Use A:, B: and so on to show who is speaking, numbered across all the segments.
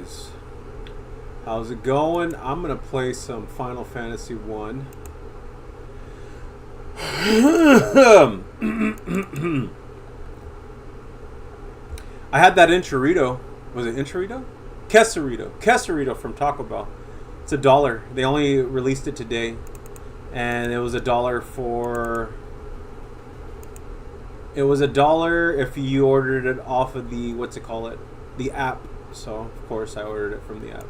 A: boys? How's it going? I'm gonna play some Final Fantasy 1. I had that Enchilito. Was it Enchilito? Quesarito. Quesarito from Taco Bell. It's $1. They only released it today. And it was $1 for... It was $1 if you ordered it off of the... What's it called? The app. So, of course, I ordered it from the app.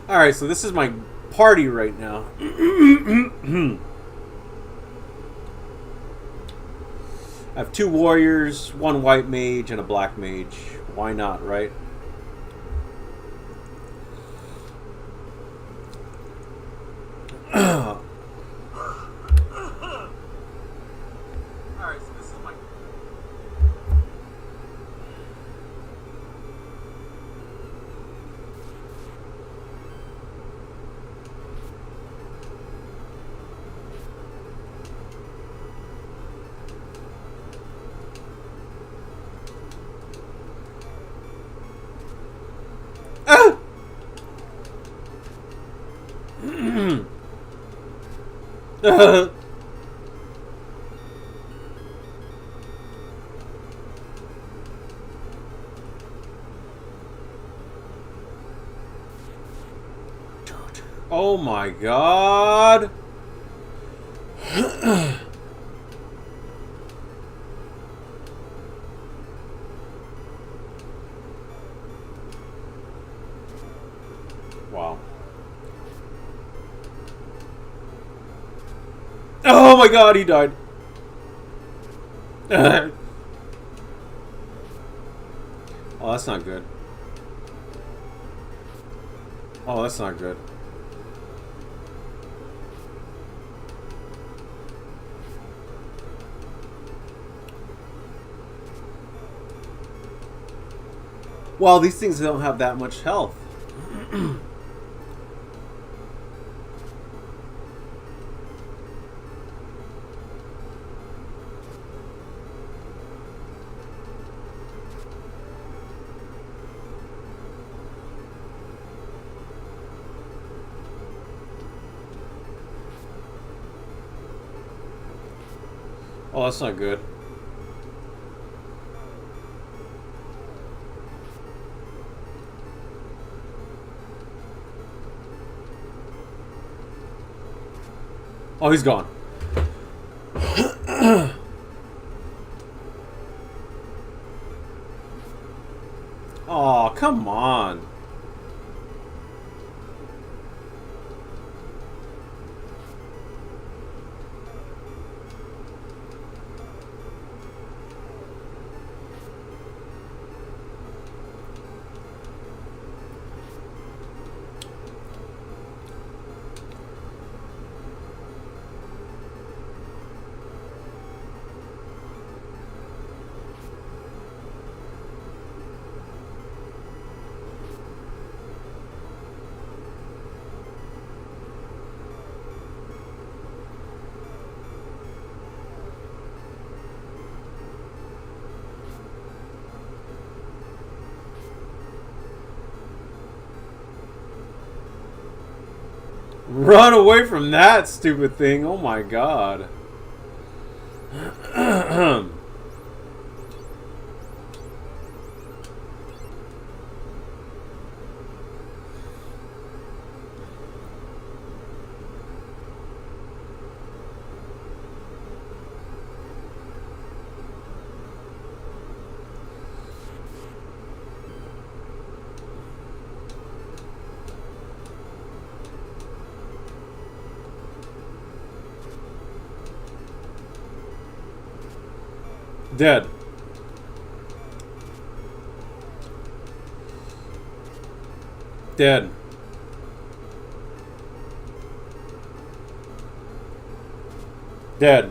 A: Alright, so this is my party right now. I have 2 warriors, 1 white mage, and a black mage. Why not, right? Alright, so this is my... Oh my god. Wow. Oh my god, he died. Oh, that's not good. Oh, that's not good. Well, these things don't have that much health. Oh, that's not good. Oh, he's gone. Oh, come on. Run away from that stupid thing. Oh my god. Dead. Dead. Dead.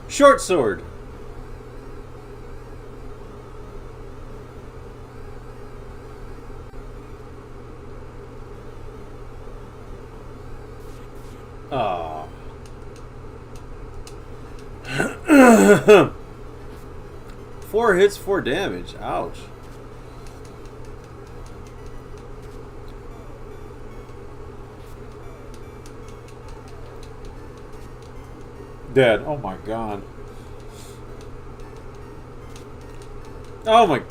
A: Short sword. Ah. 4 hits, 4 damage. Ouch. Dead. Oh my god. Oh my.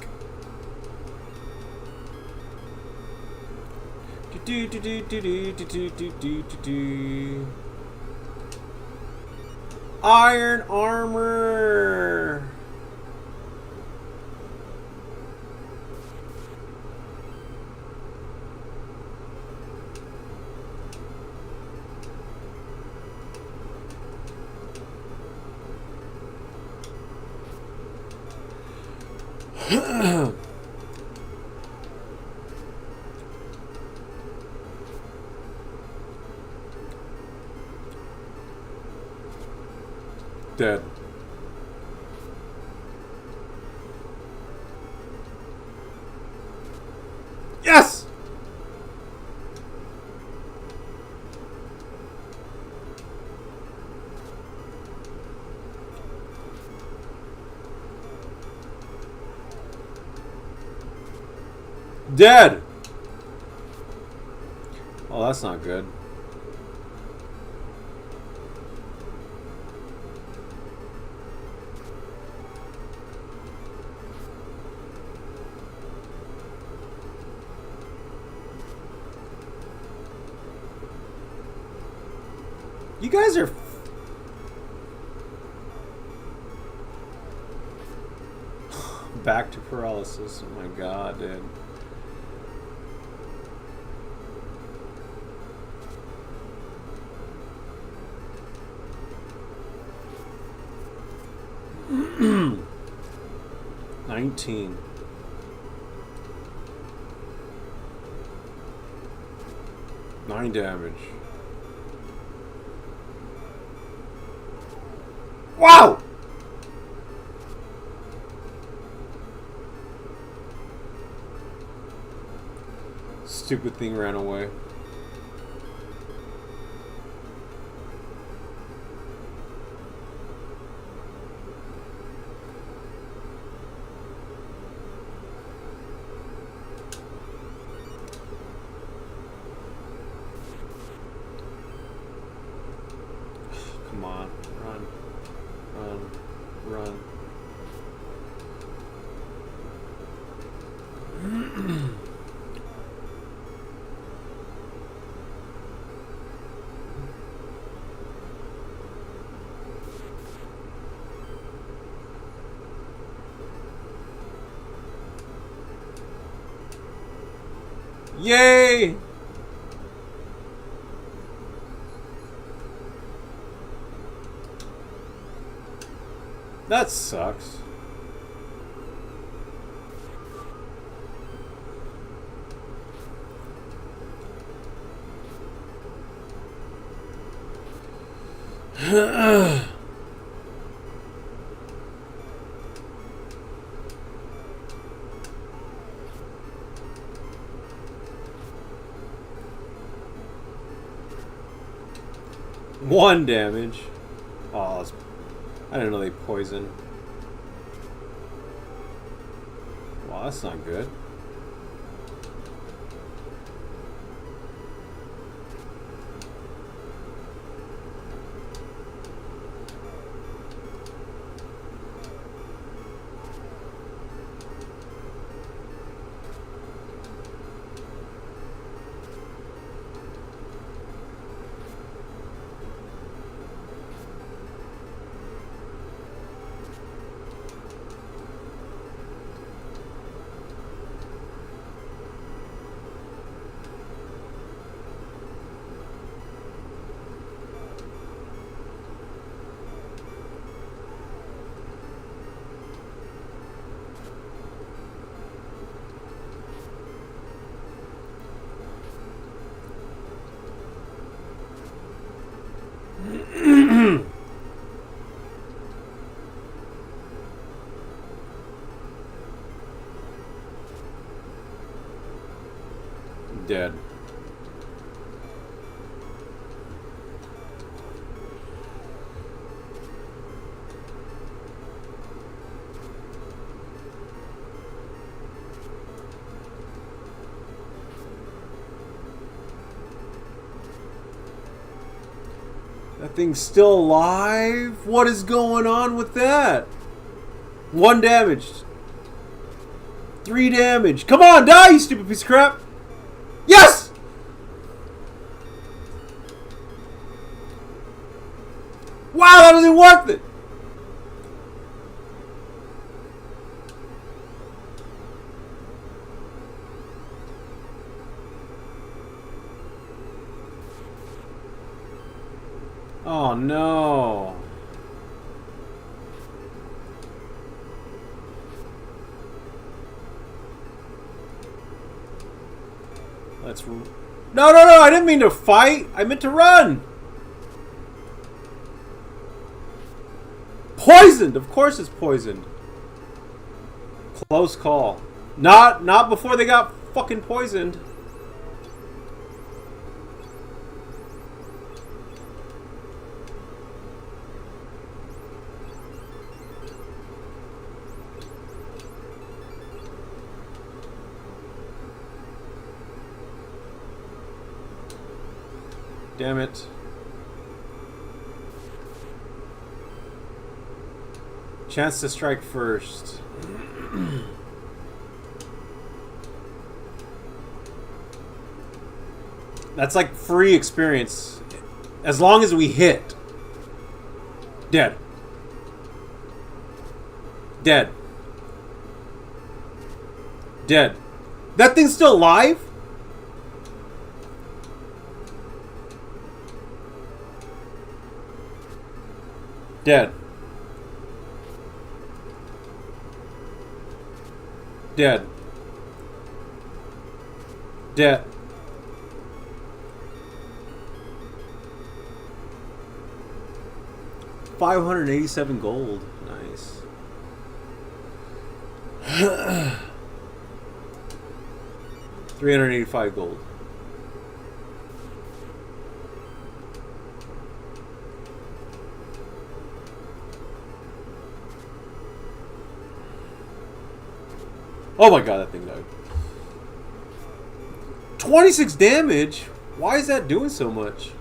A: Iron armor. Dead. Yes! Dead! Oh, that's not good. You guys are... back to paralysis. Oh my god, dude. $19. $9 damage. Wow! Stupid thing ran away. Come on, run, run, run. Yay! That sucks. One damage. Oh, I didn't know they poison. Wow, that's not good. That thing's still alive? What is going on with that? 1 damage. 3 damage. Come on, die, you stupid piece of crap. Yes! Wow, that wasn't worth it. Oh no. Let's... No, I didn't mean to fight. I meant to run. Poisoned. Of course it's poisoned. Close call. Not before they got fucking poisoned. Damn it. Chance to strike first. That's like free experience. As long as we hit. Dead. Dead. Dead. That thing's still alive? Dead. Dead. Dead. $587 gold. Nice. $385 gold. Oh my god, that thing died. 26 damage? Why is that doing so much?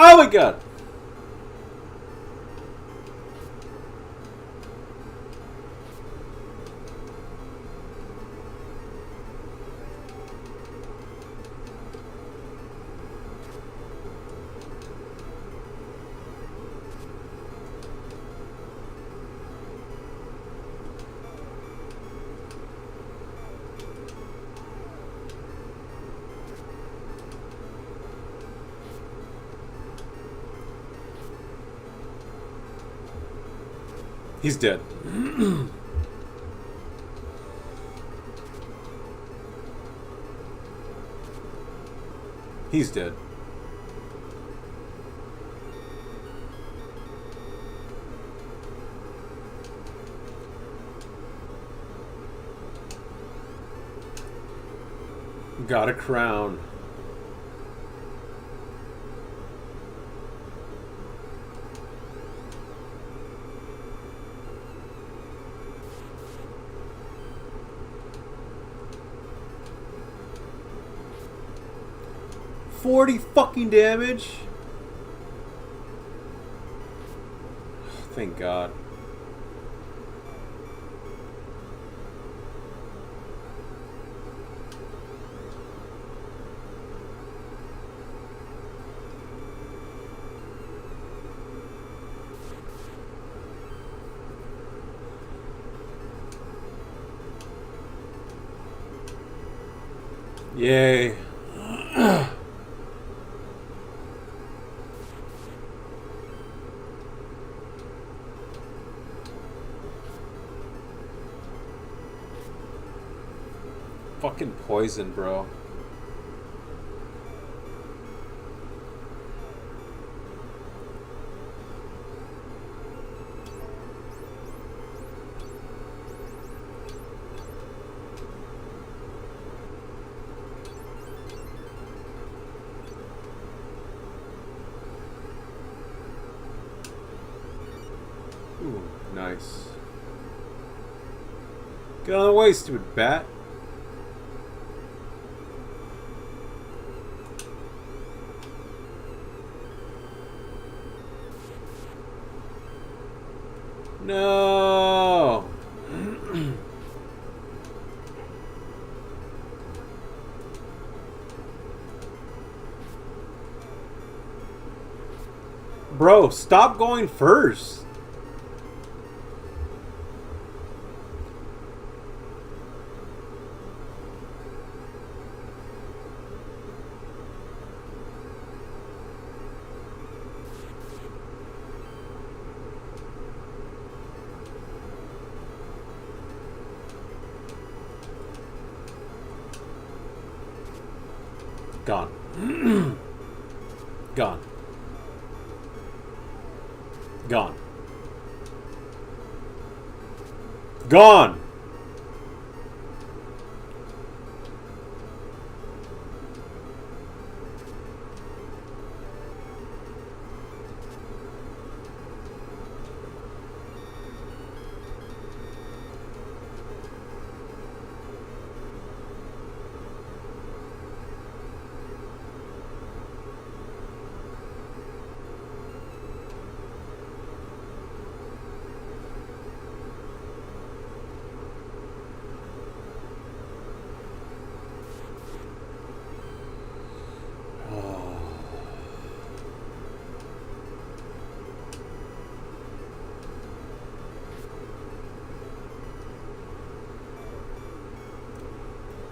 A: Oh my god! He's dead. He's dead. Got a crown. $40 fucking damage. Thank God. Yay. Fucking poison, bro. Ooh, nice. Get out of the way, stupid bat. No. Bro, stop going first. Gone. Gone. Gone. Gone.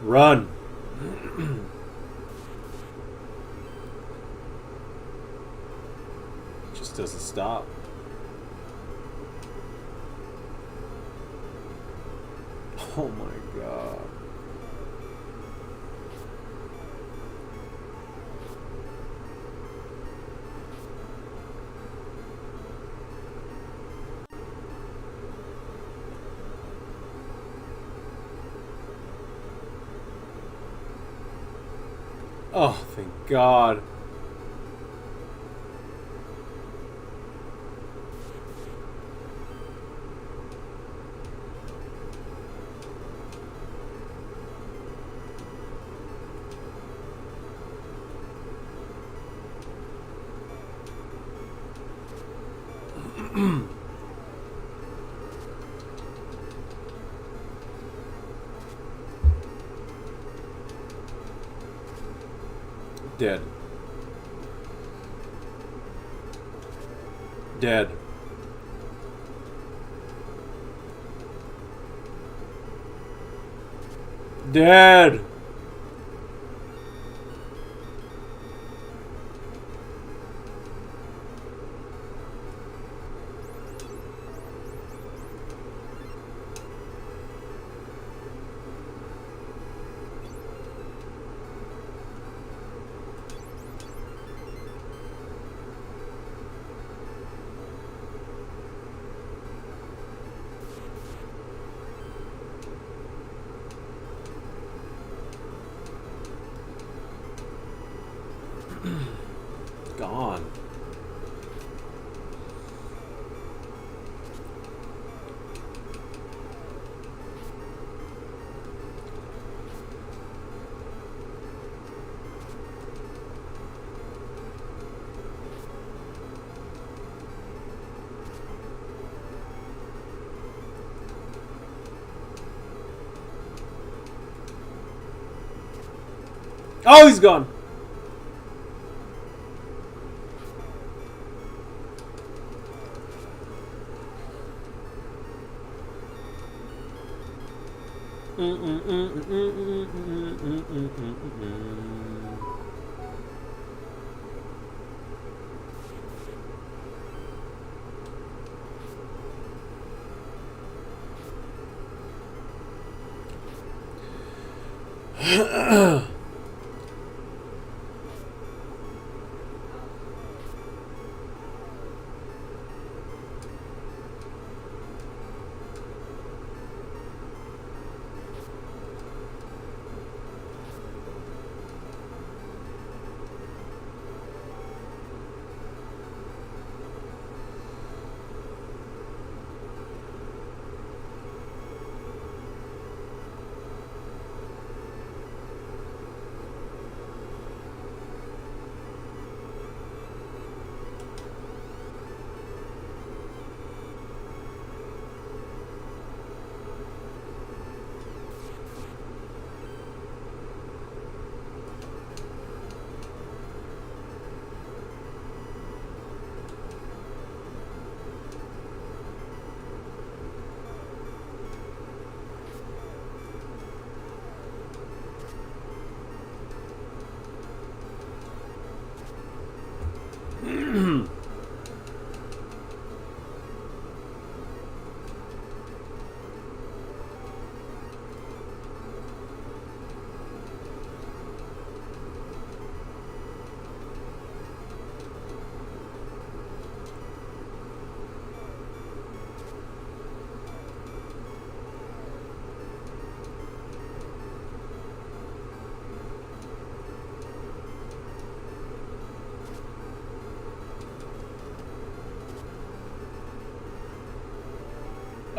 A: Run. Just doesn't stop. Oh my god. Oh, thank God. Dead. Dead. Dead. Gone. Oh, he's gone.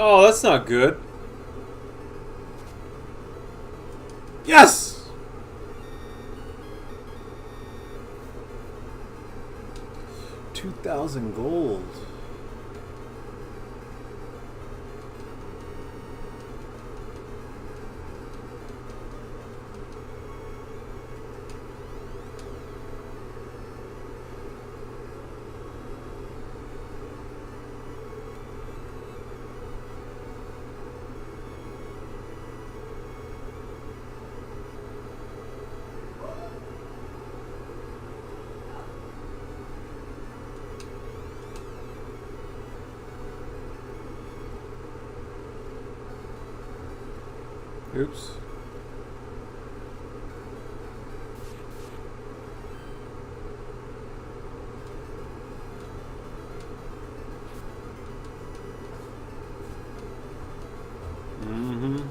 A: Oh, that's not good. Yes! 2,000 gold. Oops. Mm-hmm.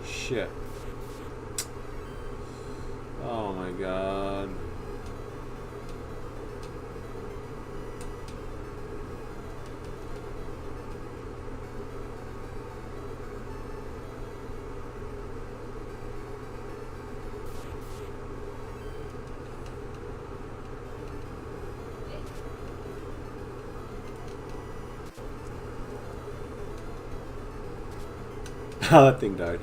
A: Shit. Oh my god. Oh, that thing died.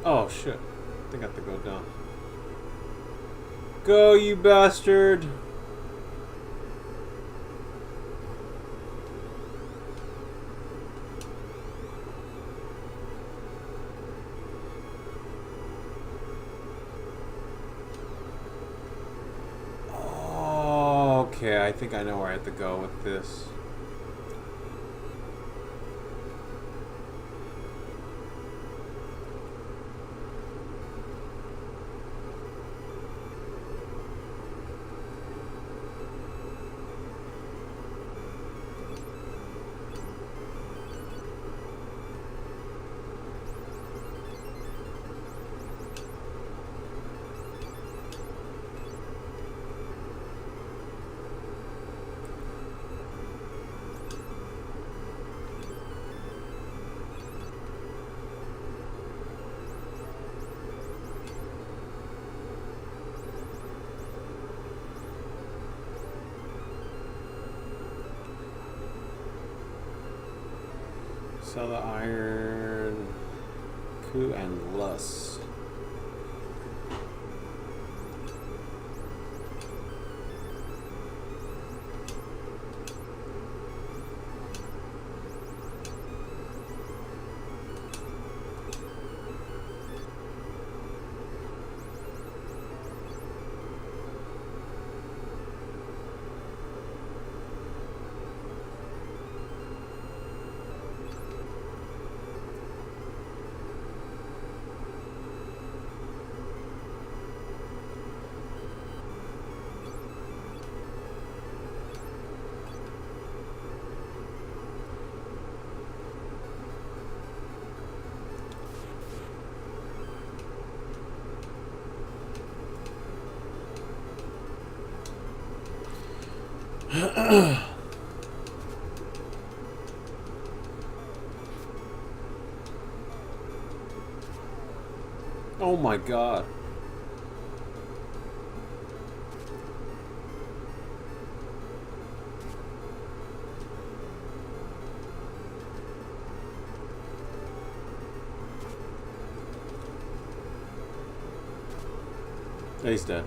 A: Oh shit. I think I have to go down. Go, you bastard! Oh, okay, I think I know where I have to go with this. Sell the iron, coup, and lust. Oh my god. He's dead.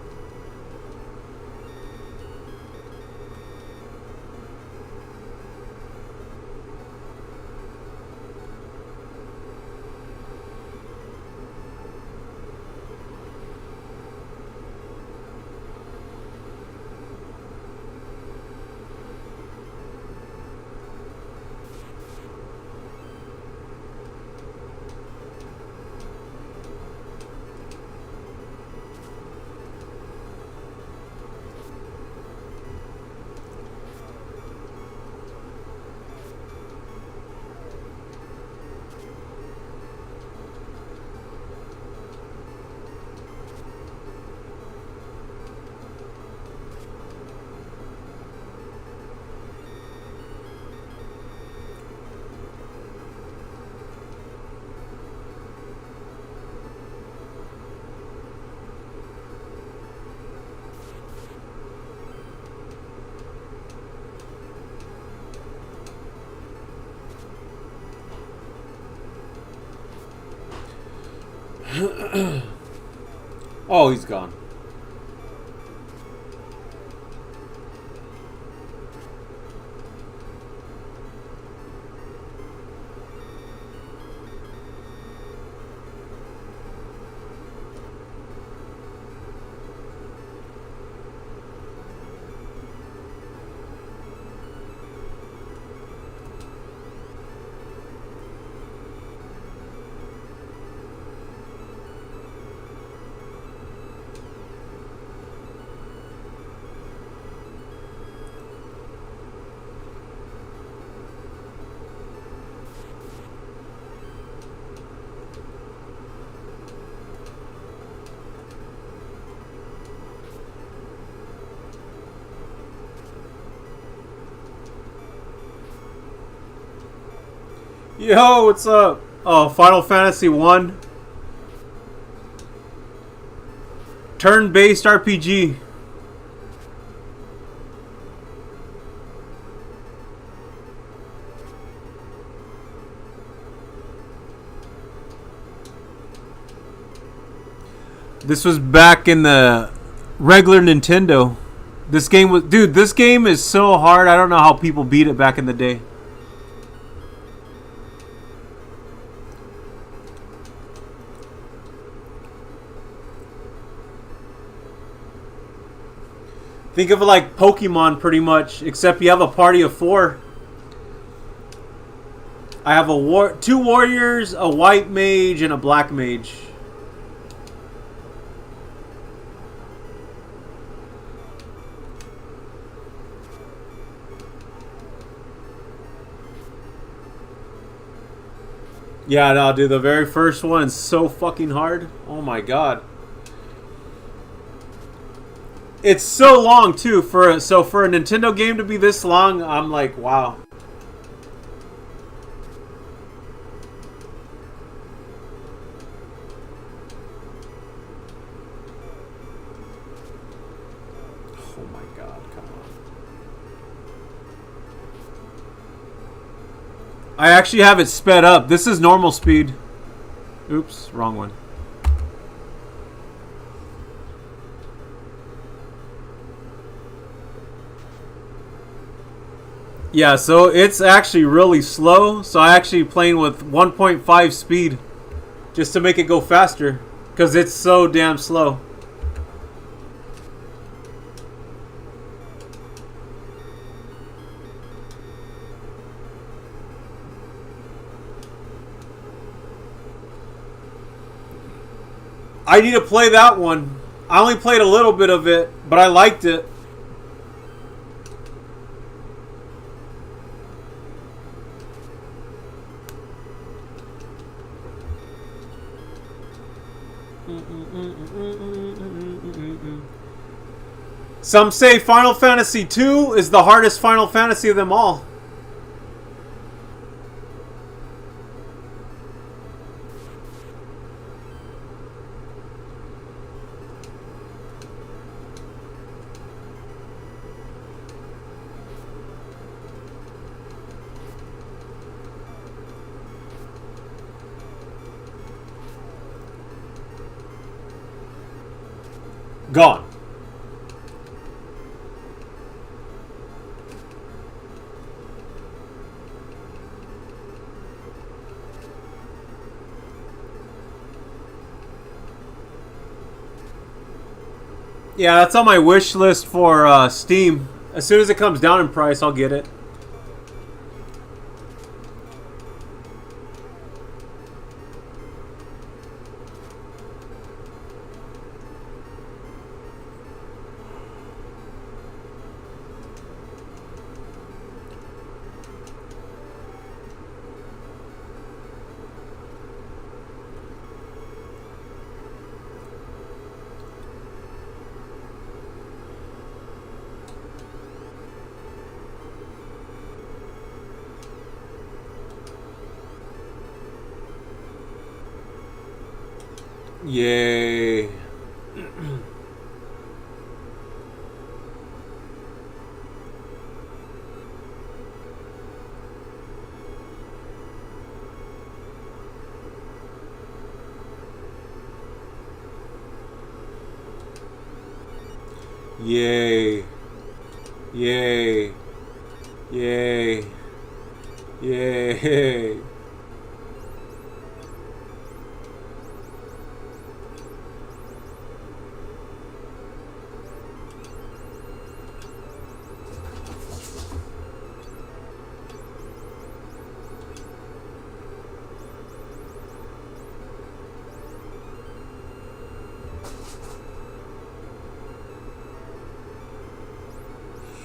A: Oh, he's gone. Yo, what's up? Oh, Final Fantasy 1. Turn-based RPG. This was back in the regular Nintendo. This game was... Dude, this game is so hard. I don't know how people beat it back in the day. Think of it like Pokemon, pretty much, except you have a party of 4. I have 2 warriors, a white mage, and a black mage. Yeah, no, dude, the very first one is so fucking hard. Oh my god. It's so long too for a Nintendo game to be this long. I'm like, wow. Oh my god, come on. I actually have it sped up. This is normal speed. Oops, wrong one. Yeah, so it's actually really slow. So I actually playing with 1.5 speed just to make it go faster because it's so damn slow. I need to play that one. I only played a little bit of it, but I liked it. Some say Final Fantasy II is the hardest Final Fantasy of them all. Gone. Yeah, that's on my wish list for Steam. As soon as it comes down in price, I'll get it. Yay. Yay. Yay. Yay. Yay.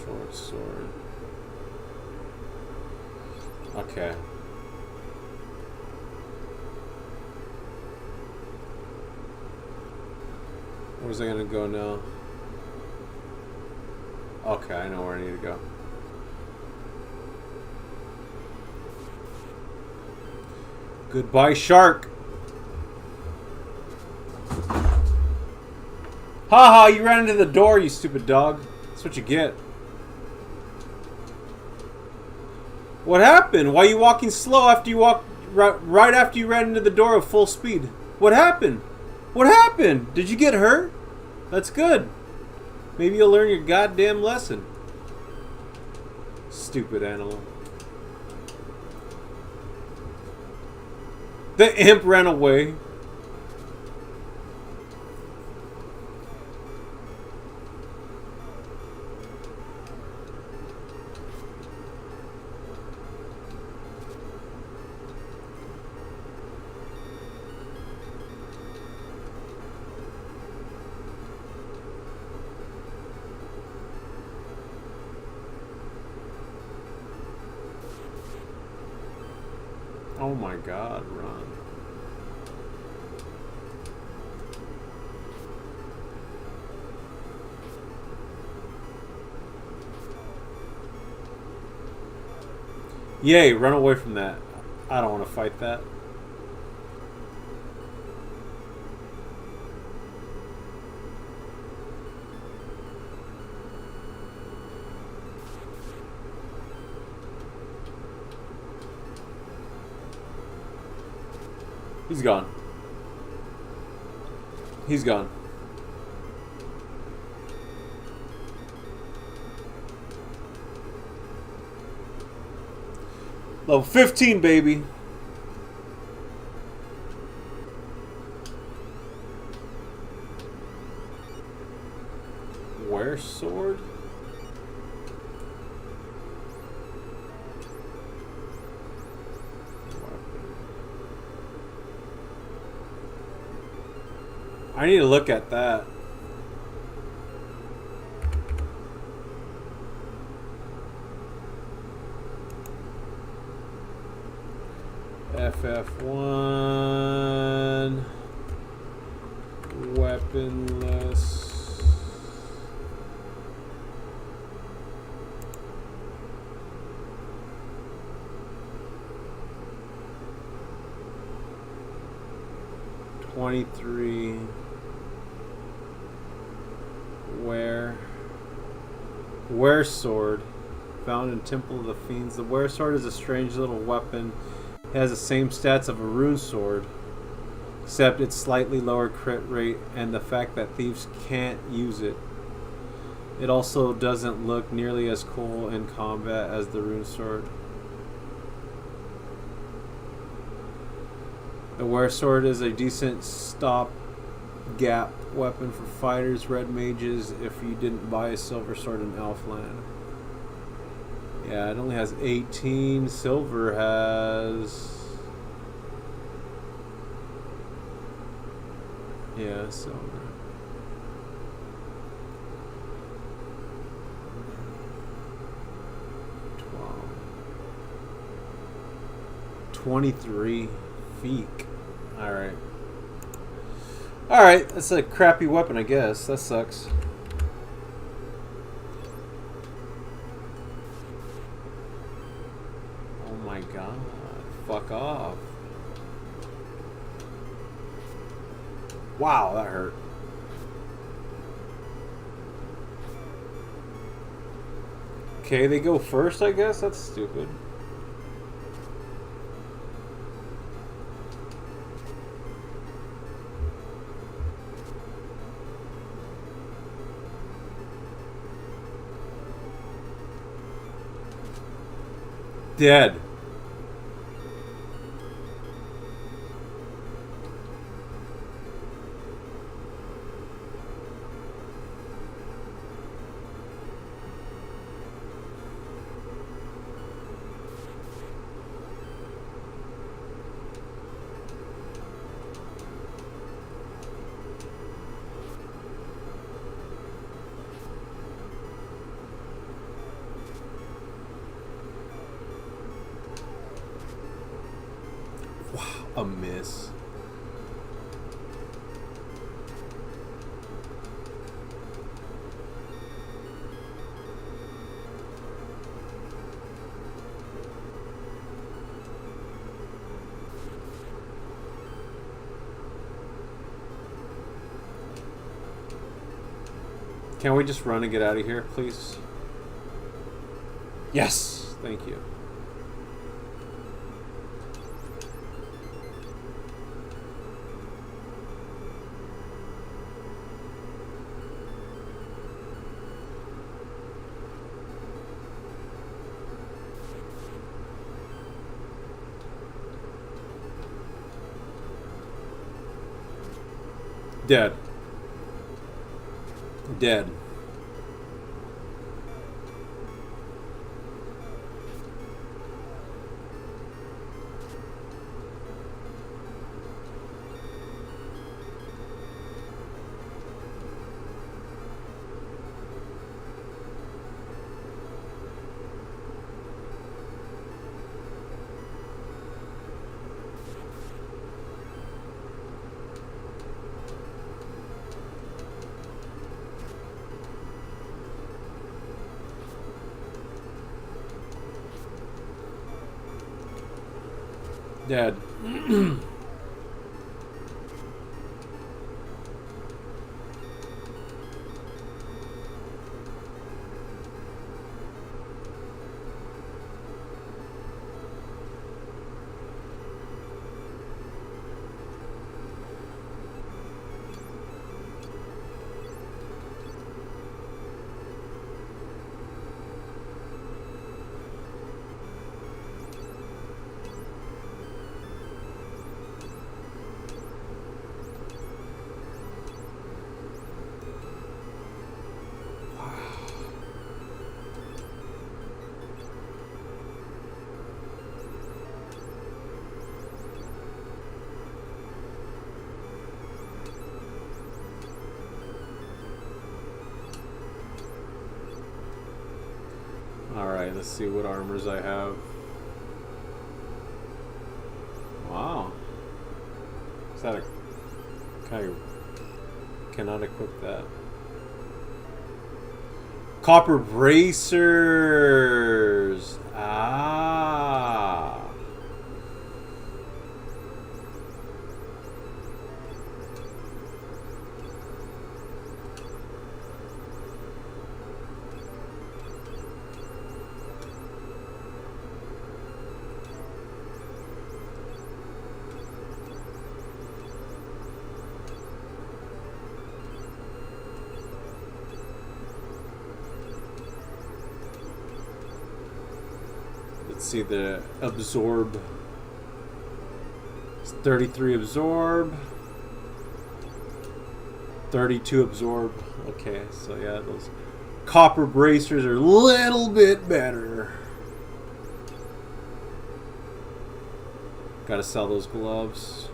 A: Short sword. Okay. Where's I gonna go now? Okay, I know where I need to go. Goodbye, shark. Haha, you ran into the door, you stupid dog. That's what you get. What happened? Why are you walking slow after you walked right after you ran into the door at full speed? What happened? What happened? Did you get hurt? That's good. Maybe you'll learn your goddamn lesson. Stupid animal. The imp ran away. Oh my god, run. Yay, run away from that. I don't want to fight that. He's gone. He's gone. Level 15, baby. Where sword? I need to look at that. FF1 weaponless 23. Were sword. Found in Temple of the Fiends. The Were sword is a strange little weapon. It has the same stats of a rune sword, except its slightly lower crit rate and the fact that thieves can't use it. It also doesn't look nearly as cool in combat as the rune sword. The Were sword is a decent stop-gap weapon for fighters, red mages, if you didn't buy a silver sword in Elfland. Yeah, it only has 18. Silver has... Yeah, silver. 12. 23. Feek. Alright. Alright, that's a crappy weapon, I guess. That sucks. Oh my god. Fuck off. Wow, that hurt. Okay, they go first, I guess? That's stupid. Dead. A miss. Can we just run and get out of here, please? Yes! Thank you. Dead. Dead. Dead. Alright, let's see what armors I have. Wow. Is that a... Can I... Cannot equip that. Copper bracers! Ah! see the absorb. It's 33 absorb. 32 absorb. Okay, so yeah, those copper bracers are a little bit better. Gotta sell those gloves.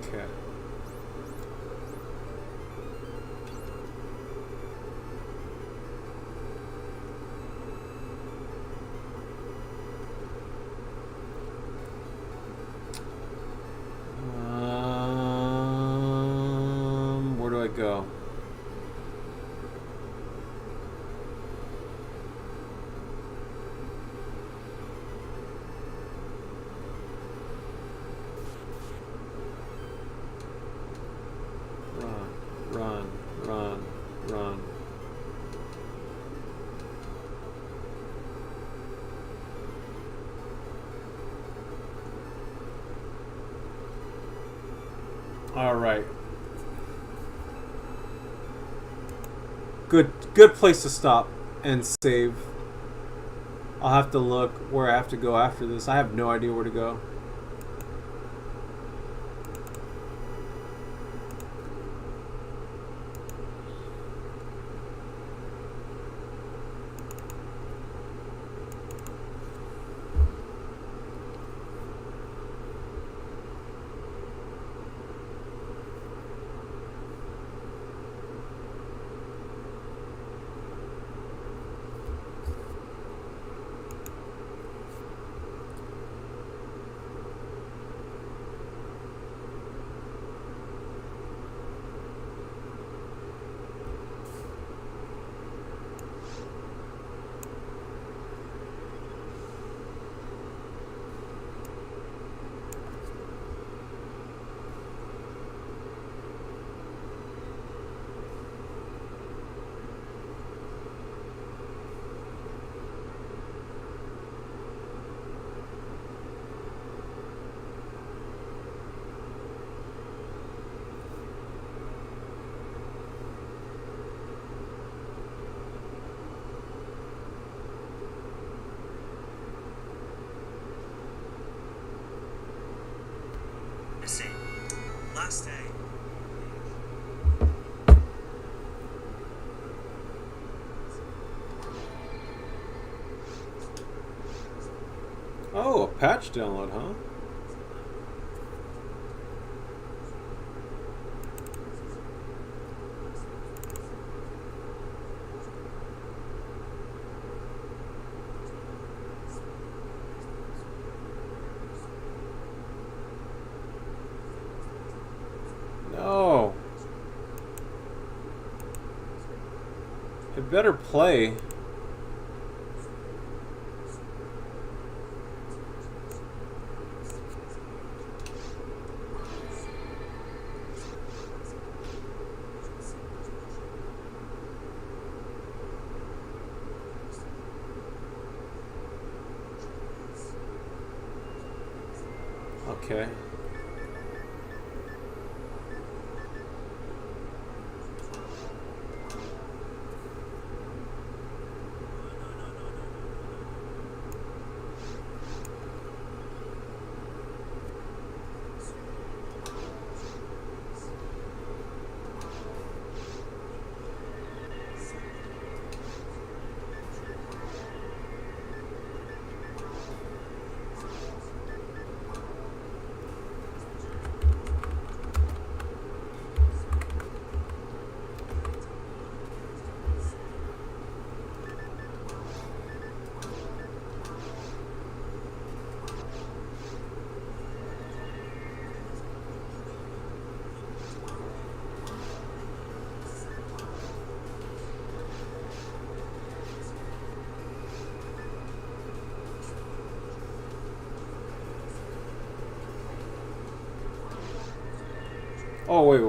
A: Okay. Where do I go? Run, run, run. All right. Good place to stop and save. I'll have to look where I have to go after this. I have no idea where to go.
B: Last day.
A: Oh, a patch download, huh? No. It better play. Okay. Oh, wait.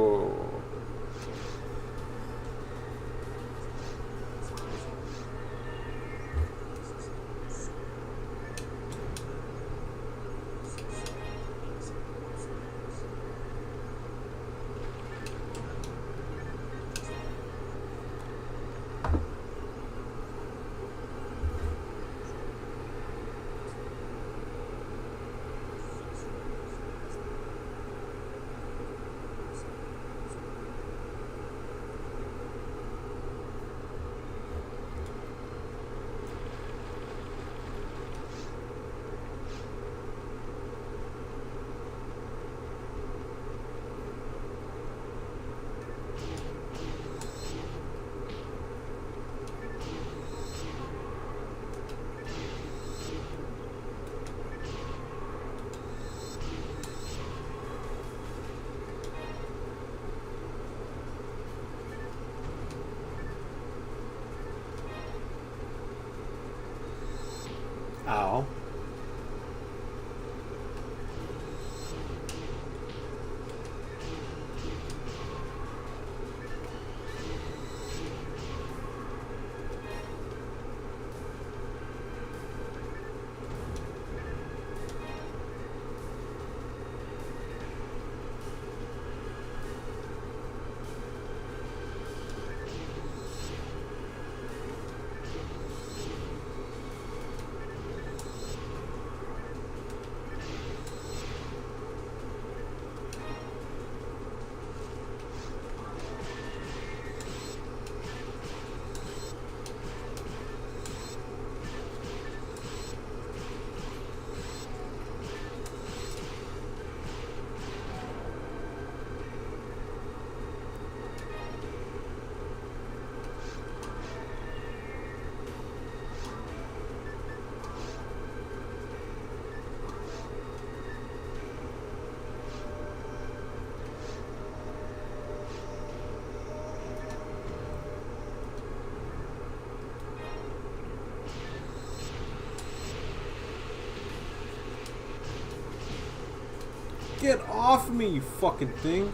A: Get off me, you fucking thing.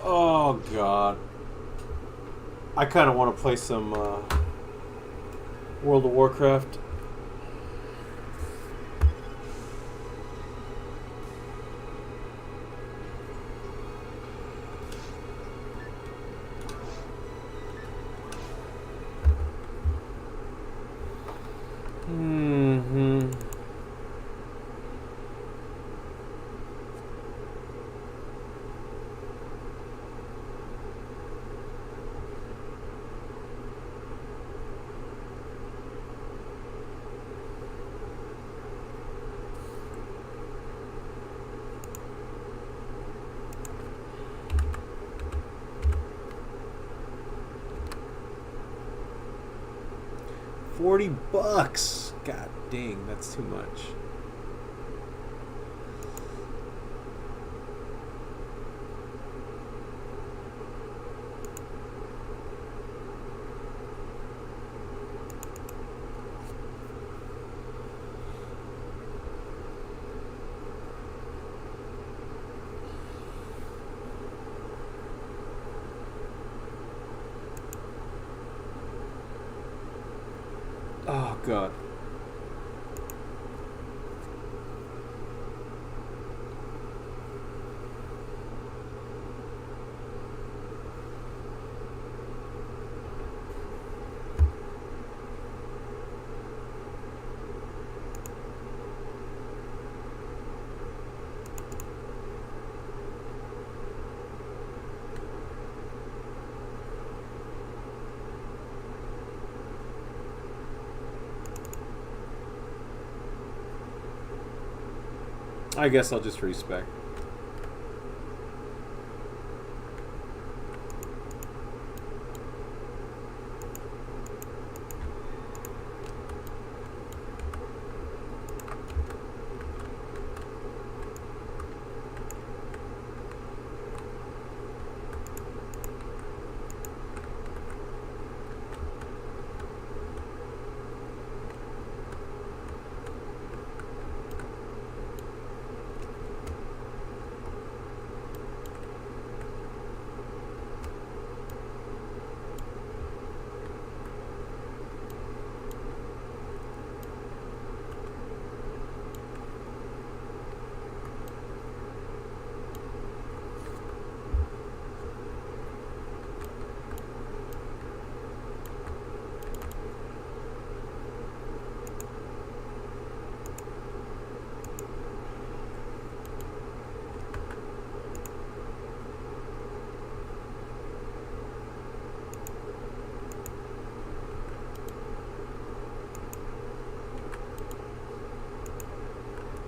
A: Oh god. I kind of want to play some World of Warcraft. Mm-hmm. $40. God dang, that's too much. Oh god. I guess I'll just respec.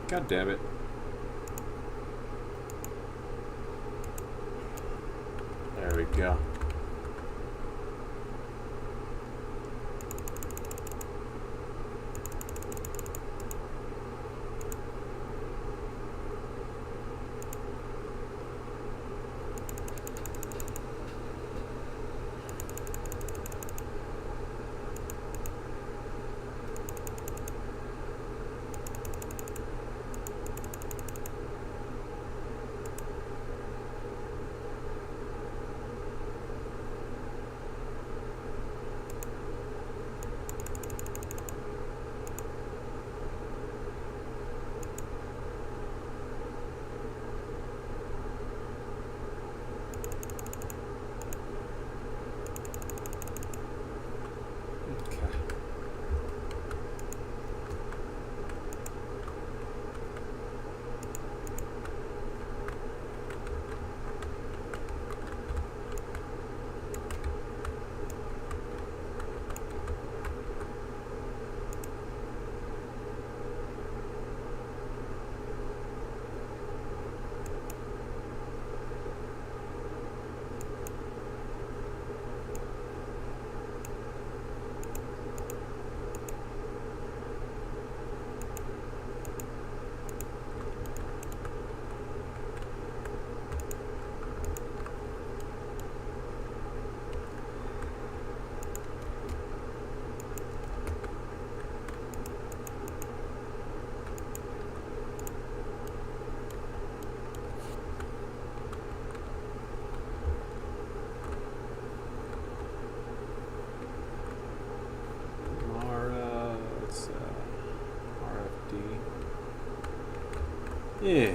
A: God damn it. There we go. Yeah.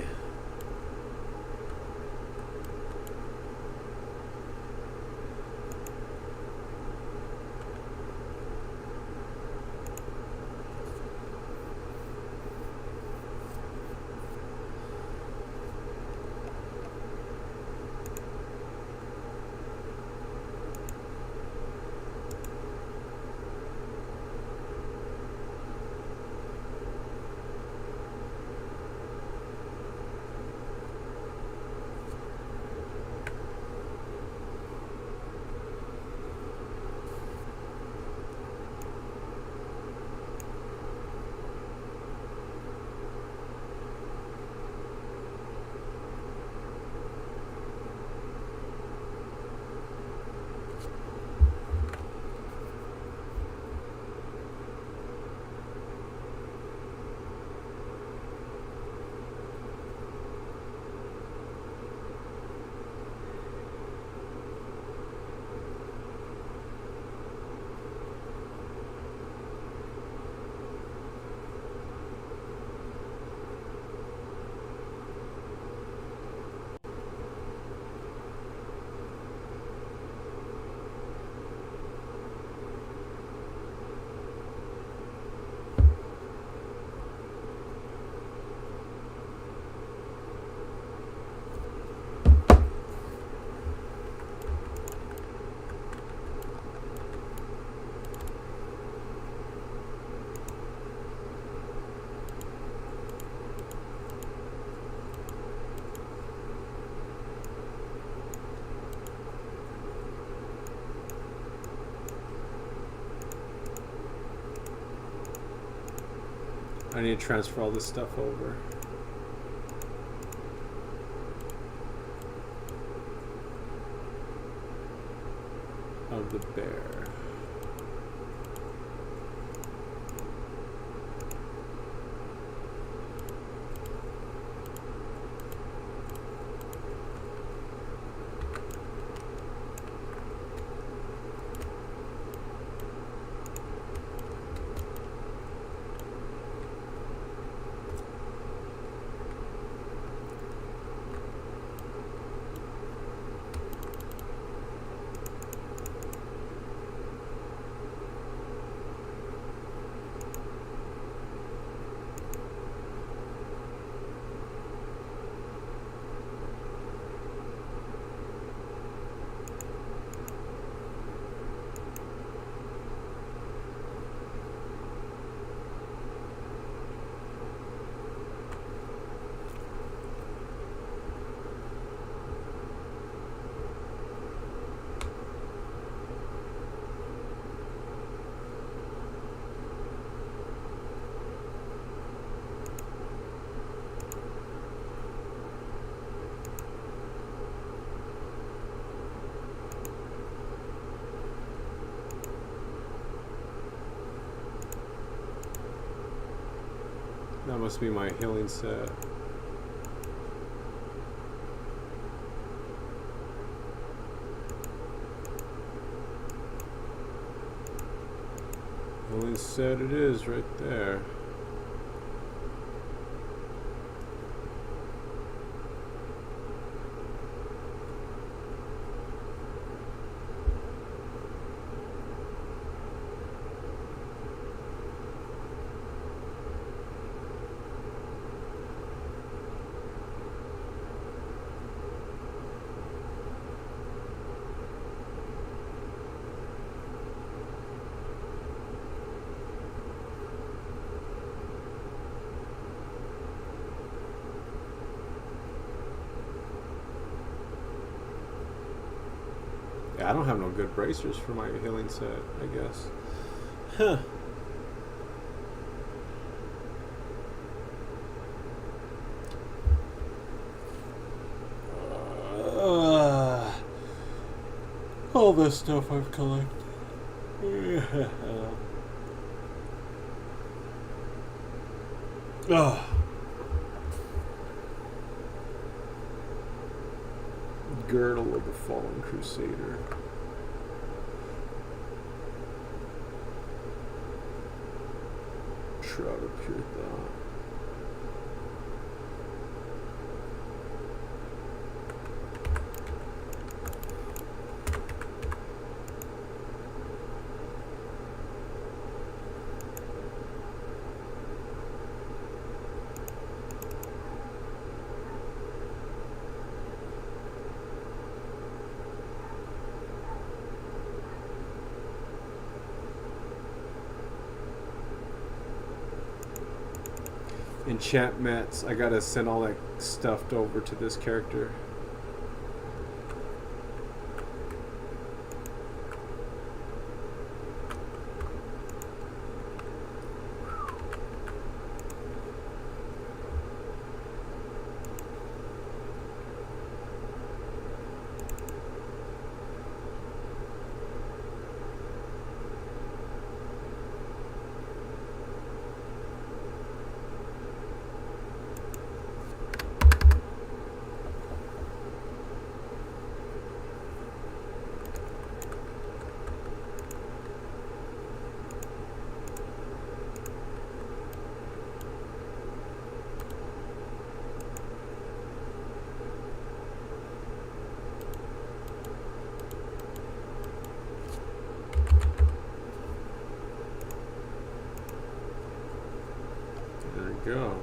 A: I need to transfer all this stuff over. Of the bear. That must be my healing set. Healing set it is right there. Yeah, I don't have no good bracers for my healing set, I guess. Huh. All this stuff I've collected. Girdle of the Fallen Crusader. Shroud of Pure Thought. enchantments. I gotta send all that stuff over to this character. Go.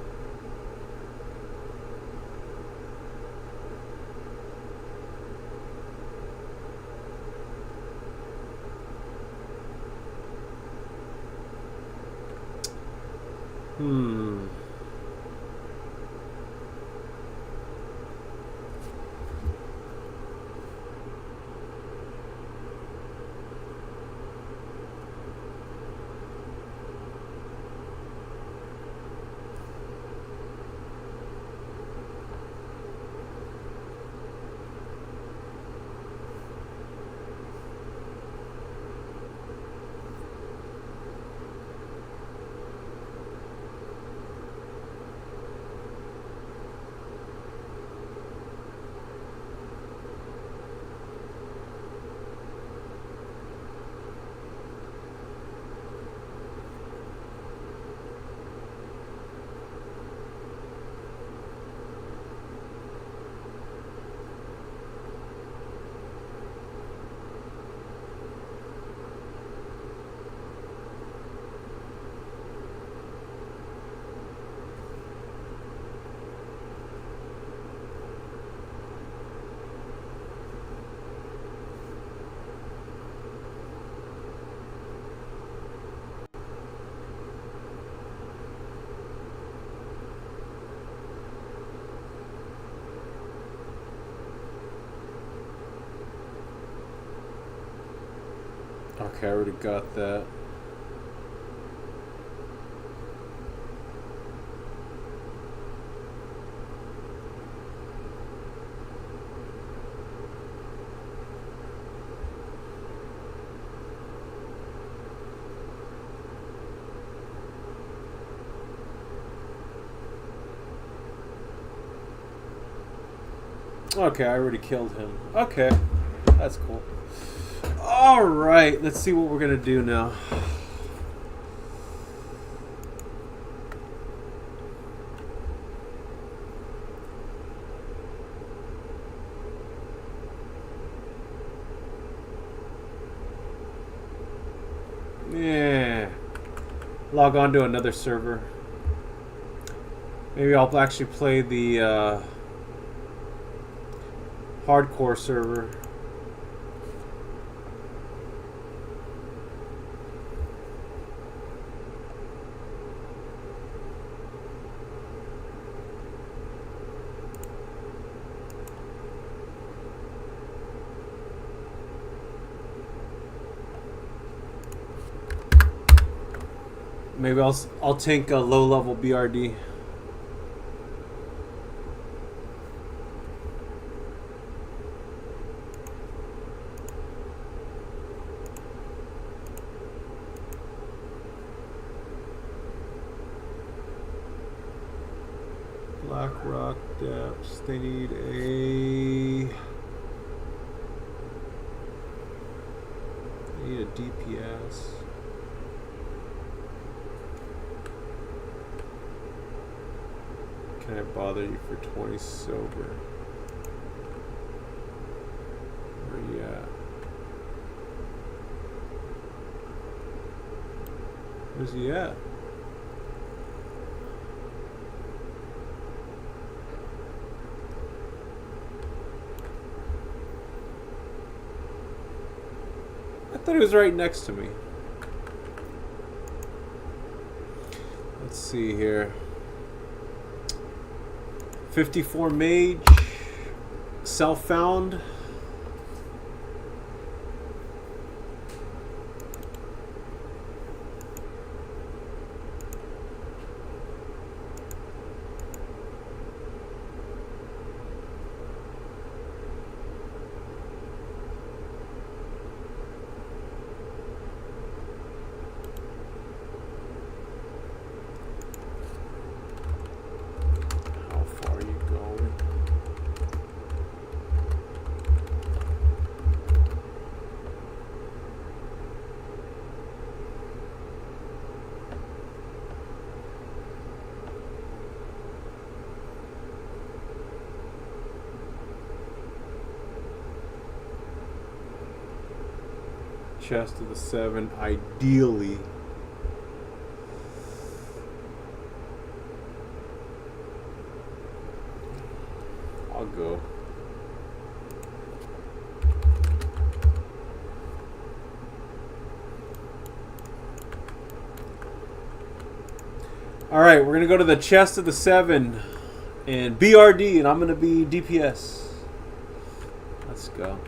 A: Okay, I already got that. Okay, I already killed him. Okay, that's cool. All right, let's see what we're gonna do now. Yeah, log on to another server. Maybe I'll actually play the hardcore server. Maybe I'll tank a low level BRD. Black Rock Depths. They need a DPS. Can I bother you for 20 silver? Where you at? Where's he at? I thought he was right next to me. Let's see here. 54 Mage. Self-found. How far are you going? Chest of the 7, ideally. I'll go. All right, we're gonna go to the chest of the 7 and BRD, and I'm gonna be DPS. Let's go.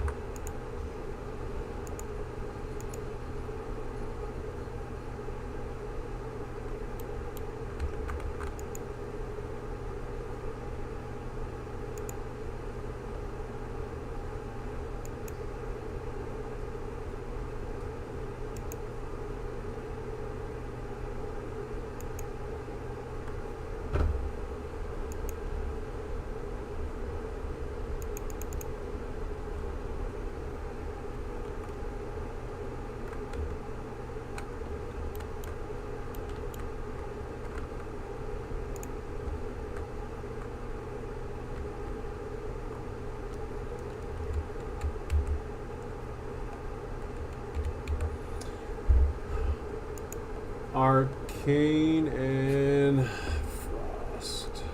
A: Arcane and Frost.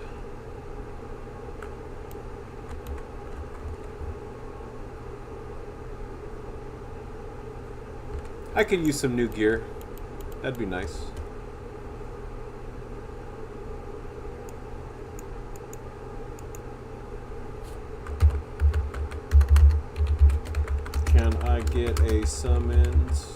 A: I could use some new gear. That'd be nice. Can I get a summons?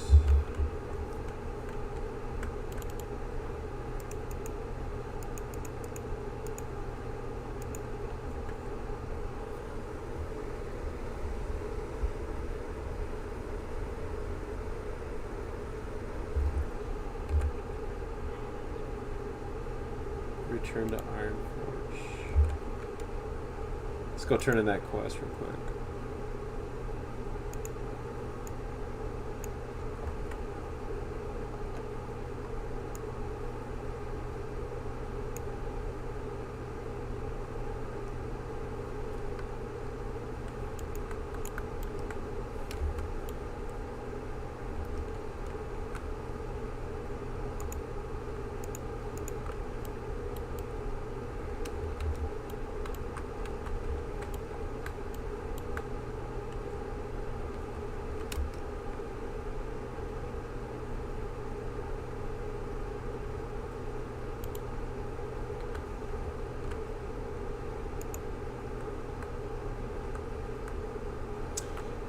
A: Return to Ironforge. Let's go turn in that quest real quick.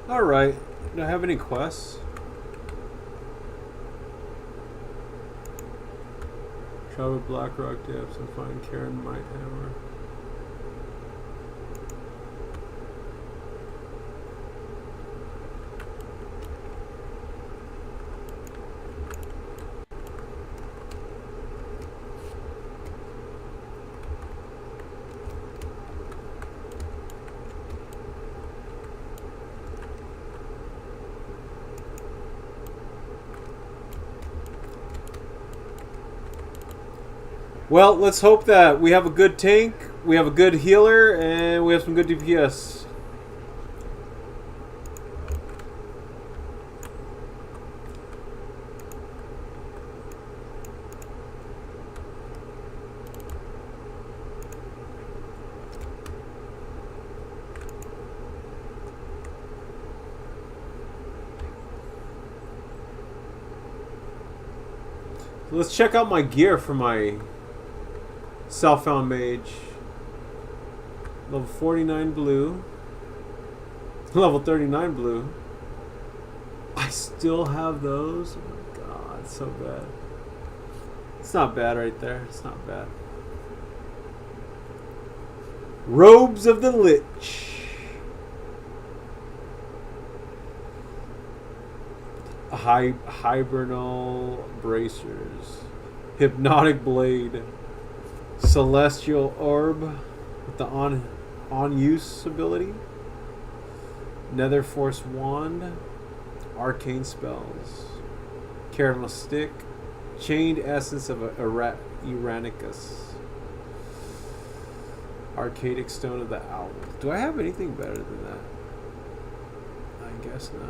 A: Alright, do I have any quests? Travel Blackrock Depths and find Karen Mighthammer. Well, let's hope that we have a good tank, we have a good healer, and we have some good DPS. Let's check out my gear for my Self-found Mage. Level 49 blue. Level 39 blue. I still have those. Oh my god, it's so bad. It's not bad right there. It's not bad. Robes of the Lich. Hibernal Bracers. Hypnotic Blade. Celestial Orb with the on use ability. Nether Force Wand. Arcane Spells. Careless Stick. Chained Essence of Iranicus. Arcadic Stone of the Owl. Do I have anything better than that? I guess not.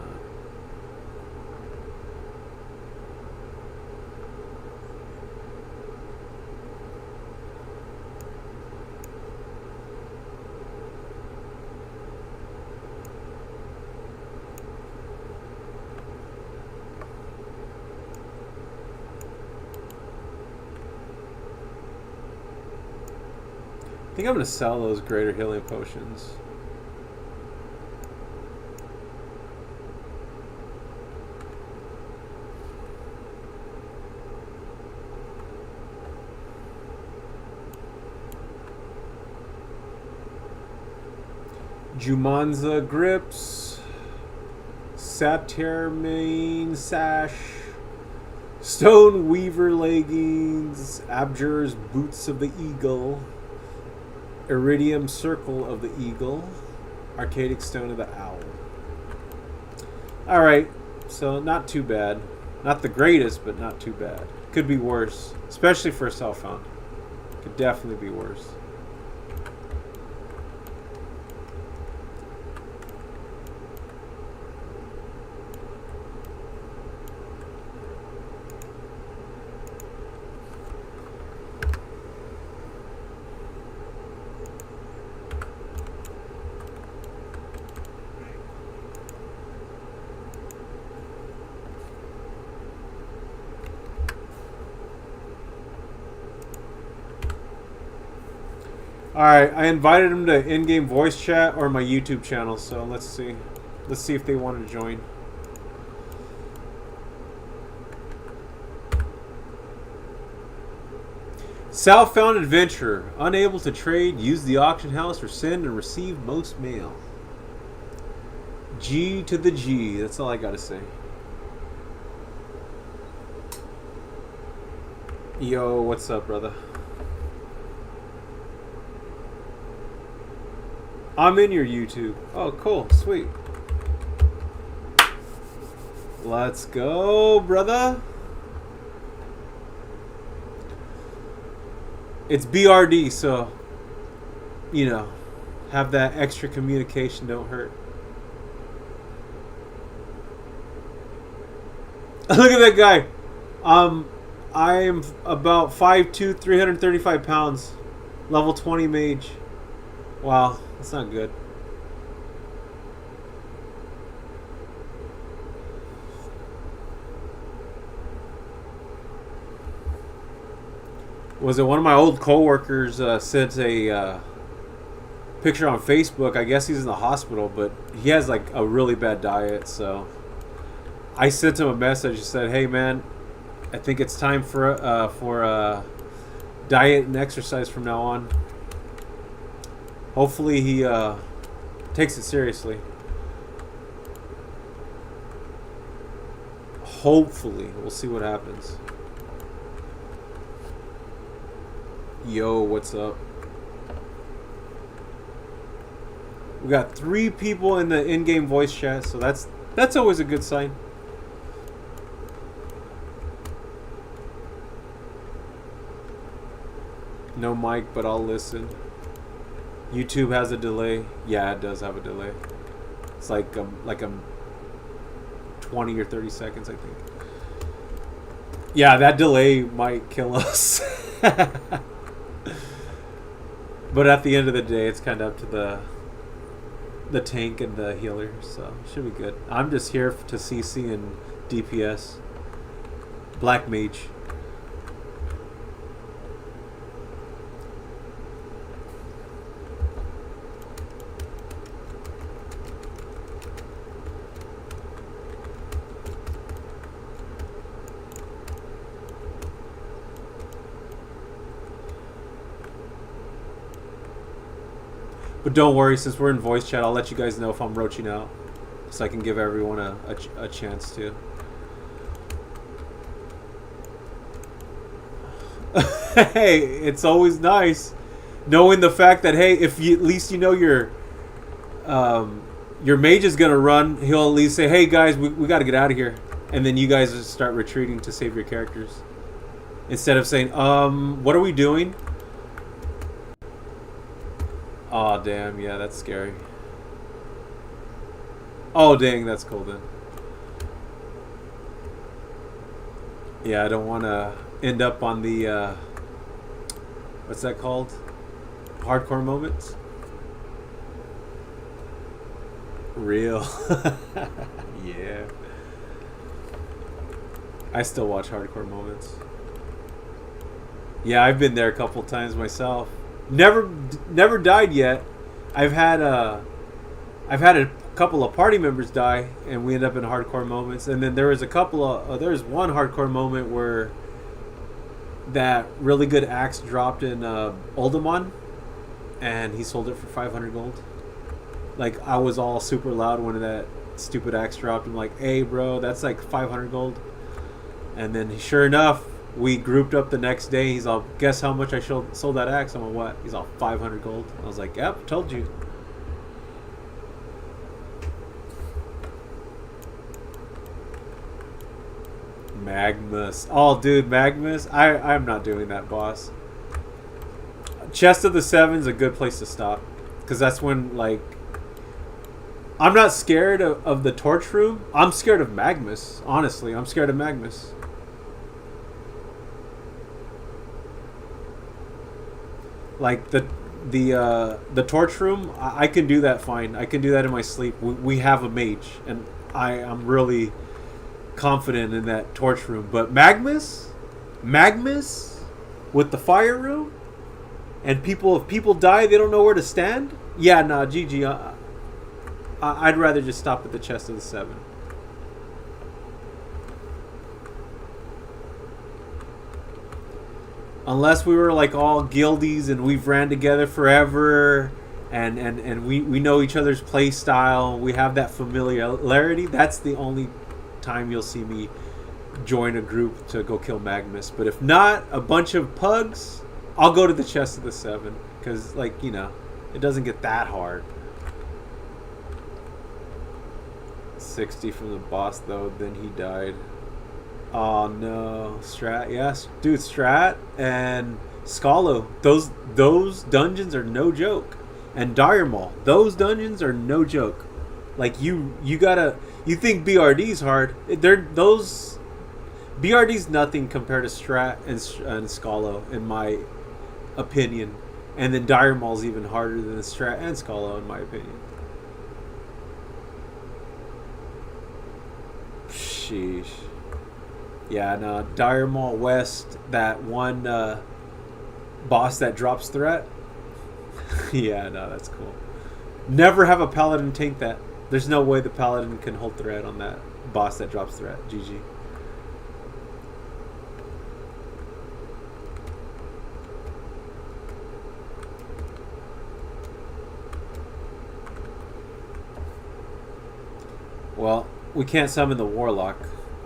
A: I think I'm going to sell those greater healing potions. Jumanza Grips. Satyrmane Sash. Stone Weaver Leggings. Abjur's Boots of the Eagle. Iridium Circle of the Eagle. Arcadic Stone of the Owl. Alright, so not too bad. Not the greatest, but not too bad. Could be worse, especially for a self-found. Could definitely be worse. Alright, I invited them to in-game voice chat or my YouTube channel, so let's see. Let's see if they want to join. Southbound Adventurer. Unable to trade, use the auction house or send and receive most mail. G to the G. That's all I gotta say. Yo, what's up, brother? I'm in your YouTube. Oh, cool. Sweet. Let's go, brother. It's BRD, so, you know, have that extra communication, don't hurt. Look at that guy. I am about 5'2", 335 pounds. Level 20 mage. Wow, that's not good. Was it one of my old coworkers sent a picture on Facebook? I guess he's in the hospital, but he has like a really bad diet. So I sent him a message and said, "Hey man, I think it's time for diet and exercise from now on." Hopefully he takes it seriously. Hopefully, we'll see what happens. Yo, what's up? We got 3 people in the in-game voice chat, so that's always a good sign. No mic, but I'll listen. YouTube has a delay. Yeah, it does have a delay. It's like 20 or 30 seconds, I think. Yeah, that delay might kill us. But at the end of the day, it's kind of up to the tank and the healer, so it should be good. I'm just here to CC and DPS. Black Mage. But don't worry, since we're in voice chat, I'll let you guys know if I'm roaching out, so I can give everyone a chance to. Hey, it's always nice knowing the fact that, hey, if you, at least you know your mage is gonna run, he'll at least say, hey guys, we got to get out of here, and then you guys just start retreating to save your characters instead of saying, what are we doing? Oh damn, yeah, that's scary. Oh dang, that's cool then. Yeah, I don't want to end up on the what's that called? Hardcore moments? Real. Yeah. I still watch hardcore moments. Yeah, I've been there a couple times myself. Never died yet. I've had a couple of party members die, and we end up in hardcore moments. And then there was there's one hardcore moment where that really good axe dropped in Oldemon, and he sold it for 500 gold. Like, I was all super loud when that stupid axe dropped. I'm like, hey bro, that's like 500 gold. And then sure enough, we grouped up the next day. He's all, guess how much I sold that axe? I'm like, what? He's all, 500 gold. I was like, yep, told you. Magmus. Oh, dude, Magmus. I'm not doing that, boss. Chest of the Seven's a good place to stop, because that's when, like, I'm not scared of the torch room. I'm scared of Magmus. Honestly, I'm scared of Magmus. Like the torch room, I can do that fine. I can do that in my sleep. We have a mage, and I'm really confident in that torch room. But Magmus with the fire room, and if people die, they don't know where to stand. Yeah, nah, GG. I'd rather just stop at the chest of the seven. Unless we were like all guildies and we've ran together forever, and we know each other's play style, we have that familiarity, that's the only time you'll see me join a group to go kill Magmus. But if not, a bunch of pugs, I'll go to the chest of the seven, because, like, you know, it doesn't get that hard. 60 from the boss though, then he died. Oh no, Strat, yes, dude, Strat and Scalo, those dungeons are no joke, and Dire Maul, those dungeons are no joke. Like, you think BRD's hard? Those BRD's nothing compared to Strat and Scalo, in my opinion, and then Dire Maul's even harder than Strat and Scalo, in my opinion. Sheesh. Yeah, no, Dire Maul West, that one boss that drops threat. Yeah, no, that's cool. Never have a paladin tank that. There's no way the paladin can hold threat on that boss that drops threat. GG. Well, we can't summon the Warlock.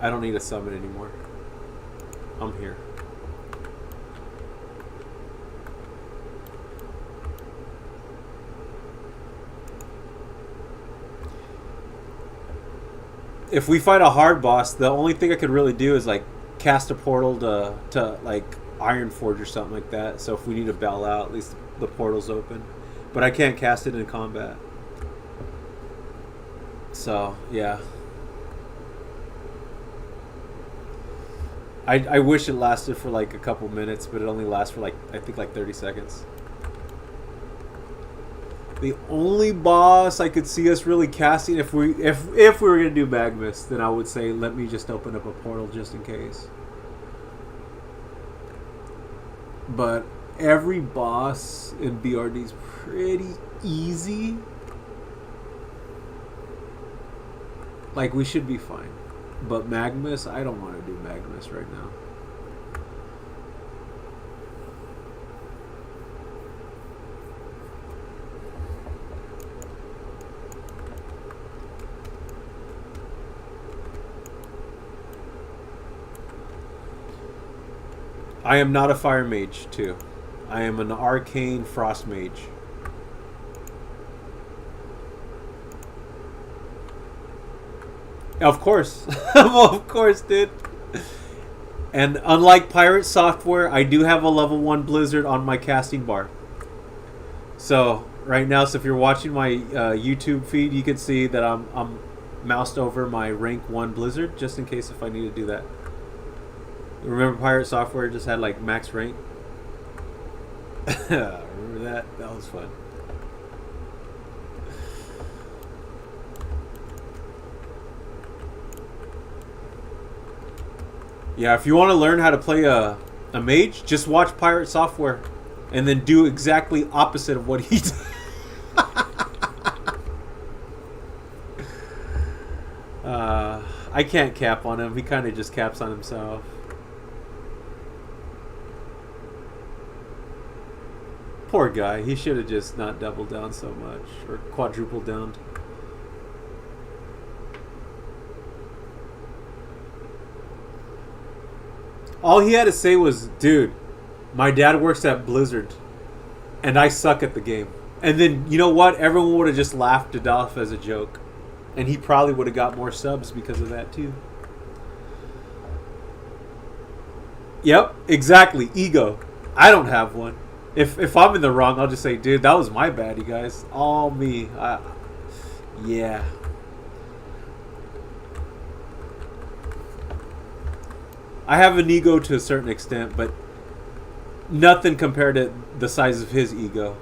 A: I don't need a summon anymore. I'm here. If we fight a hard boss, the only thing I could really do is like cast a portal to like Ironforge or something like that. So if we need to bail out, at least the portal's open. But I can't cast it in combat. So yeah. I wish it lasted for like a couple minutes, but it only lasts for like, I think, like 30 seconds. The only boss I could see us really casting, if we were gonna do Magmus, then I would say let me just open up a portal just in case. But every boss in BRD is pretty easy. Like, we should be fine. But Magmus, I don't want to do Magmus right now. I am not a fire mage too. I am an arcane frost mage. Of course. Of course, dude. And unlike Pirate Software, I do have a level 1 Blizzard on my casting bar. So, right now, so if you're watching my YouTube feed, you can see that I'm moused over my rank 1 Blizzard, just in case if I need to do that. Remember Pirate Software just had like max rank? Remember that? That was fun. Yeah, if you want to learn how to play a mage, just watch Pirate Software and then do exactly opposite of what he does. I can't cap on him. He kind of just caps on himself. Poor guy. He should have just not doubled down so much or quadrupled down. All he had to say was, dude, my dad works at Blizzard and I suck at the game. And then, you know what? Everyone would have just laughed it off as a joke. And he probably would have got more subs because of that too. Yep, exactly. Ego. I don't have one. If I'm in the wrong, I'll just say, dude, that was my bad, you guys. All me. Yeah. I have an ego to a certain extent, but nothing compared to the size of his ego.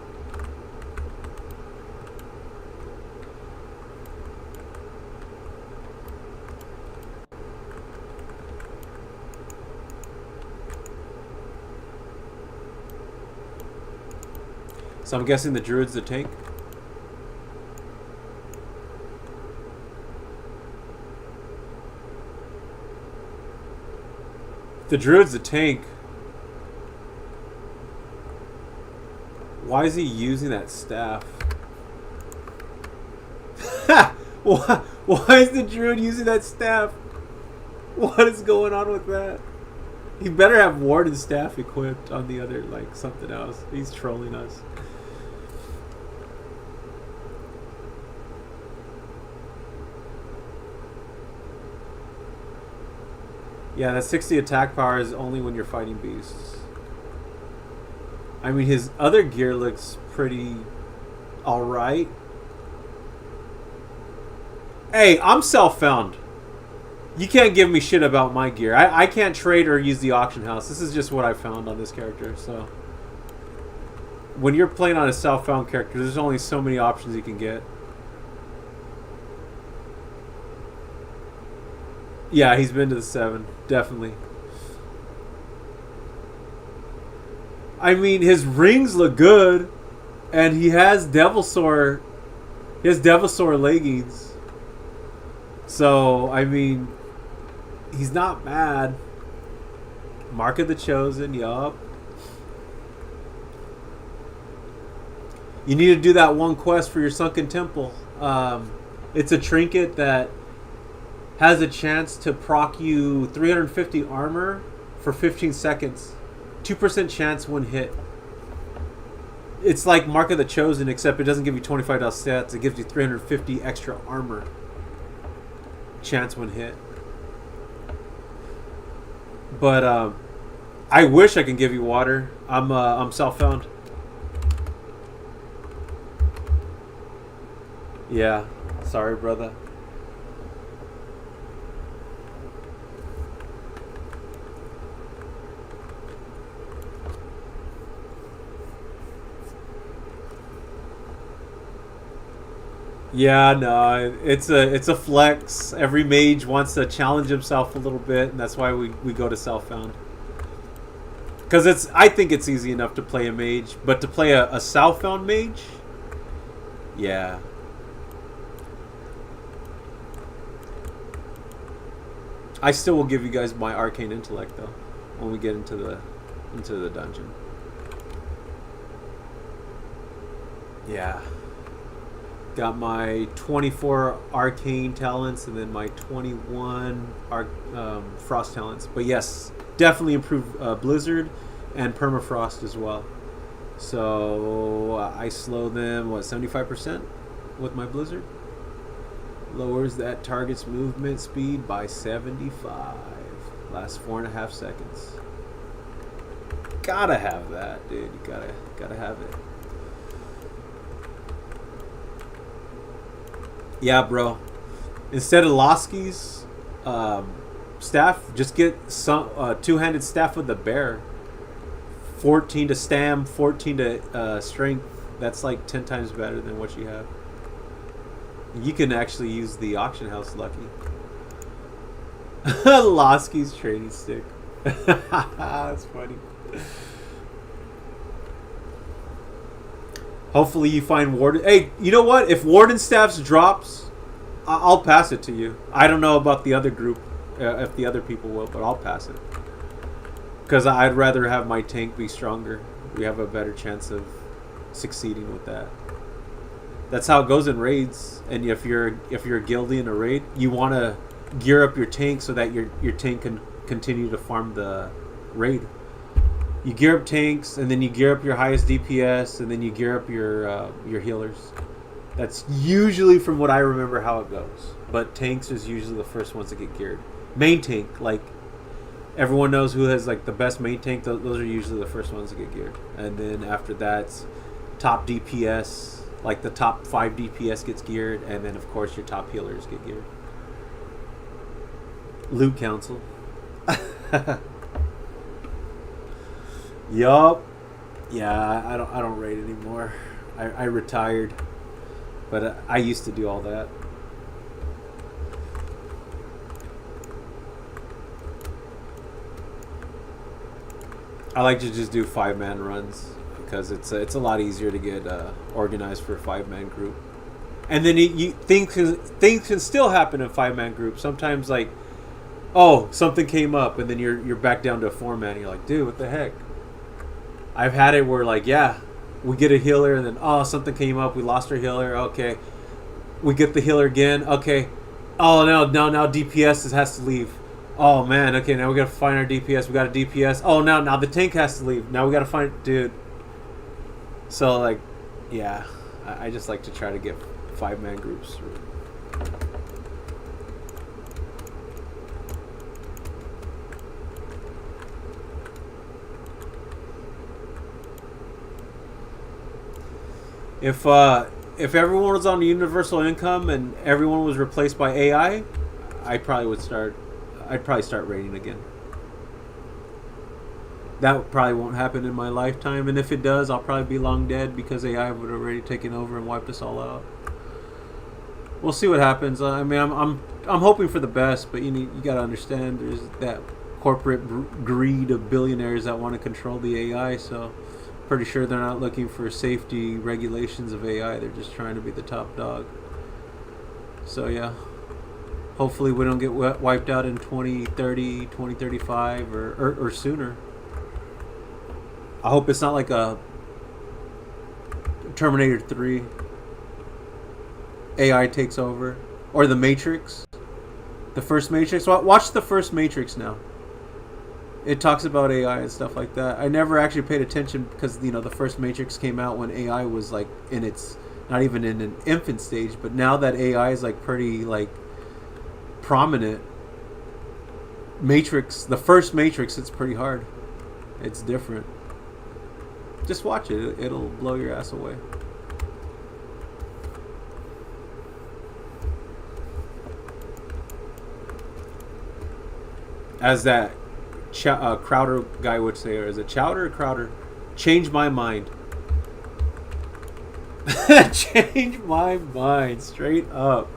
A: So I'm guessing the druid's the tank. The druid's the tank. Why is he using that staff? Why is the druid using that staff? What is going on with that? He better have warden staff equipped on the other, like something else. He's trolling us. Yeah, that 60 attack power is only when you're fighting beasts. I mean, his other gear looks pretty alright. Hey, I'm self-found. You can't give me shit about my gear. I can't trade or use the auction house. This is just what I found on this character, so... When you're playing on a self-found character, there's only so many options you can get. Yeah, he's been to the 7. Definitely. I mean, his rings look good. And he has Devilsaur. He has Devilsaur leggings. So, I mean, he's not bad. Mark of the Chosen, yup. You need to do that one quest for your Sunken Temple. It's a trinket that has a chance to proc you 350 armor for 15 seconds. 2% chance when hit. It's like Mark of the Chosen, except it doesn't give you 25 stats. It gives you 350 extra armor chance when hit. But I wish I can give you water. I'm self-found. Yeah, sorry, brother. Yeah, no, it's a flex. Every mage wants to challenge himself a little bit, and that's why we go to self-found. Because I think it's easy enough to play a mage, but to play a self-found mage, yeah. I still will give you guys my arcane intellect though when we get into the dungeon. Yeah. Got my 24 arcane talents and then my 21 frost talents. But yes, definitely improve blizzard and permafrost as well. So I slow them 75% with my blizzard. Lowers that target's movement speed by 75. Lasts 4.5 seconds. Gotta have that, dude. You gotta have it. Yeah, bro. Instead of Loski's staff, just get some two-handed staff with the bear. 14 to stam, 14 to strength. That's like 10 times better than what you have. You can actually use the auction house lucky. Loski's trading stick. That's funny. Hopefully you find Warden. Hey, you know what? If Warden Staffs drops, I'll pass it to you. I don't know about the other group, if the other people will, but I'll pass it. Because I'd rather have my tank be stronger. We have a better chance of succeeding with that. That's how it goes in raids. And if you're a guildie in a raid, you want to gear up your tank so that your tank can continue to farm the raid. You gear up tanks, and then you gear up your highest DPS, and then you gear up your healers. That's usually, from what I remember, how it goes. But tanks is usually the first ones to get geared. Main tank, like everyone knows who has like the best main tank. Those are usually the first ones to get geared, and then after that, top DPS, like the top 5 DPS gets geared, and then of course your top healers get geared. Loot council. Yup. Yeah, I don't raid anymore. I retired, but I used to do all that. I like to just do 5-man runs because it's a lot easier to get organized for a 5-man group. And then things can still happen in 5-man groups. Sometimes like, oh, something came up, and then you're back down to a 4-man. And you're like, dude, what the heck? I've had it where like, yeah, we get a healer, and then oh, something came up. We lost our healer. Okay, we get the healer again. Okay, oh no, now DPS has to leave. Oh man, okay, now we gotta find our DPS. We got a DPS. Oh, now the tank has to leave. Now we gotta find dude. So like, yeah, I just like to try to get 5-man groups. If everyone was on universal income and everyone was replaced by AI, I'd probably start raiding again. That probably won't happen in my lifetime, and if it does, I'll probably be long dead because AI would have already taken over and wiped us all out. We'll see what happens. I mean, I'm hoping for the best, but you gotta understand there's that corporate greed of billionaires that want to control the AI. So pretty sure they're not looking for safety regulations of AI. They're just trying to be the top dog. So yeah, hopefully we don't get wiped out in 2030, 2035 or sooner. I hope it's not like a Terminator 3. AI takes over. Or the Matrix. The first Matrix. Watch the first Matrix now. It talks about AI and stuff like that. I never actually paid attention because, the first Matrix came out when AI was like in its, not even in an infant stage, but now that AI is like pretty like prominent. Matrix, the first Matrix, it's pretty hard. It's different. Just watch it. It'll blow your ass away. As that Crowder guy would say, or is it Chowder or Crowder? Change my mind. Change my mind. Straight up.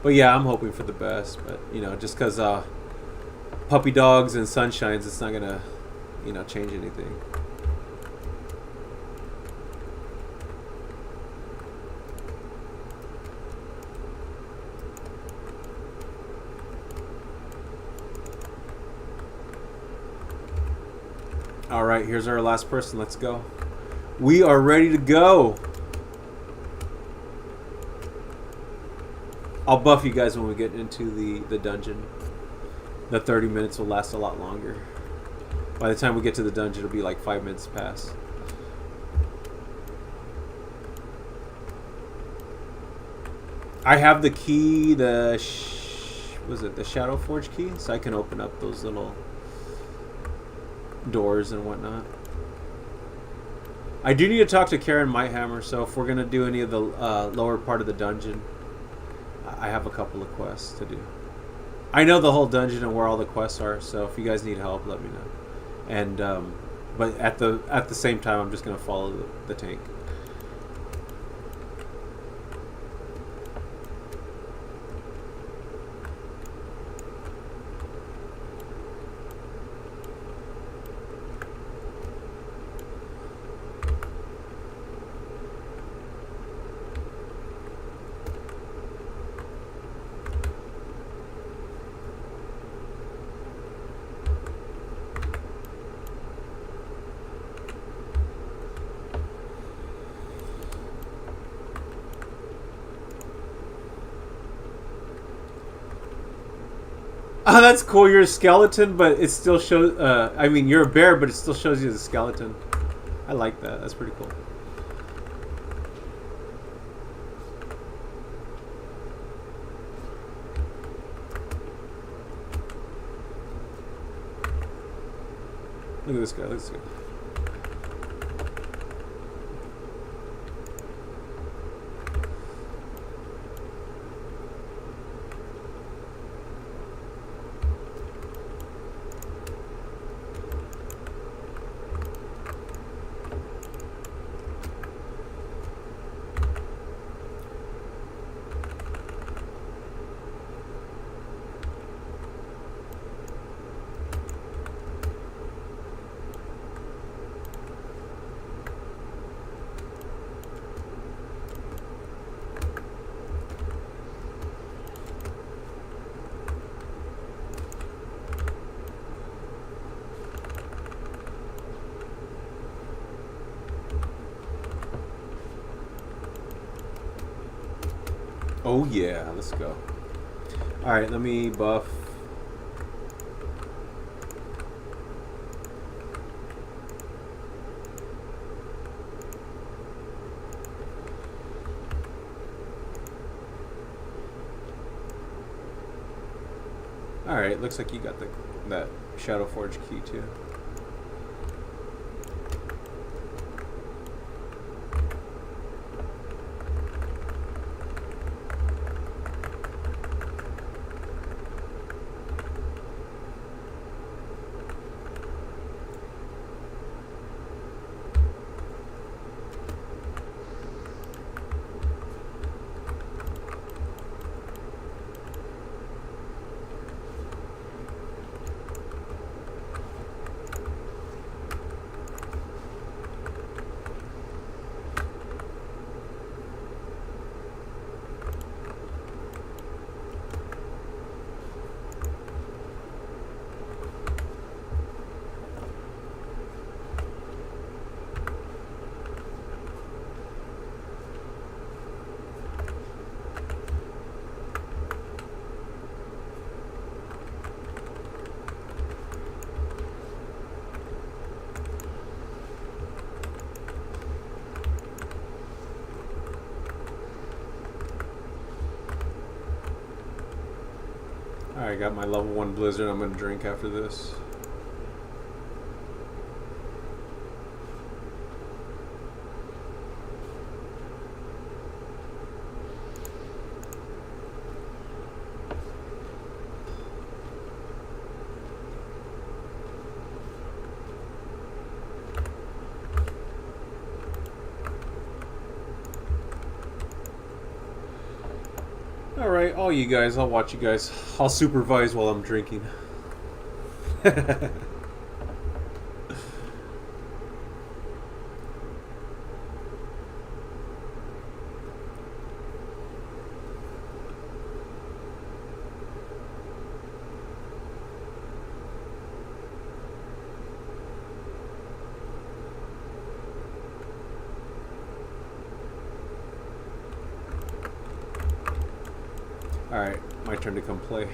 A: But yeah, I'm hoping for the best. But, just because puppy dogs and sunshines, it's not going to, change anything. All right, here's our last person. Let's go. We are ready to go. I'll buff you guys when we get into the dungeon. The 30 minutes will last a lot longer. By the time we get to the dungeon, it'll be like 5 minutes past. I have the key, was it the Shadow Forge key? So I can open up those little doors and whatnot. I do need to talk to Karen Mighthammer, so if we're going to do any of the lower part of the dungeon, I have a couple of quests to do. I know the whole dungeon and where all the quests are, so if you guys need help, let me know. And but at the same time, I'm just going to follow the tank. Oh, that's cool. You're a skeleton, but it still shows... I mean, you're a bear, but it still shows you as a skeleton. I like that. That's pretty cool. Look at this guy. Look at this guy. Oh yeah, let's go. Alright, let me buff. Alright, looks like you got that Shadow Forge key too. Alright, got my level 1 blizzard I'm going to drink after this. Alright, all you guys, I'll watch you guys. I'll supervise while I'm drinking. Alright, my turn to come play.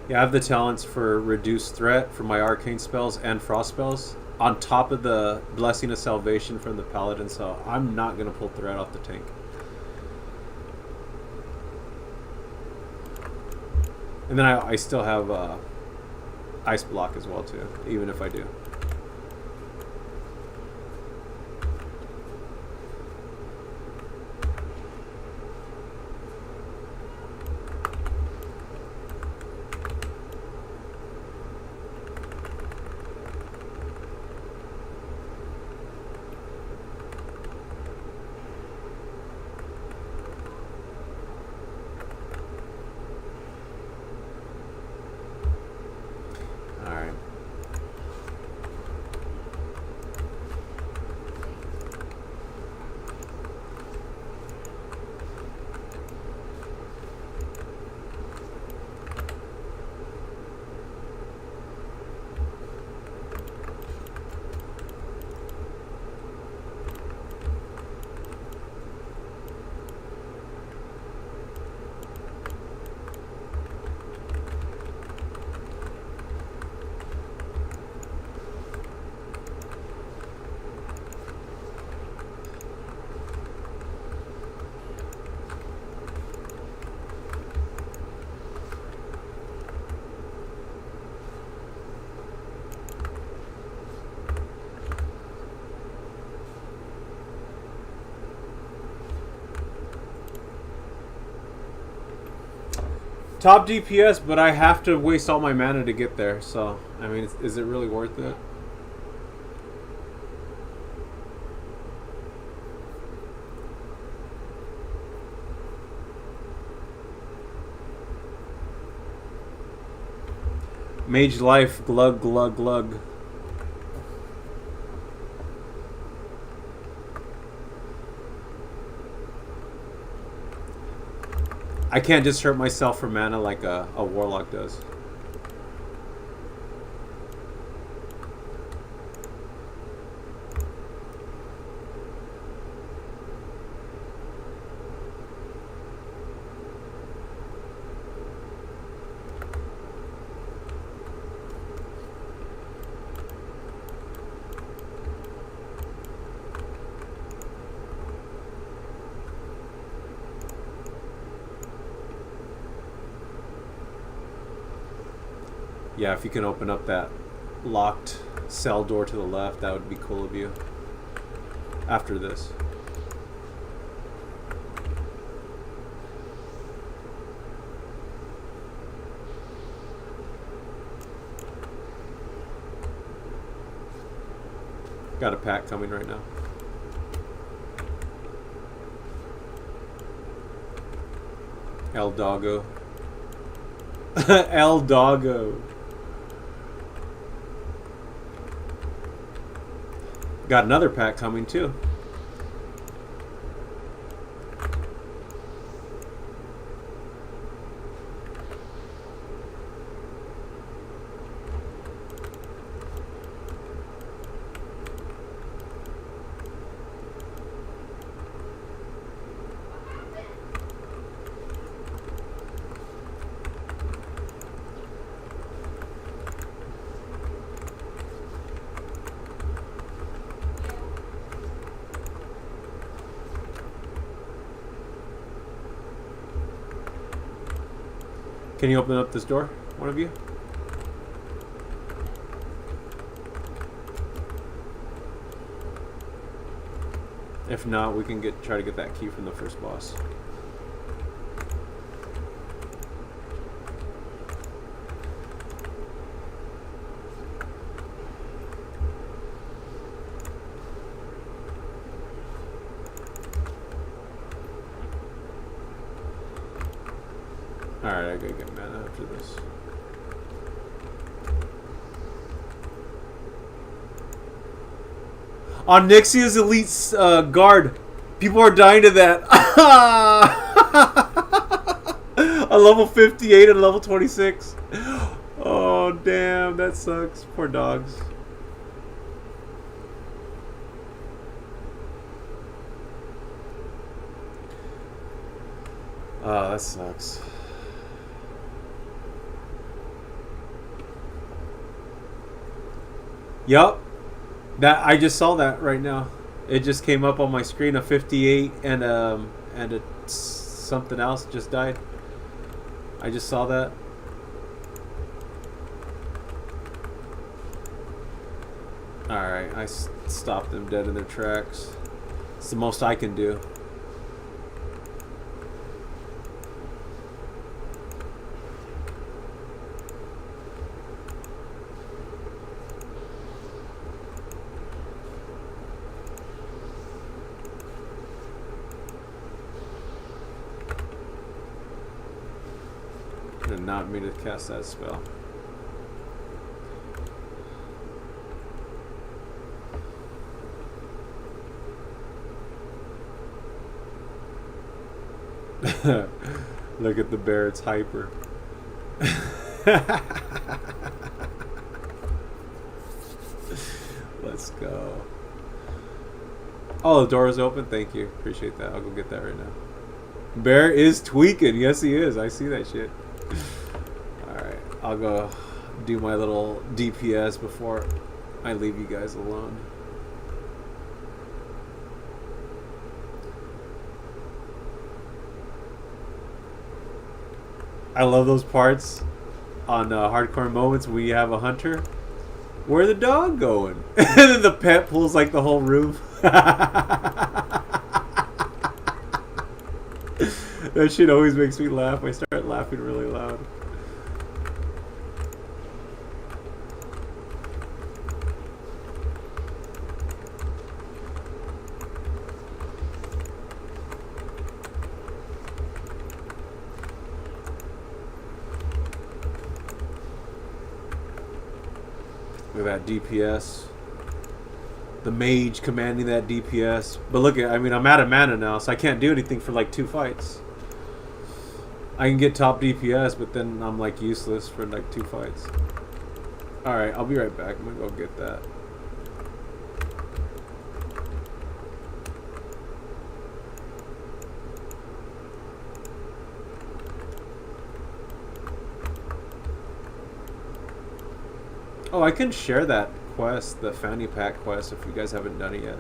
A: Yeah, I have the talents for reduced threat for my arcane spells and frost spells on top of the blessing of salvation from the paladin, so I'm not gonna pull threat off the tank. And then I still have ice block as well too, even if I do. Top DPS, but I have to waste all my mana to get there, so, I mean, is it really worth it? Mage life, glug, glug, glug. I can't just hurt myself for mana like a warlock does. Yeah, if you can open up that locked cell door to the left, that would be cool of you. After this. Got a pack coming right now. El Doggo. El Doggo. Got another pack coming too. Can you open up this door, one of you? If not, we can try to get that key from the first boss. Alright, I gotta get mana after this. On Nyxia's elite guard. People are dying to that. A level 58 and a level 26. Oh, damn. That sucks. Poor dogs. Oh, that sucks. Yup. That I just saw that right now. It just came up on my screen. A 58 and a something else just died. I just saw that. Alright, I stopped them dead in their tracks. It's the most I can do. Did not mean to cast that spell. Look at the bear, it's hyper. Let's go. Oh, the door is open. Thank you. Appreciate that. I'll go get that right now. Bear is tweaking. Yes, he is. I see that shit. Alright. I'll go do my little DPS before I leave you guys alone. I love those parts on Hardcore Moments where you have a hunter. Where's the dog going? And then the pet pulls like the whole room. That shit always makes me laugh. I start laughing really loud. Look at that DPS. The mage commanding that DPS. But look at, I mean, I'm out of mana now, so I can't do anything for like 2 fights. I can get top DPS, but then I'm like useless for like 2 fights. Alright, I'll be right back. I'm gonna go get that. Oh, I can share that quest, the Fanny Pack quest, if you guys haven't done it yet.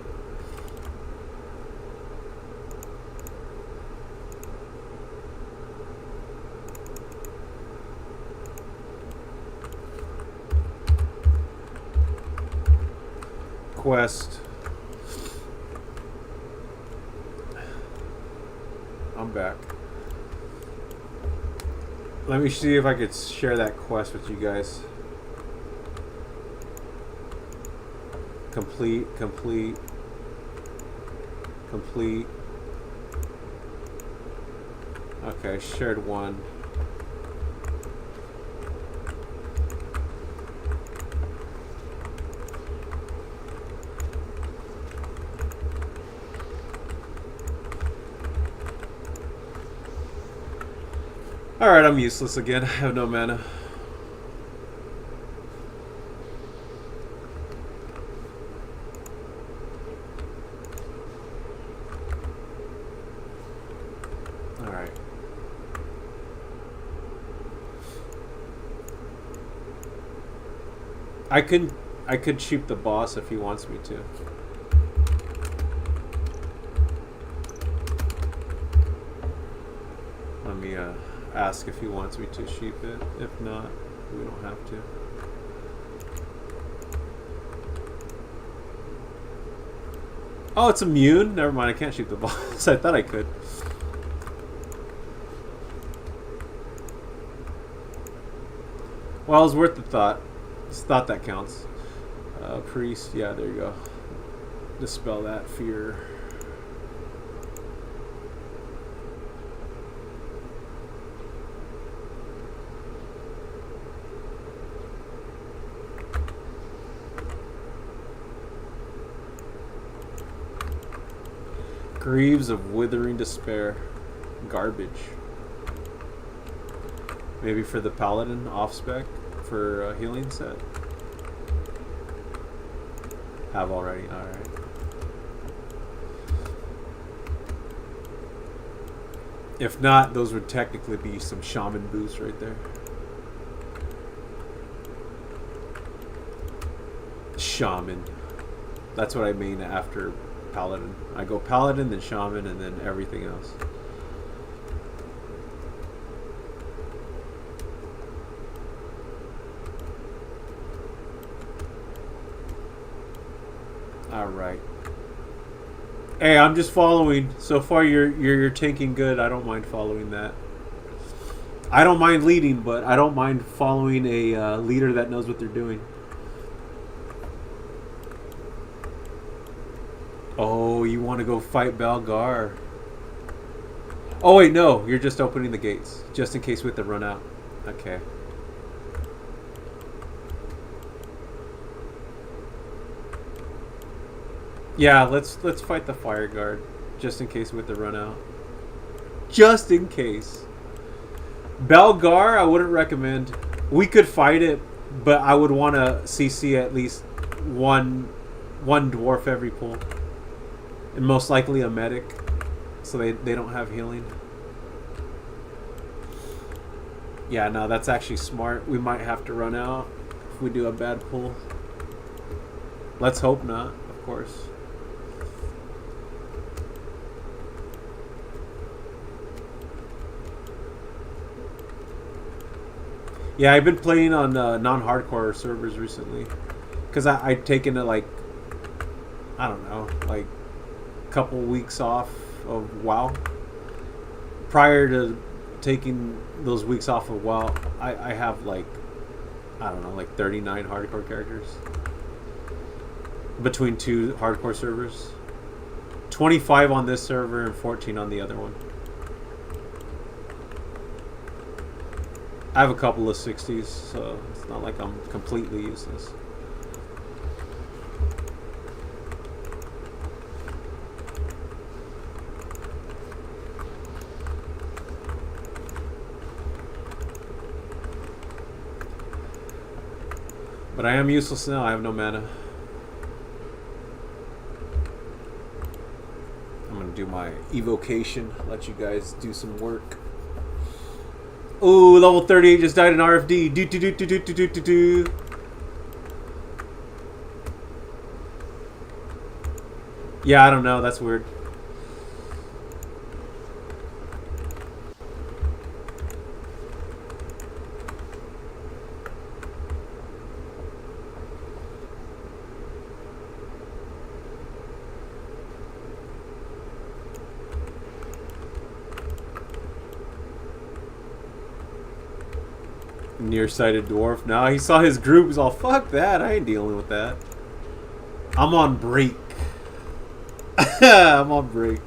A: Quest. I'm back. Let me see if I could share that quest with you guys. Complete. Okay, shared one. Alright, I'm useless again. I have no mana. Alright. I could shoot the boss if he wants me to. Let me ask if he wants me to sheep it. If not, we don't have to. Oh, it's immune? Never mind, I can't shoot the boss. I thought I could. Well, it was worth the thought. It's thought that counts. Priest, yeah, there you go. Dispel that fear. Greaves of Withering Despair. Garbage. Maybe for the Paladin off spec for a healing set. Have already. All right. If not, those would technically be some shaman boosts right there. Shaman. That's what I mean after Paladin. I go Paladin, then Shaman, and then everything else. All right. Hey, I'm just following. So far, you're tanking good. I don't mind following that. I don't mind leading, but I don't mind following a leader that knows what they're doing. Oh, you want to go fight Balgar? Oh wait, no. You're just opening the gates, just in case we have to run out. Okay. Yeah, let's fight the fire guard, just in case we have to run out. Just in case. Balgar, I wouldn't recommend. We could fight it, but I would want to CC at least one dwarf every pull, and most likely a medic, so they don't have healing. Yeah, no, that's actually smart. We might have to run out if we do a bad pull. Let's hope not, of course. Yeah, I've been playing on non-hardcore servers recently, because I'd taken a, like, I don't know, like a couple weeks off of WoW. Prior to taking those weeks off of WoW, I have like, I don't know, like 39 hardcore characters between two hardcore servers. 25 on this server and 14 on the other one. I have a couple of 60s, so it's not like I'm completely useless. But I am useless now. I have no mana. I'm going to do my evocation. Let you guys do some work. Ooh, level 38 just died in RFD. Do do do do do do do do do. Yeah, I don't know. That's weird. Nearsighted dwarf. Now he saw his group. He's all, fuck that. I ain't dealing with that. I'm on break. I'm on break.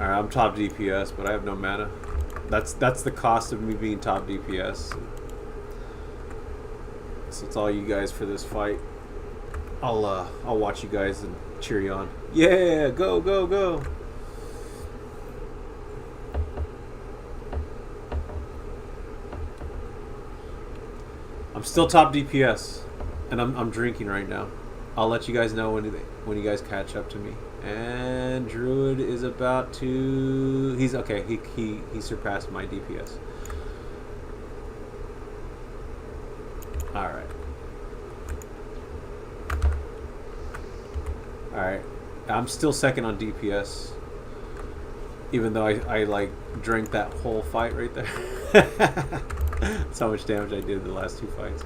A: Alright, I'm top DPS, but I have no mana. That's the cost of me being top DPS. So it's all you guys for this fight. I'll watch you guys and cheer you on. Yeah, go, go, go. I'm still top DPS, and I'm drinking right now. I'll let you guys know when you guys catch up to me. And Druid is about to... He's okay. He surpassed my DPS. All right. Alright, I'm still second on DPS, even though I like drank that whole fight right there. That's how much damage I did the last two fights.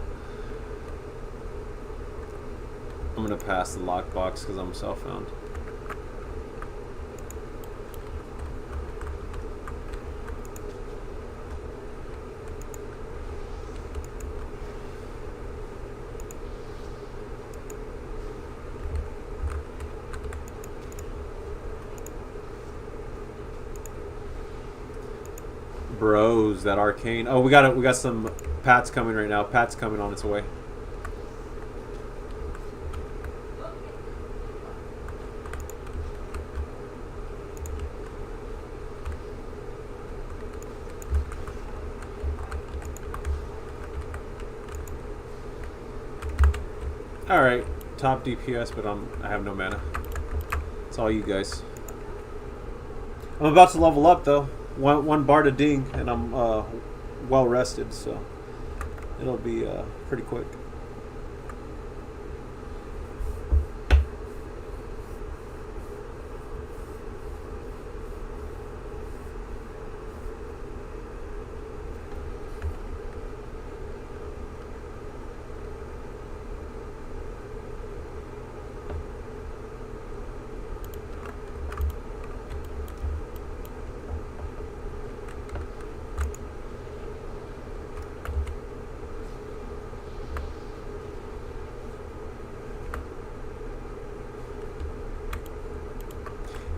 A: I'm gonna pass the lockbox because I'm self-found. bros, that arcane. Oh, we got some Pats coming right now. Pat's coming on its way. All right, top DPS, but I have no mana. It's all you guys. I'm about to level up though. One bar to ding, and I'm well rested, so it'll be pretty quick.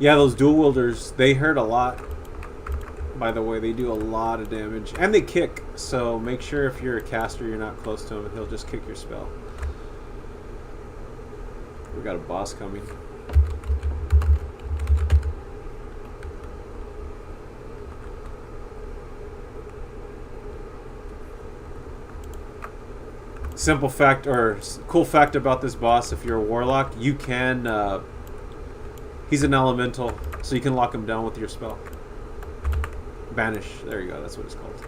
A: Yeah, those dual wielders, they hurt a lot. By the way, they do a lot of damage. And they kick, so make sure if you're a caster, you're not close to him. He'll just kick your spell. We got a boss coming. Simple fact, or cool fact about this boss, if you're a warlock, you can... he's an elemental, so you can lock him down with your spell. Banish. There you go. That's what it's called.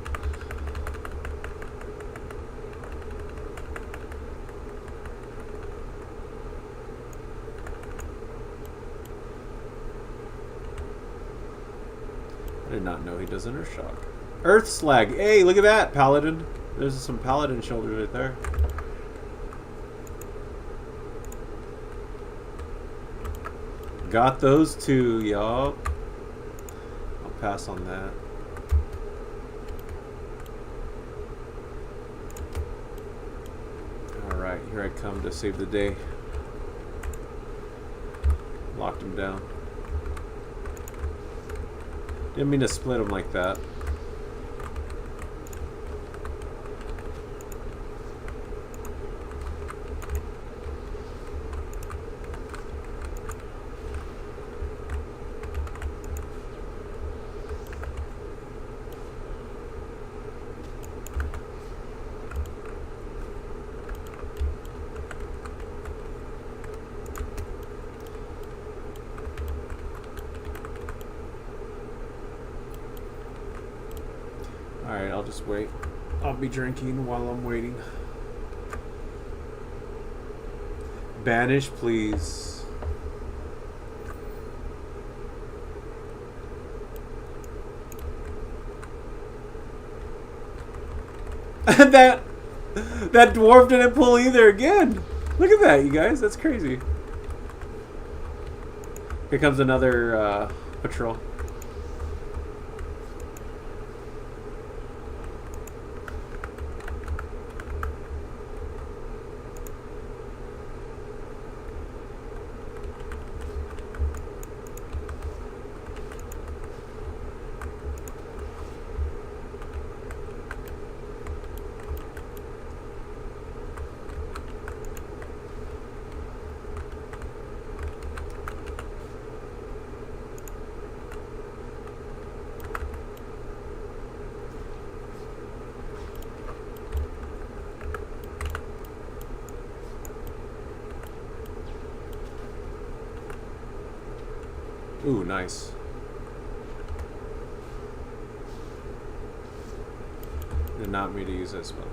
A: I did not know he does an Earth Shock. Earth Slag. Hey, look at that, Paladin. There's some Paladin shoulders right there. Got those two, yup. I'll pass on that. Alright, here I come to save the day. Locked him down. Didn't mean to split him like that. Alright, I'll just wait. I'll be drinking while I'm waiting. Banish, please. And that dwarf didn't pull either again. Look at that, you guys. That's crazy. Here comes another patrol. Ooh, nice. Did not mean to use that spell.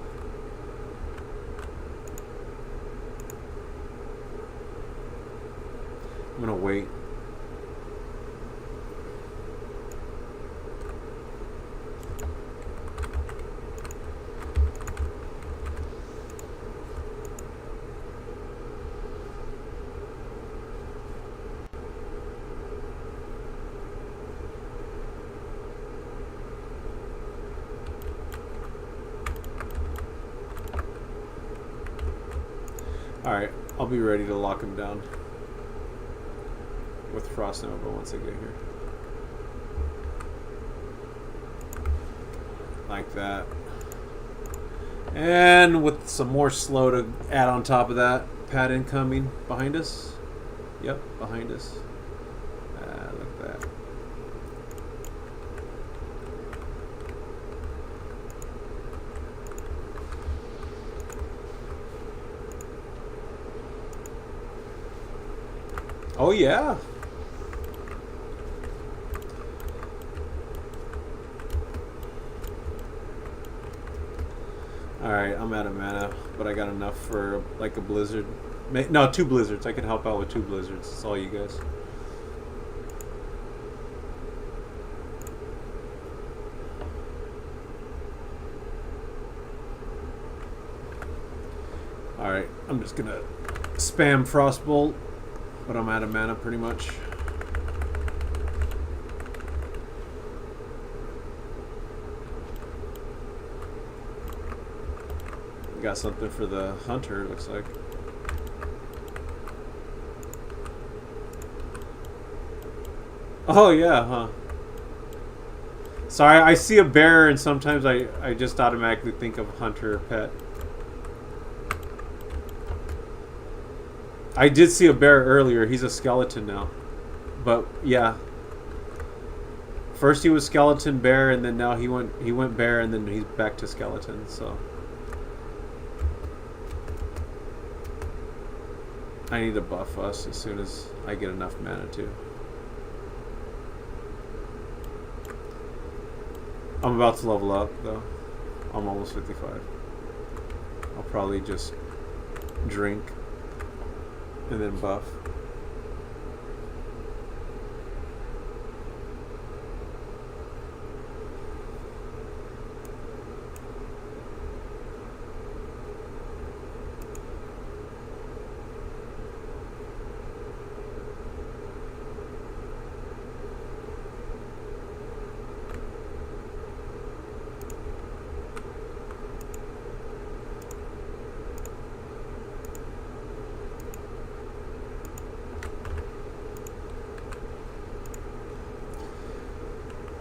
A: I'm gonna wait. Alright, I'll be ready to lock him down with Frost Nova once I get here. like that. And with some more slow to add on top of that. Pad incoming behind us. Yep, behind us. Look at that. Oh yeah. Alright, I'm out of mana, but I got enough for like a blizzard. No, 2 blizzards. I can help out with 2 blizzards. That's all you guys. Alright, I'm just gonna spam Frostbolt, but I'm out of mana pretty much. Got something for the hunter, looks like. Oh yeah, huh? Sorry, I see a bear and sometimes I just automatically think of hunter pet. I did see a bear earlier. He's a skeleton now. But yeah. First he was skeleton bear and then now he went bear and then he's back to skeleton, so I need to buff us as soon as I get enough mana too. I'm about to level up though. I'm almost 55. I'll probably just drink and then buff.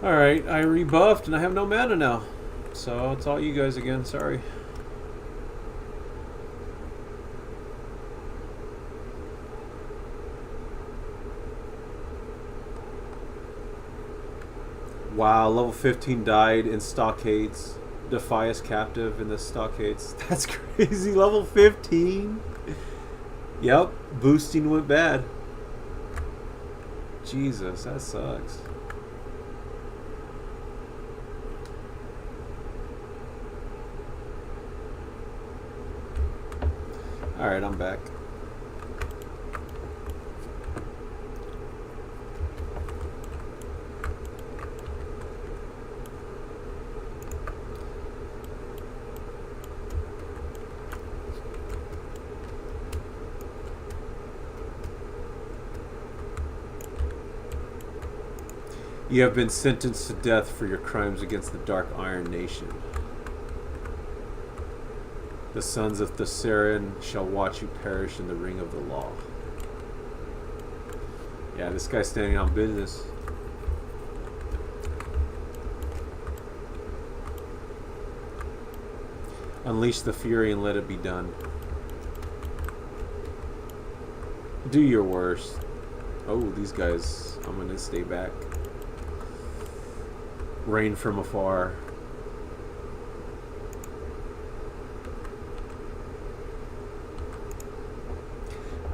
A: Alright, I rebuffed and I have no mana now. So it's all you guys again, sorry. Wow, level 15 died in Stockades. Defias captive in the Stockades. That's crazy, level 15? Yep, boosting went bad. Jesus, that sucks. Alright, I'm back. You have been sentenced to death for your crimes against the Dark Iron Nation. The sons of Thessarian shall watch you perish in the ring of the law. Yeah, this guy's standing on business. Unleash the fury and let it be done. Do your worst. Oh, these guys, I'm gonna stay back. Rain from afar.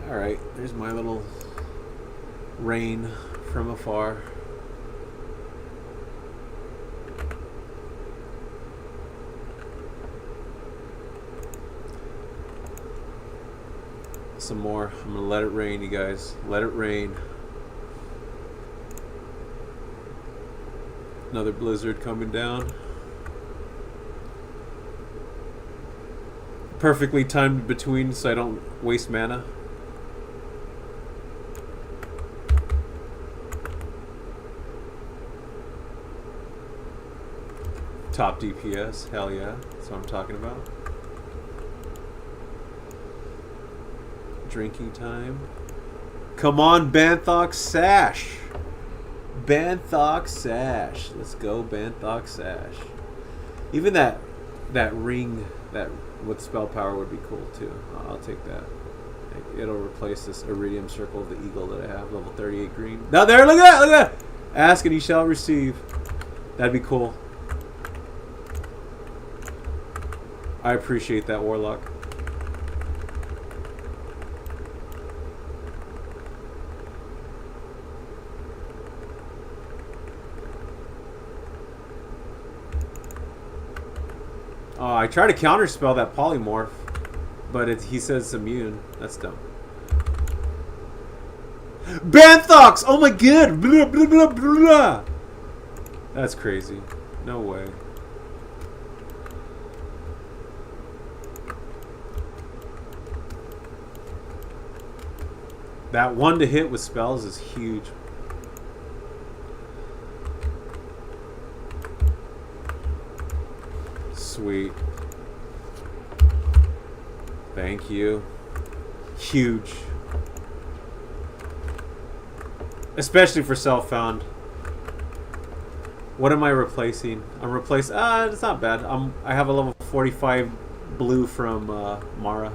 A: Alright, there's my little rain from afar. Some more. I'm gonna let it rain, you guys. Let it rain. Another blizzard coming down. Perfectly timed between so I don't waste mana. Top DPS, hell yeah, that's what I'm talking about. Drinking time. Come on, Banthok Sash. Banthok Sash. Let's go, Banthok Sash. Even that ring that with spell power would be cool too. I'll take that. It'll replace this Iridium Circle of the Eagle that I have, level 38 green. Now there, look at that, look at that! Ask and you shall receive. That'd be cool. I appreciate that, Warlock. I try to counterspell that polymorph, but he says it's immune. That's dumb. Banthox! Oh my god! Blah, blah, blah, blah. That's crazy. No way. That one to hit with spells is huge. Sweet. Thank you. Huge. Especially for self-found. What am I replacing? I'm replacing... it's not bad. I have a level 45 blue from Mara.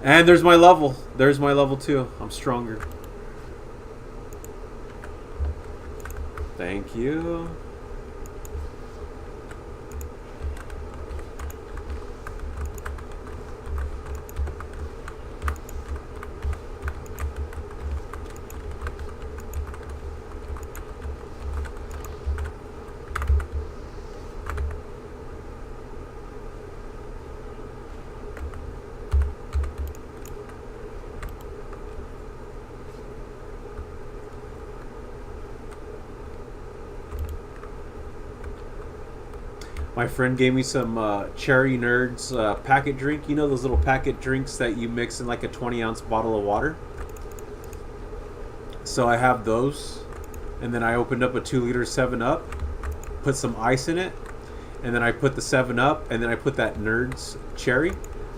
A: And there's my level. There's my level 2. I'm stronger. Thank you. My friend gave me some Cherry Nerds packet drink. You know those little packet drinks that you mix in like a 20-ounce bottle of water? So I have those. And then I opened up a 2-liter 7-Up, put some ice in it, and then I put the 7-Up, and then I put that Nerds Cherry.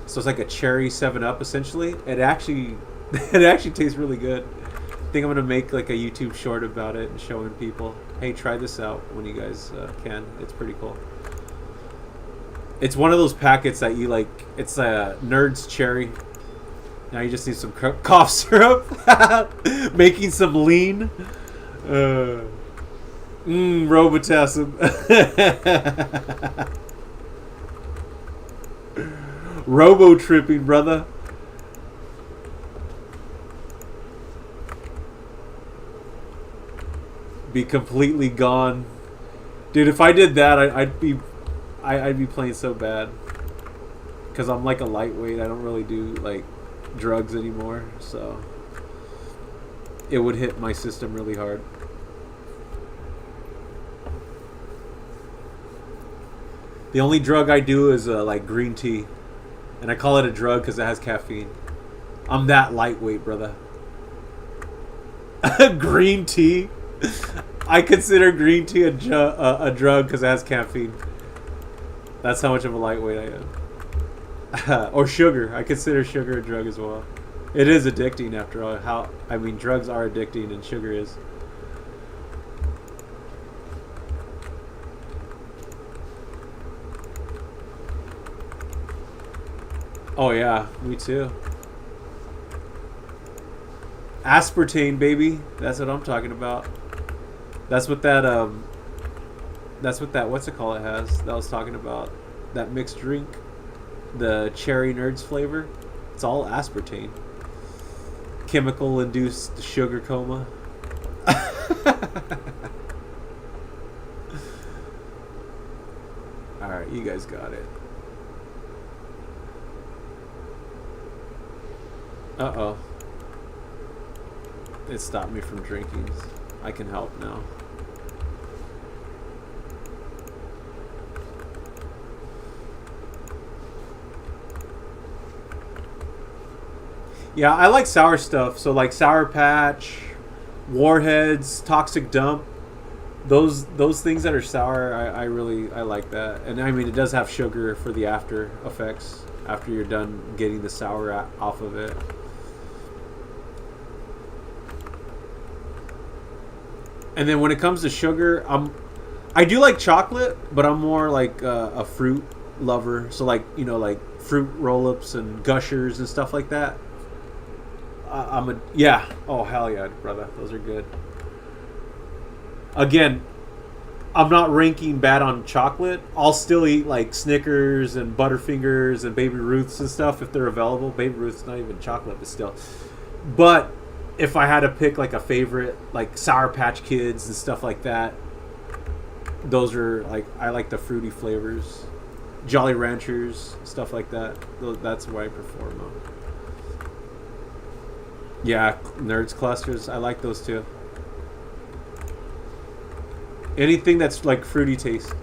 A: So it's like a cherry 7-Up essentially. It actually tastes really good. I think I'm gonna make like a YouTube short about it and showing people, hey, try this out when you guys can. It's pretty cool. It's one of those packets that you like. It's a Nerds Cherry. Now you just need some cough syrup. Making some lean. Robitussin. Robo tripping, brother. Be completely gone, dude. If I did that, I'd be playing so bad. Because I'm like a lightweight. I don't really do like drugs anymore, so it would hit my system really hard. The only drug I do is like green tea, and I call it a drug because it has caffeine. I'm that lightweight, brother. Green tea. I consider green tea a drug because it has caffeine. That's how much of a lightweight I am. Or sugar. I consider sugar a drug as well. It is addicting after all. I mean, drugs are addicting and sugar is. Oh yeah, me too. Aspartame, baby. That's what I'm talking about. That's what that what's it called has that I was talking about. That mixed drink, the Cherry Nerds flavor. It's all aspartame. Chemical induced sugar coma. Alright, you guys got it. Uh-oh. It stopped me from drinking. I can help now. Yeah, I like sour stuff. So like Sour Patch, Warheads, Toxic Dump. Those things that are sour, I like that. And I mean, it does have sugar for the after effects after you're done getting the sour off of it. And then when it comes to sugar, I do like chocolate, but I'm more like a fruit lover. So like like fruit roll-ups and gushers and stuff like that. I'm a yeah. Oh hell yeah, brother, those are good. Again, I'm not ranking bad on chocolate. I'll still eat like Snickers and Butterfingers and Baby Ruths and stuff if they're available. Baby Ruth's not even chocolate, but still. But if I had to pick like a favorite, like Sour Patch Kids and stuff like that, those are like I like the fruity flavors. Jolly Ranchers, stuff like that. That's why I prefer them. Yeah, Nerds Clusters. I like those too. Anything that's like fruity taste.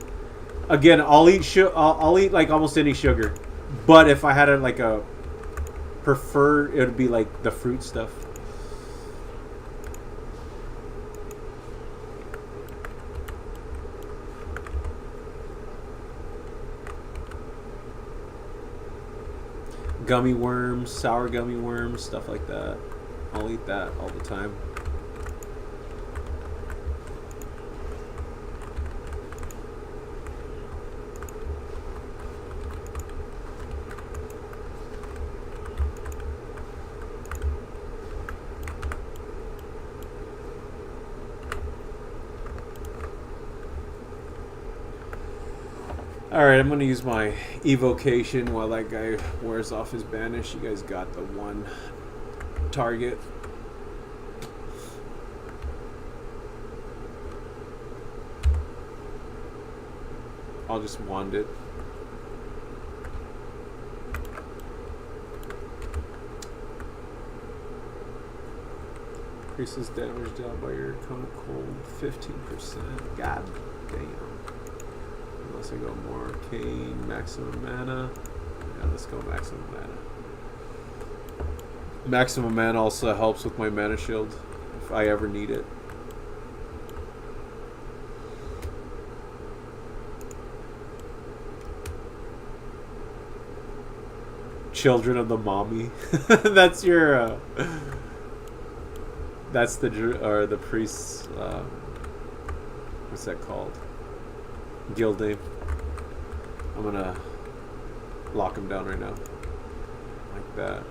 A: Again, I'll eat like almost any sugar, but if I had a prefer, it would be like the fruit stuff. Gummy worms, sour gummy worms, stuff like that. I'll eat that all the time. Alright, I'm going to use my evocation while that guy wears off his banish. You guys got the one target. I'll just wand it. Increases damage dealt by your common cold 15%. God damn. Unless I go more arcane, maximum mana. Yeah, let's go maximum mana. Maximum mana also helps with my mana shield if I ever need it. Children of the Mommy. That's your. That's the priest's. What's that called? Guild name. I'm gonna lock him down right now. Like that.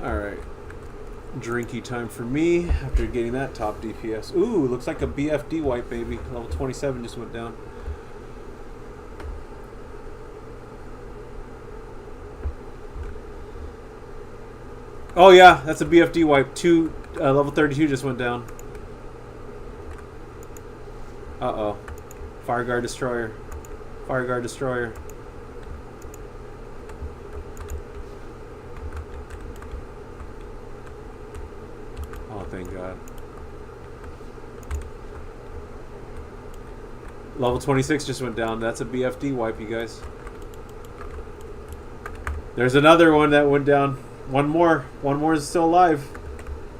A: Alright. Drinky time for me after getting that top DPS. Ooh, looks like a BFD wipe, baby. Level 27 just went down. Oh yeah, that's a BFD wipe. Level 32 just went down. Uh-oh. Fireguard Destroyer. Fireguard Destroyer. Thank God. Level 26 just went down. That's a BFD wipe, you guys. There's another one that went down. One more. One more is still alive.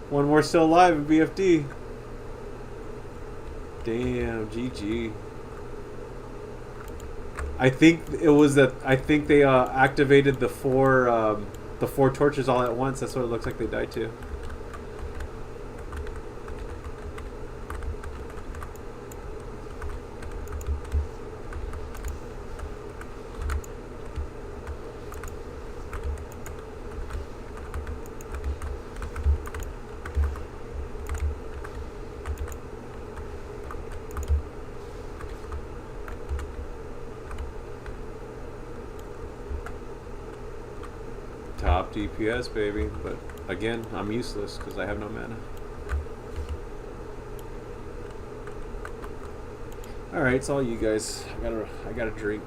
A: One more still alive in BFD. Damn, GG. I think it was that. I think they activated the four torches all at once. That's what it looks like they died to. Top DPS, baby. But again, I'm useless because I have no mana. Alright, it's all you guys. I gotta drink.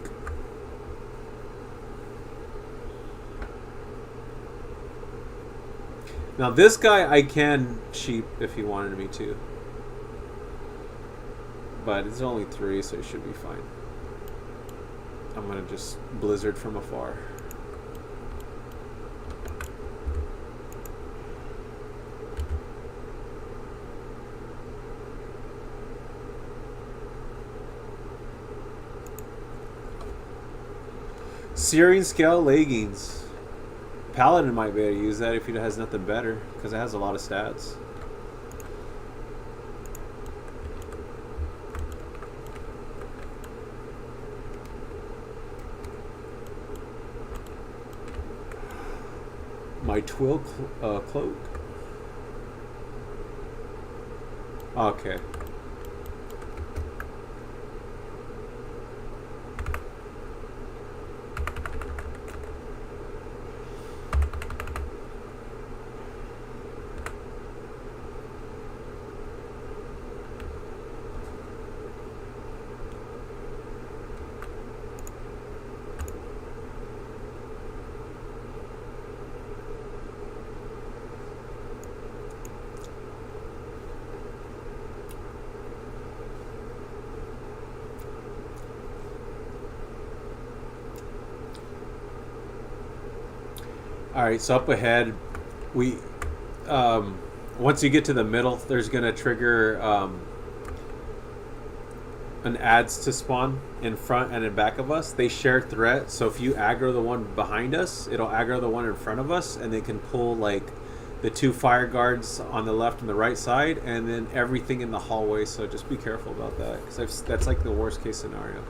A: Now this guy I can cheap if he wanted me to. But it's only 3, so it should be fine. I'm gonna just blizzard from afar. Searing Scale leggings. Paladin might be able to use that if he has nothing better, because it has a lot of stats. My Twill cloak. Okay. All right, so up ahead, we once you get to the middle, there's gonna trigger an ads to spawn in front and in back of us. They share threat, so if you aggro the one behind us, it'll aggro the one in front of us, and they can pull like the 2 fire guards on the left and the right side, and then everything in the hallway. So just be careful about that, because that's like the worst case scenario.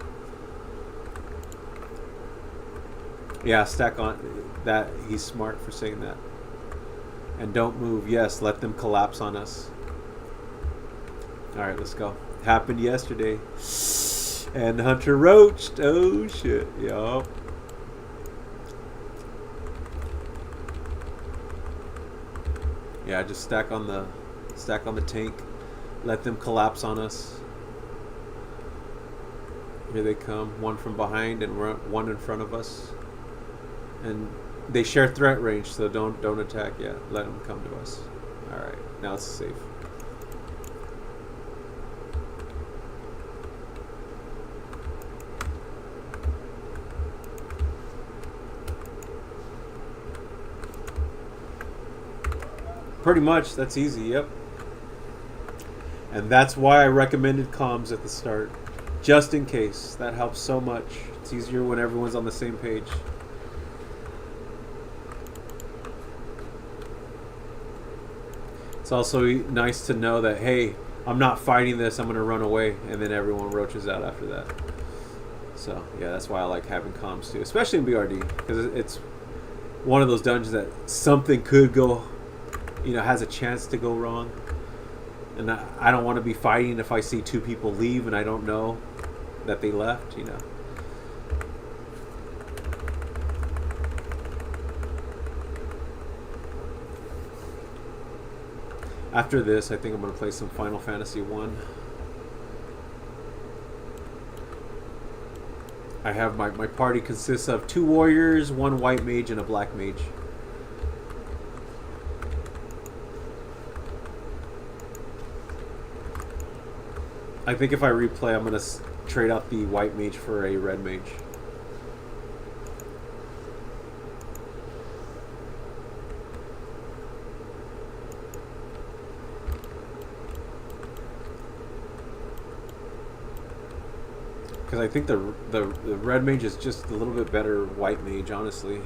A: Yeah, stack on that. He's smart for saying that. And don't move. Yes, let them collapse on us. Alright, let's go. Happened yesterday. And Hunter roached. Oh shit. Yup. Yeah, just stack on the tank. Let them collapse on us. Here they come. One from behind and one in front of us. And they share threat range, so don't attack yet. Let them come to us. All right, now it's safe. Pretty much, that's easy. Yep. And that's why I recommended comms at the start, just in case. That helps so much. It's easier when everyone's on the same page. It's also nice to know that, hey, I'm not fighting this, I'm going to run away, and then everyone roaches out after that. So, yeah, that's why I like having comms too, especially in BRD, because it's one of those dungeons that something could go, has a chance to go wrong. And I don't want to be fighting if I see 2 people leave and I don't know that they left, After this, I think I'm going to play some Final Fantasy 1. I have my party consists of 2 warriors, 1 white mage, and a black mage. I think if I replay, I'm going to trade out the white mage for a red mage. Because I think the red mage is just a little bit better white mage, honestly.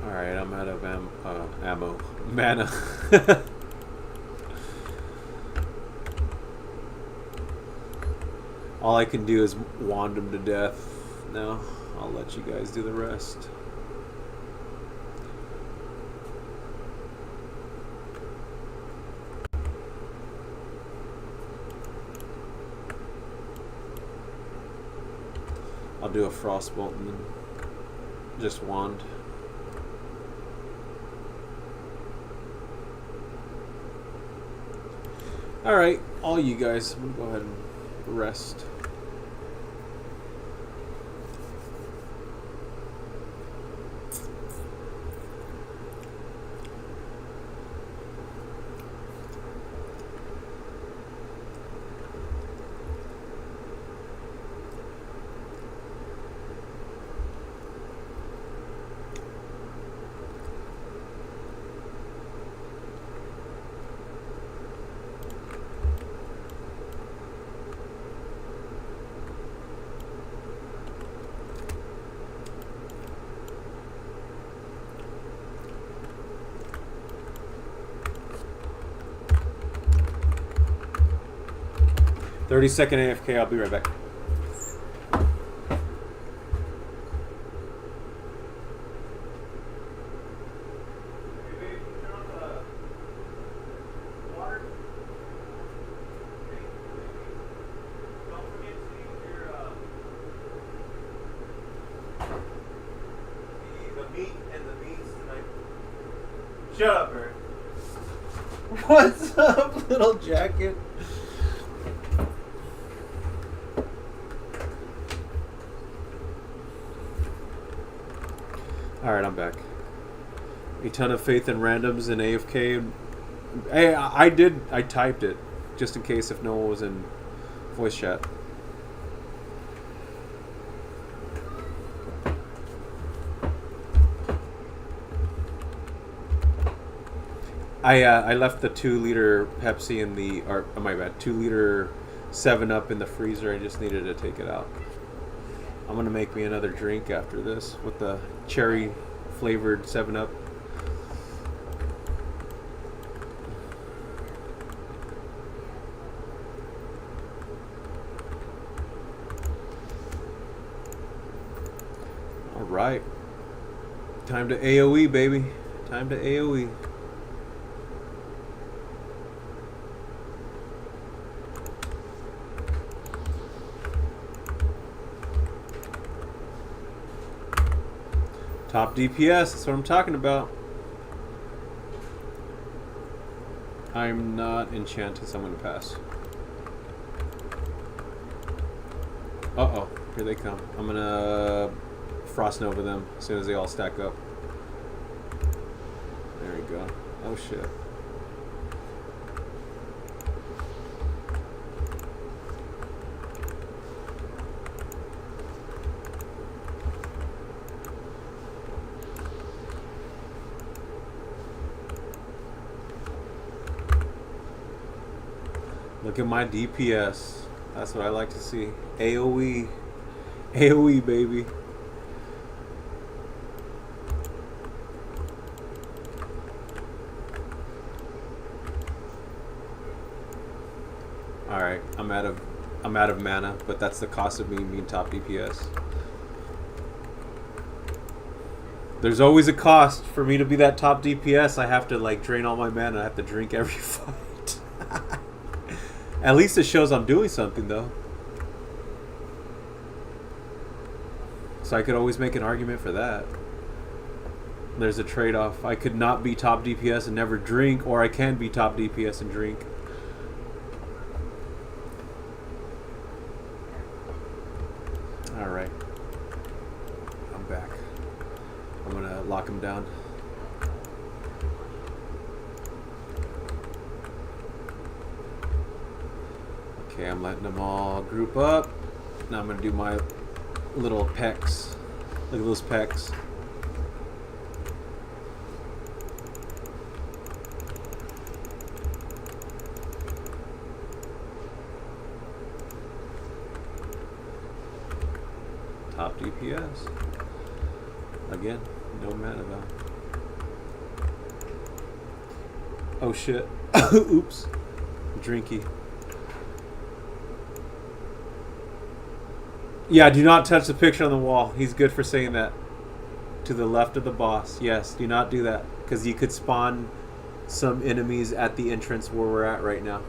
A: Alright, I'm out of ammo. Mana. All I can do is wand him to death. Now, I'll let you guys do the rest. I'll do a frostbolt and then just wand. Alright, all you guys, I'm gonna go ahead and rest. 30-second AFK. I'll be right back. Shut up, Bert. What's up, little jacket? Alright, I'm back. A ton of faith in randoms and AFK. Hey, I typed it, just in case if no one was in voice chat. I left the 2-liter Pepsi in the, or oh my bad, 2-liter 7-Up in the freezer. I just needed to take it out. I'm gonna make me another drink after this with the cherry flavored 7-Up. All right, time to AOE, baby. Time to AOE. Top DPS, that's what I'm talking about. I'm not enchanted, so I'm going to pass. Uh-oh, here they come. I'm going to Frost Nova them as soon as they all stack up. There we go. Oh, shit. Look at my DPS. That's what I like to see. AoE. AoE, baby. Alright, I'm out of mana, but that's the cost of me being top DPS. There's always a cost for me to be that top DPS. I have to like drain all my mana. I have to drink every fight. At least it shows I'm doing something, though. So I could always make an argument for that. There's a trade-off. I could not be top DPS and never drink, or I can be top DPS and drink. Alright. I'm back. I'm gonna lock him down. Okay, I'm letting them all group up. Now I'm going to do my little pecs. Look at those pecs. Top DPS. Again, no mana though. Oh shit. Oops. Drinky. Yeah, do not touch the picture on the wall. He's good for saying that. To the left of the boss. Yes, do not do that. Because you could spawn some enemies at the entrance where we're at right now.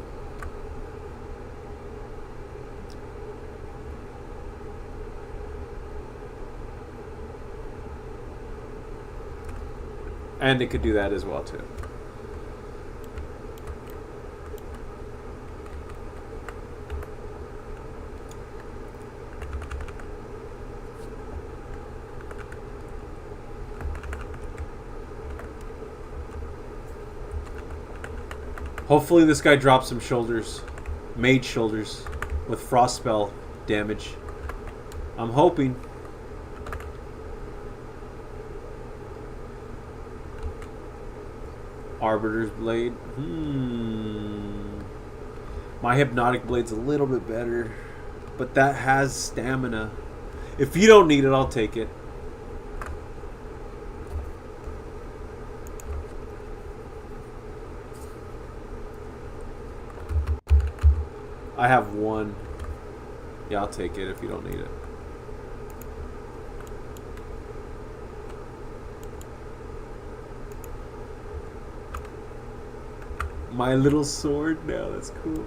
A: And it could do that as well, too. Hopefully this guy drops some shoulders. Mage shoulders. With frost spell damage. I'm hoping. Arbiter's Blade. My Hypnotic Blade's a little bit better. But that has stamina. If you don't need it, I'll take it. I have one. Yeah, I'll take it if you don't need it. My little sword now, that's cool.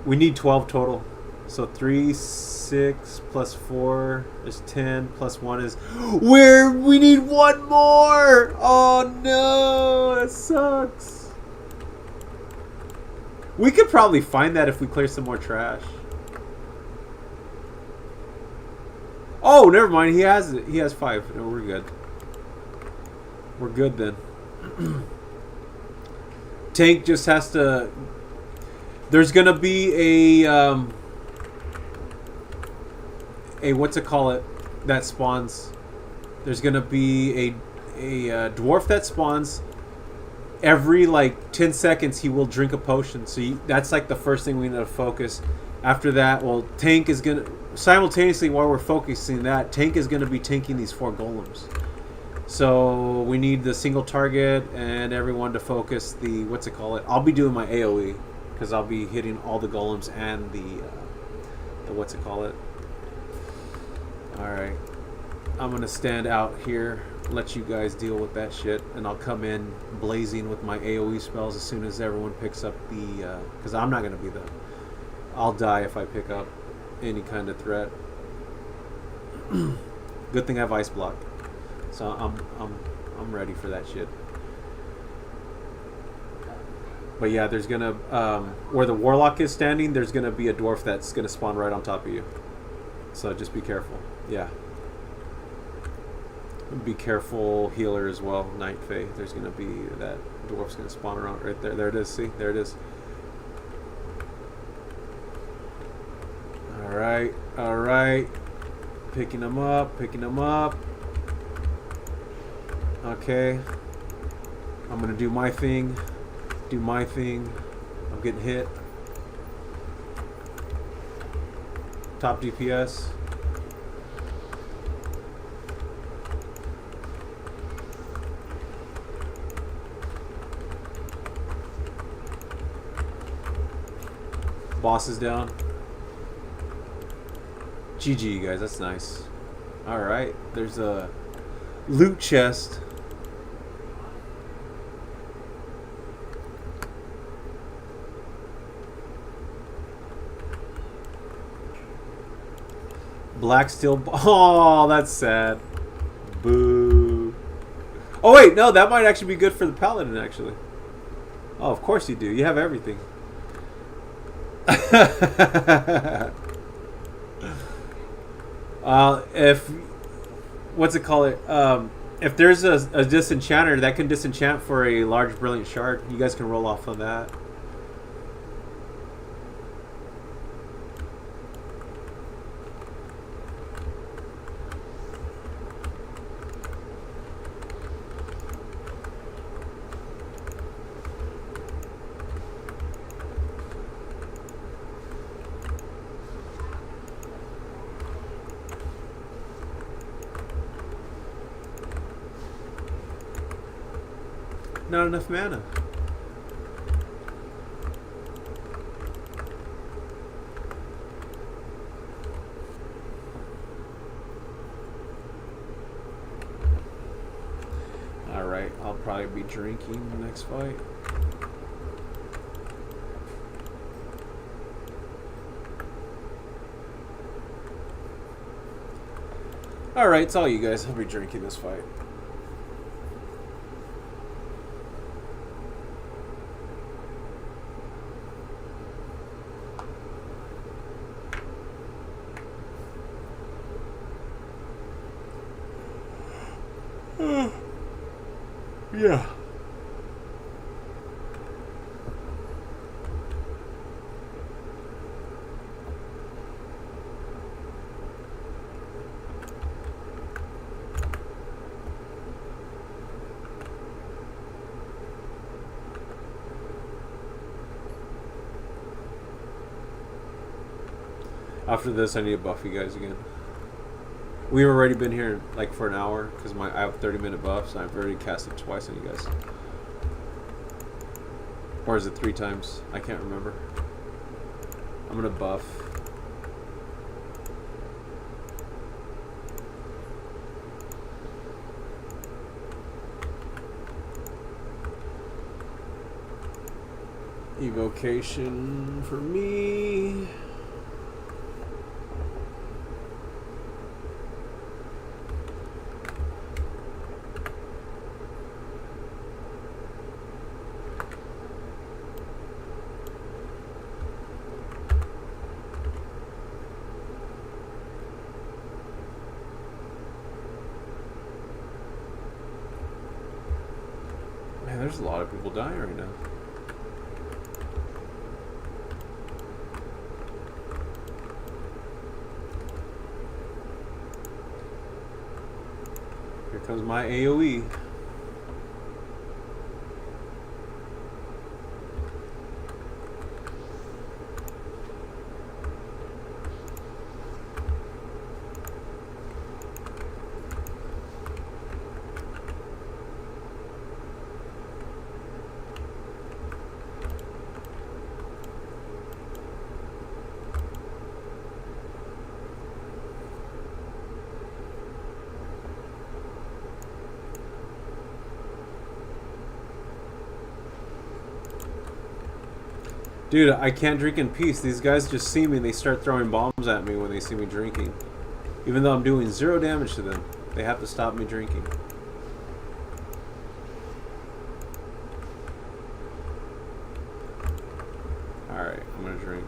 A: We need 12 total. So 3, 6 plus 4 is 10 plus 1 is... We need one more! Oh no, that sucks. We could probably find that if we clear some more trash. Oh, never mind. He has it. He has 5. No, we're good. We're good then. Tank just has to... There's gonna be a what's it call it that spawns. There's gonna be a dwarf that spawns. Every like 10 seconds he will drink a potion. So that's like the first thing we need to focus. After that, well, Tank is gonna simultaneously while we're focusing that, Tank is gonna be tanking these 4 golems. So we need the single target and everyone to focus the what's it call it. I'll be doing my AOE because I'll be hitting all the golems and the what's it call it. All right, I'm gonna stand out here, let you guys deal with that shit, and I'll come in blazing with my AOE spells as soon as everyone picks up the because I'm not gonna be the. I'll die if I pick up any kind of threat. Good thing I have ice block. So I'm ready for that shit. But yeah, there's gonna where the warlock is standing, there's gonna be a dwarf that's gonna spawn right on top of you. So just be careful. Yeah. Be careful, healer as well. Night Fae. There's gonna be that dwarf's gonna spawn around right there. There it is. See, there it is. All right, all right. Picking them up. Picking them up. Okay, I'm gonna do my thing. Do my thing. I'm getting hit. Top DPS. Boss is down. GG, guys. That's nice. All right, there's a loot chest. Black steel. Oh, that's sad. Boo. Oh wait, no, that might actually be good for the paladin. Actually. Oh, of course you do. You have everything. If what's it called? If there's a disenchanter that can disenchant for a large brilliant shard, you guys can roll off on that. Not enough mana. Alright, I'll probably be drinking the next fight. Alright, it's all you guys. I'll be drinking this fight. Yeah. After this, I need to buff you guys again. We've already been here like for an hour because I have 30-minute buffs and I've already cast it twice on you guys. Or is it 3 times? I can't remember. I'm gonna buff. Evocation for me. Man, there's a lot of people dying right now. Here comes my AoE. Dude, I can't drink in peace. These guys just see me and they start throwing bombs at me when they see me drinking. Even though I'm doing 0 damage to them, they have to stop me drinking. Alright, I'm gonna drink.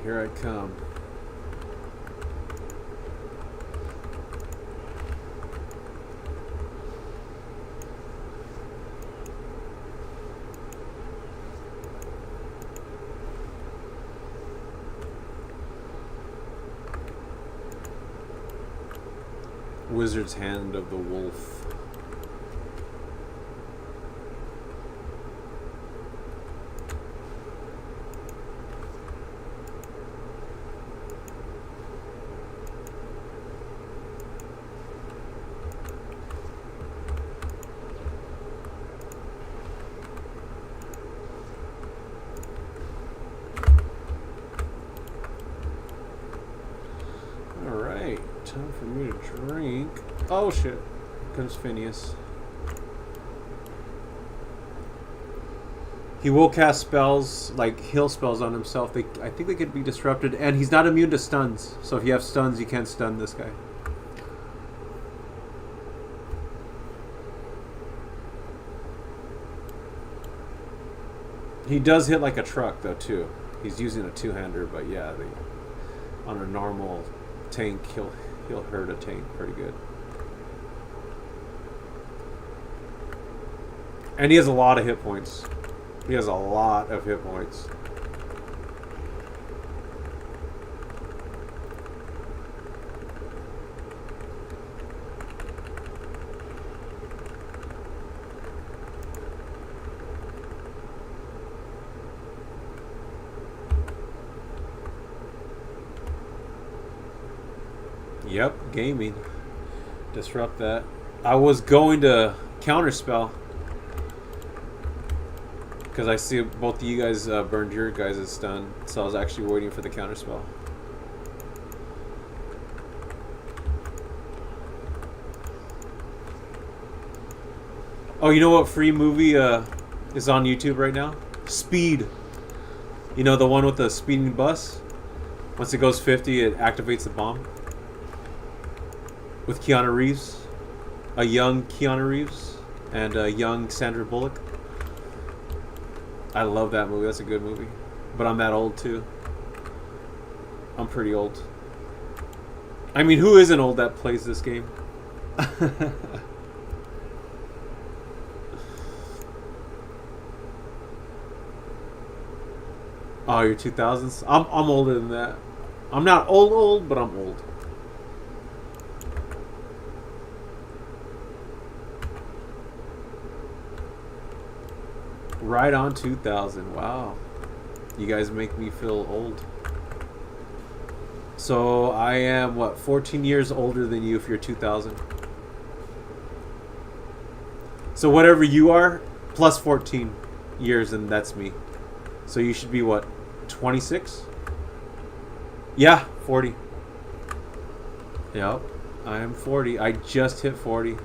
A: Here I come. Wizard's Hand of the Wolf. Time for me to drink. Oh shit. Comes Phineas. He will cast spells, like heal spells on himself. I think they could be disrupted, and he's not immune to stuns. So if you have stuns, you can't stun this guy. He does hit like a truck though too. He's using a two-hander, but yeah, on a normal tank, he'll hurt a tank pretty good. And he has a lot of hit points. He has a lot of hit points. Yep, gaming. Disrupt that. I was going to counterspell because I see both of you guys burned your guys' stun, so I was actually waiting for the counterspell. Oh, you know what free movie is on YouTube right now? Speed. You know the one with the speeding bus? Once it goes 50, it activates the bomb. With Keanu Reeves, a young Keanu Reeves, and a young Sandra Bullock. I love that movie. That's a good movie. But I'm that old too. I'm pretty old. I mean, who isn't old that plays this game? Oh, you're 2000s? I'm older than that. I'm not old, but I'm old. Right on 2,000. Wow. You guys make me feel old. So I am, what, 14 years older than you if you're 2,000. So whatever you are, plus 14 years, and that's me. So you should be, what, 26? Yeah, 40. Yep, I am 40. I just hit 40.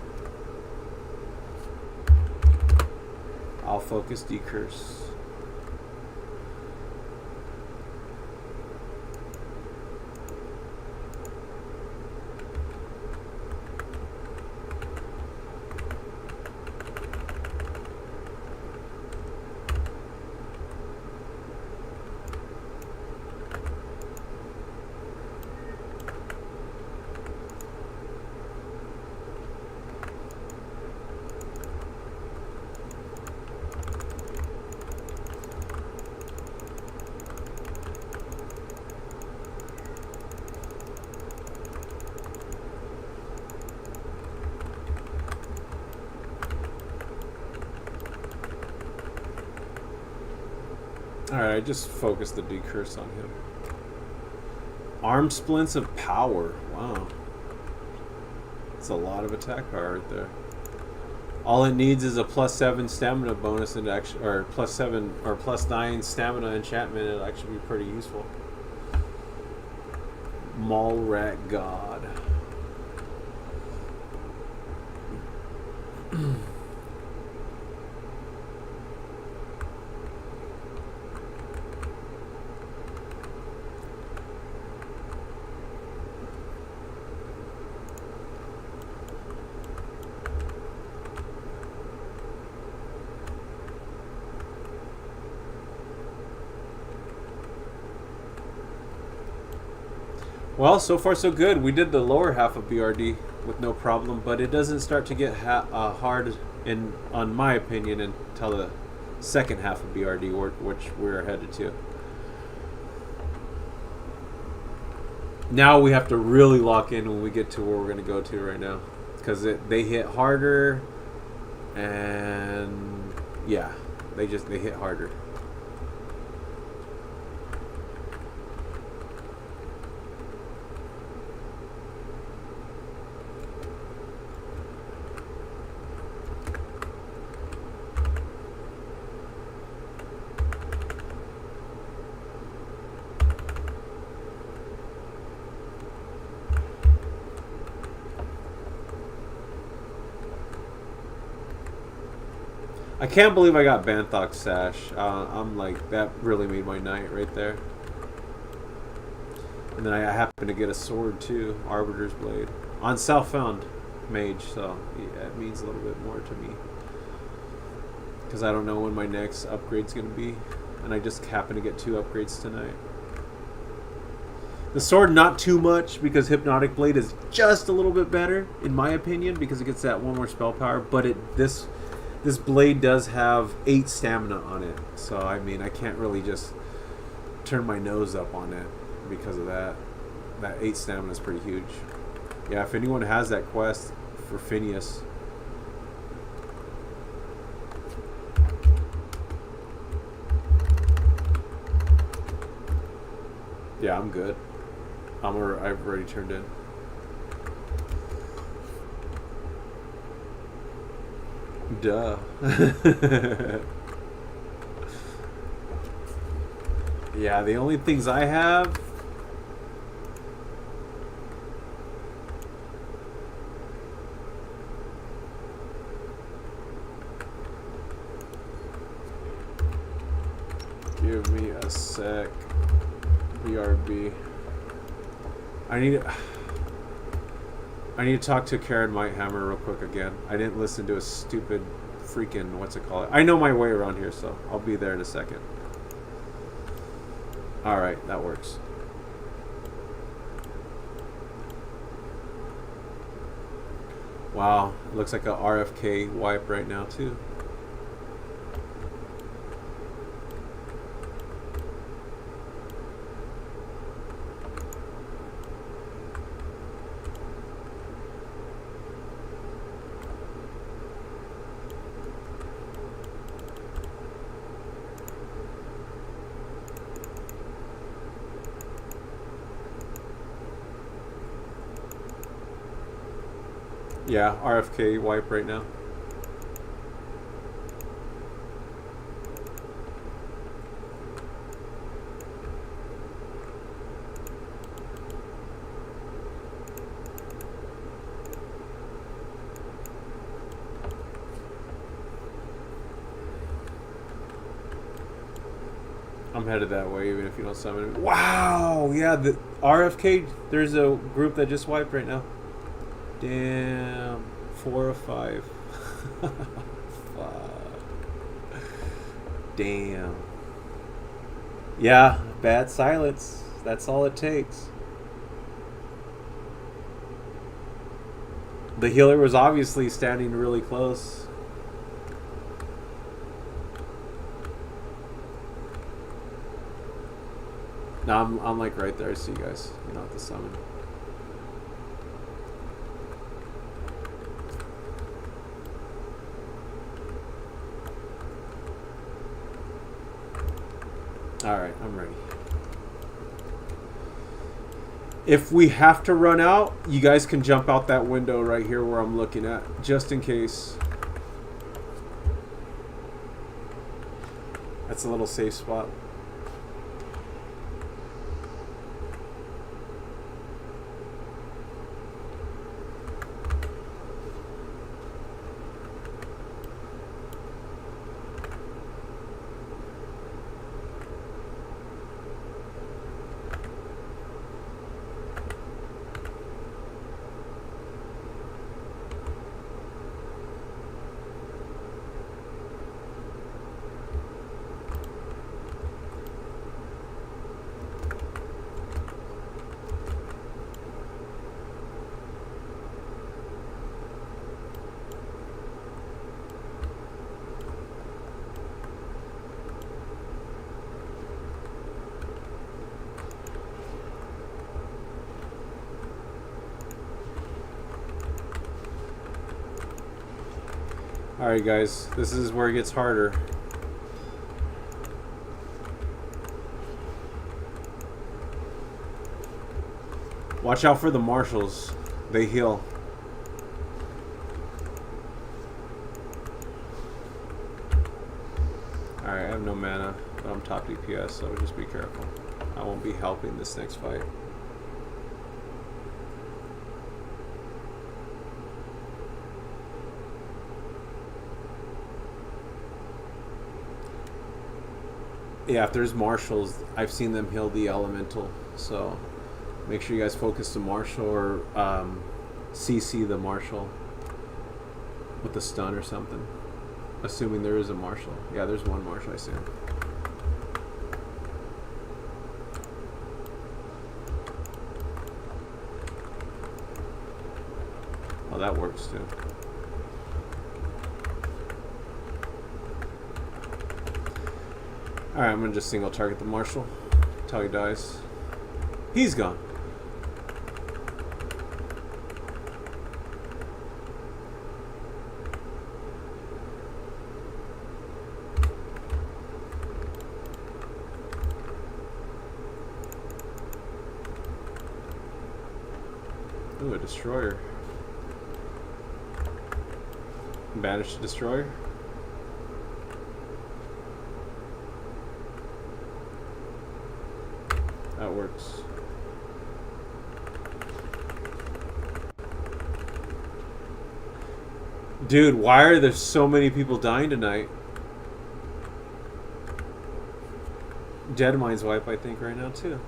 A: I'll focus decurse. Alright, I just focused the decurse on him. Arm splints of power. Wow. That's a lot of attack power right there. All it needs is a +7 stamina bonus and actually, or +7 or +9 stamina enchantment. It'll actually be pretty useful. Mallrat God. Well, so far so good. We did the lower half of BRD with no problem, but it doesn't start to get hard, on my opinion, until the second half of BRD, which we're headed to. Now we have to really lock in when we get to where we're going to go to right now, because they hit harder, and yeah, they hit harder. I can't believe I got Banthok Sash. I'm like, that really made my night right there. And then I happen to get a sword too, Arbiter's Blade. On Southbound Mage, so yeah, it means a little bit more to me. Because I don't know when my next upgrade's going to be. And I just happen to get 2 upgrades tonight. The sword, not too much, because Hypnotic Blade is just a little bit better, in my opinion, because it gets that 1 more spell power. But this blade does have 8 stamina on it. So, I mean, I can't really just turn my nose up on it because of that. That 8 stamina is pretty huge. Yeah, if anyone has that quest for Phineas. Yeah, I'm good. I've already turned in. Duh. Yeah, the only things I have... Give me a sec. BRB. I need to talk to Karen Mighthammer real quick again. I didn't listen to a stupid freaking, what's it called? I know my way around here, so I'll be there in a second. Alright, that works. Wow, it looks like a RFK wipe right now too. Yeah, RFK wipe right now. I'm headed that way, even if you don't summon me. Wow, yeah, the RFK. There's a group that just wiped right now. Damn, 4 or 5. Fuck. Damn. Yeah, bad silence. That's all it takes. The healer was obviously standing really close. No, I'm like right there. I see you guys. You don't have to summon. Alright, I'm ready. If we have to run out, you guys can jump out that window right here where I'm looking at, just in case. That's a little safe spot. Alright guys, this is where it gets harder. Watch out for the marshals. They heal. Alright, I have no mana, but I'm top DPS, so just be careful. I won't be helping this next fight. Yeah, if there's marshals, I've seen them heal the elemental, so make sure you guys focus the marshal or CC the marshal with a stun or something. Assuming there is a marshal. Yeah, there's one marshal, I see him. Oh, that works too. Alright, I'm gonna just single target the marshal until he dies. He's gone. Ooh, a destroyer. Banish the destroyer. That works. Dude, why are there so many people dying tonight? Deadmine's wipe, I think, right now, too.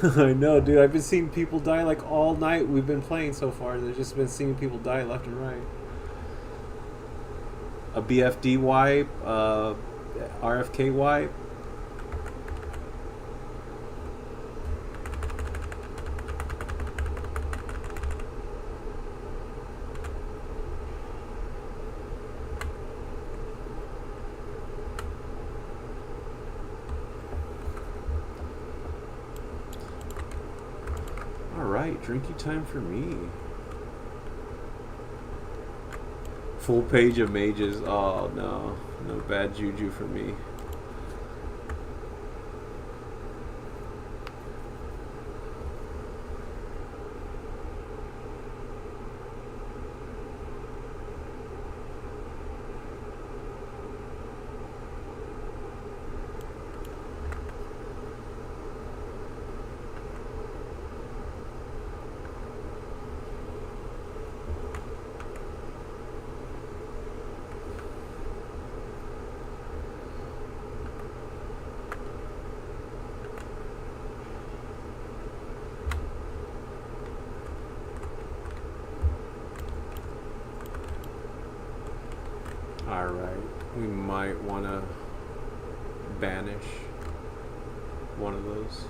A: I know, dude. I've been seeing people die like all night we've been playing so far. There's just been seeing people die left and right. A BFD wipe, RFK wipe. Alright, drinky time for me. Full page of mages. Oh no. No bad juju for me. Alright, we might want to banish one of those.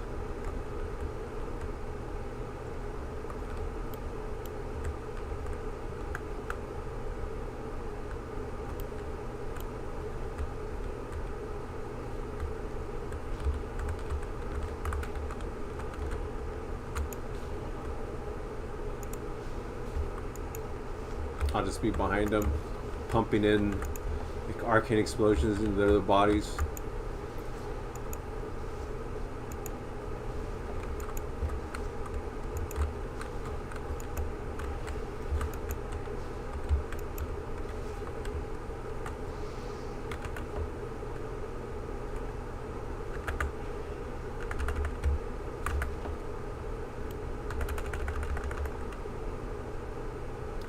A: I'll just be behind them, pumping in like arcane explosions into their bodies.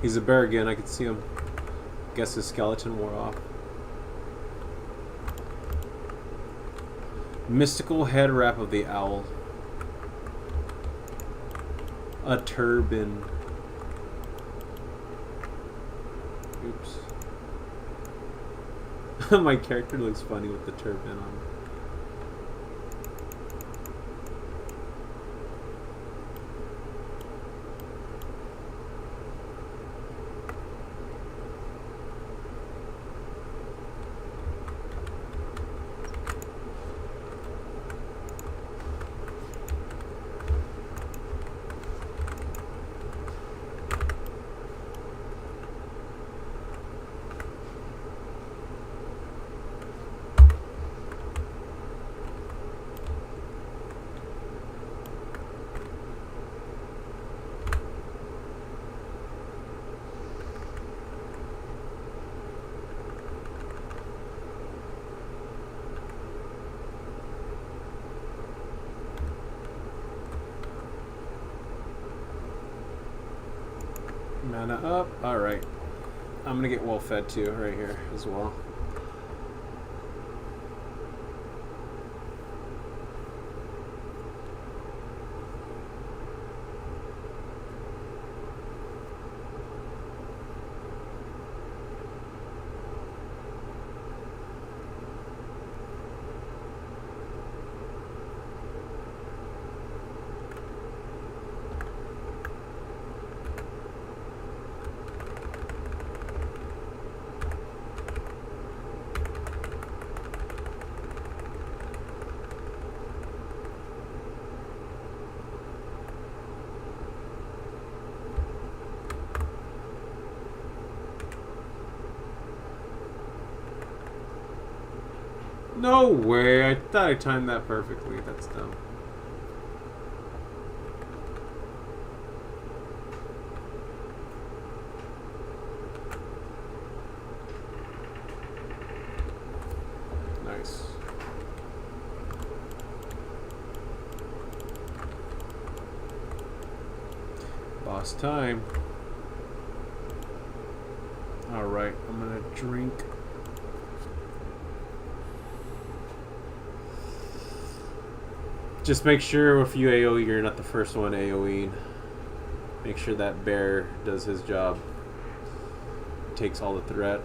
A: He's a bear again, I can see him. Guess his skeleton wore off. Mystical head wrap of the owl. A turban. Oops. My character looks funny with the turban on. Mana up. Alright. I'm gonna get well fed too, right here as well. No way. I thought I timed that perfectly. That's dumb. Nice. Boss time. Alright, I'm gonna drink. Just make sure if you AoE, you're not the first one AoEing. Make sure that bear does his job. Takes all the threat.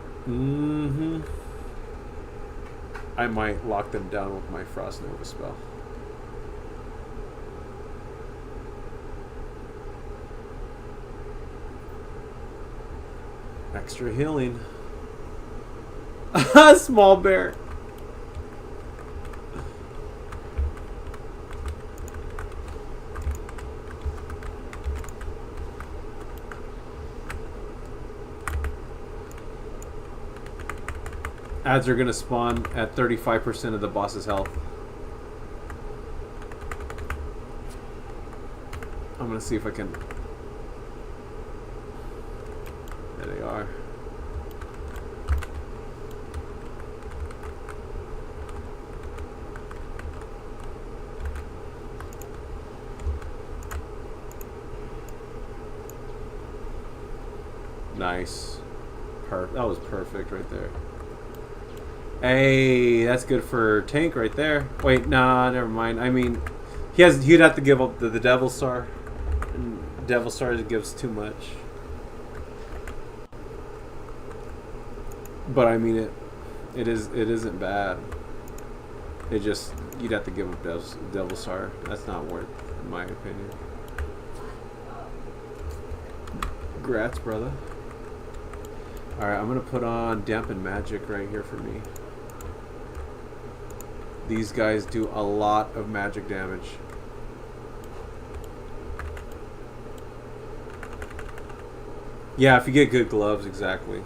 A: I might lock them down with my Frost Nova spell. Extra healing. Small bear. Ads are going to spawn at 35% of the boss's health. I'm going to see if I can... There they are. Nice. That was perfect right there. Hey, that's good for tank right there. Wait, nah, never mind. I mean, he'd have to give up the Devil Star. And Devil Star gives too much. But I mean it isn't bad. It just you'd have to give up Devil's Heart. That's not worth, in my opinion. Grats, brother. All right, I'm gonna put on Dampen Magic right here for me. These guys do a lot of magic damage. Yeah, if you get good gloves, exactly.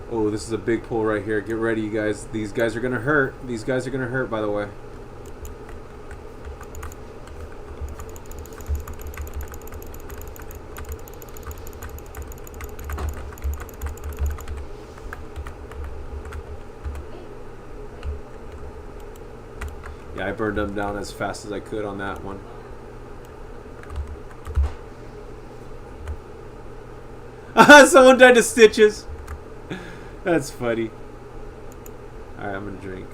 A: Oh, this is a big pull right here. Get ready, you guys. These guys are gonna hurt. These guys are gonna hurt, by the way. Yeah, I burned them down as fast as I could on that one. Someone died to stitches. That's funny. Alright, I'm gonna drink.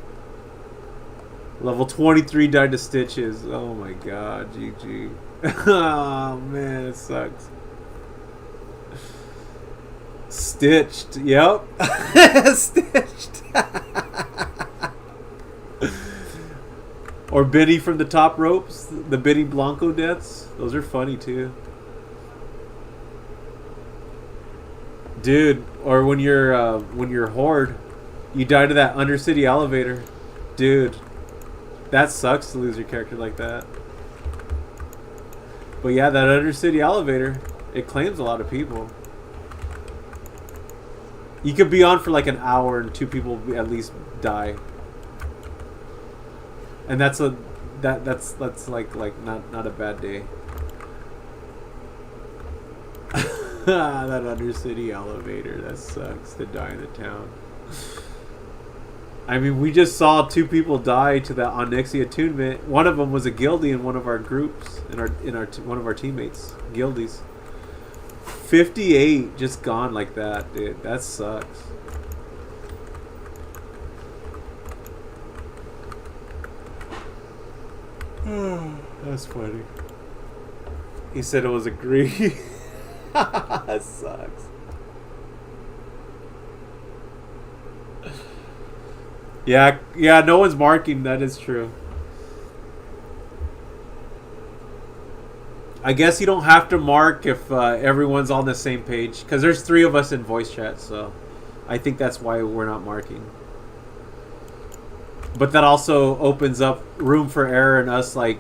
A: Level 23 died to stitches. Oh my god, GG. Oh man, it sucks. Stitched. Yep. Stitched. Or Biddy from the top ropes. The Biddy Blanco deaths. Those are funny too. Dude, or when you're Horde, you die to that Undercity elevator. Dude, that sucks to lose your character like that. But yeah, that Undercity elevator, it claims a lot of people. You could be on for like an hour and 2 people at least die. And that's like not a bad day. That Undercity elevator, that sucks to die in the town. I mean, we just saw 2 people die to that Onyxia attunement. One of them was a guildie in one of our groups, in one of our teammates, guildies. 58 just gone like that, dude. That sucks. That's funny. He said it was a greedy. That sucks. Yeah, no one's marking. That is true. I guess you don't have to mark if everyone's on the same page, because there's 3 of us in voice chat, so I think that's why we're not marking. But that also opens up room for error and us like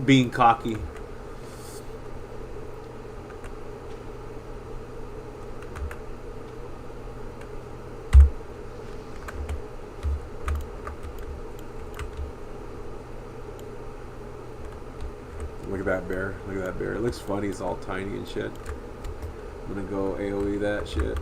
A: being cocky. Look at that bear. Look at that bear. It looks funny. It's all tiny and shit. I'm gonna go AoE that shit.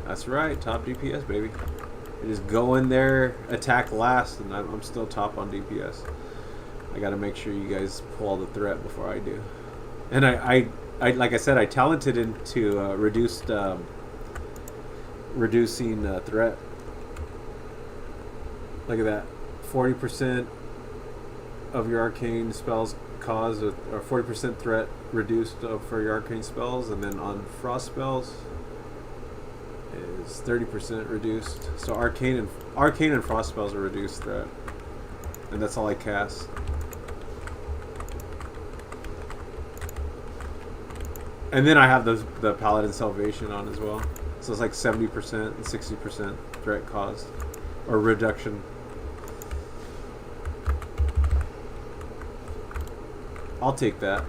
A: That's right. Top DPS, baby. You just go in there, attack last, and I'm still top on DPS. I gotta make sure you guys pull all the threat before I do. And I like I said, I talented into reducing threat. Look at that, 40% of your arcane spells cause or 40% threat reduced for your arcane spells, and then on frost spells is 30% reduced. So arcane and frost spells are reduced threat, and that's all I cast. And then I have the Paladin Salvation on as well. So it's like 70% and 60% threat caused. Or reduction. I'll take that.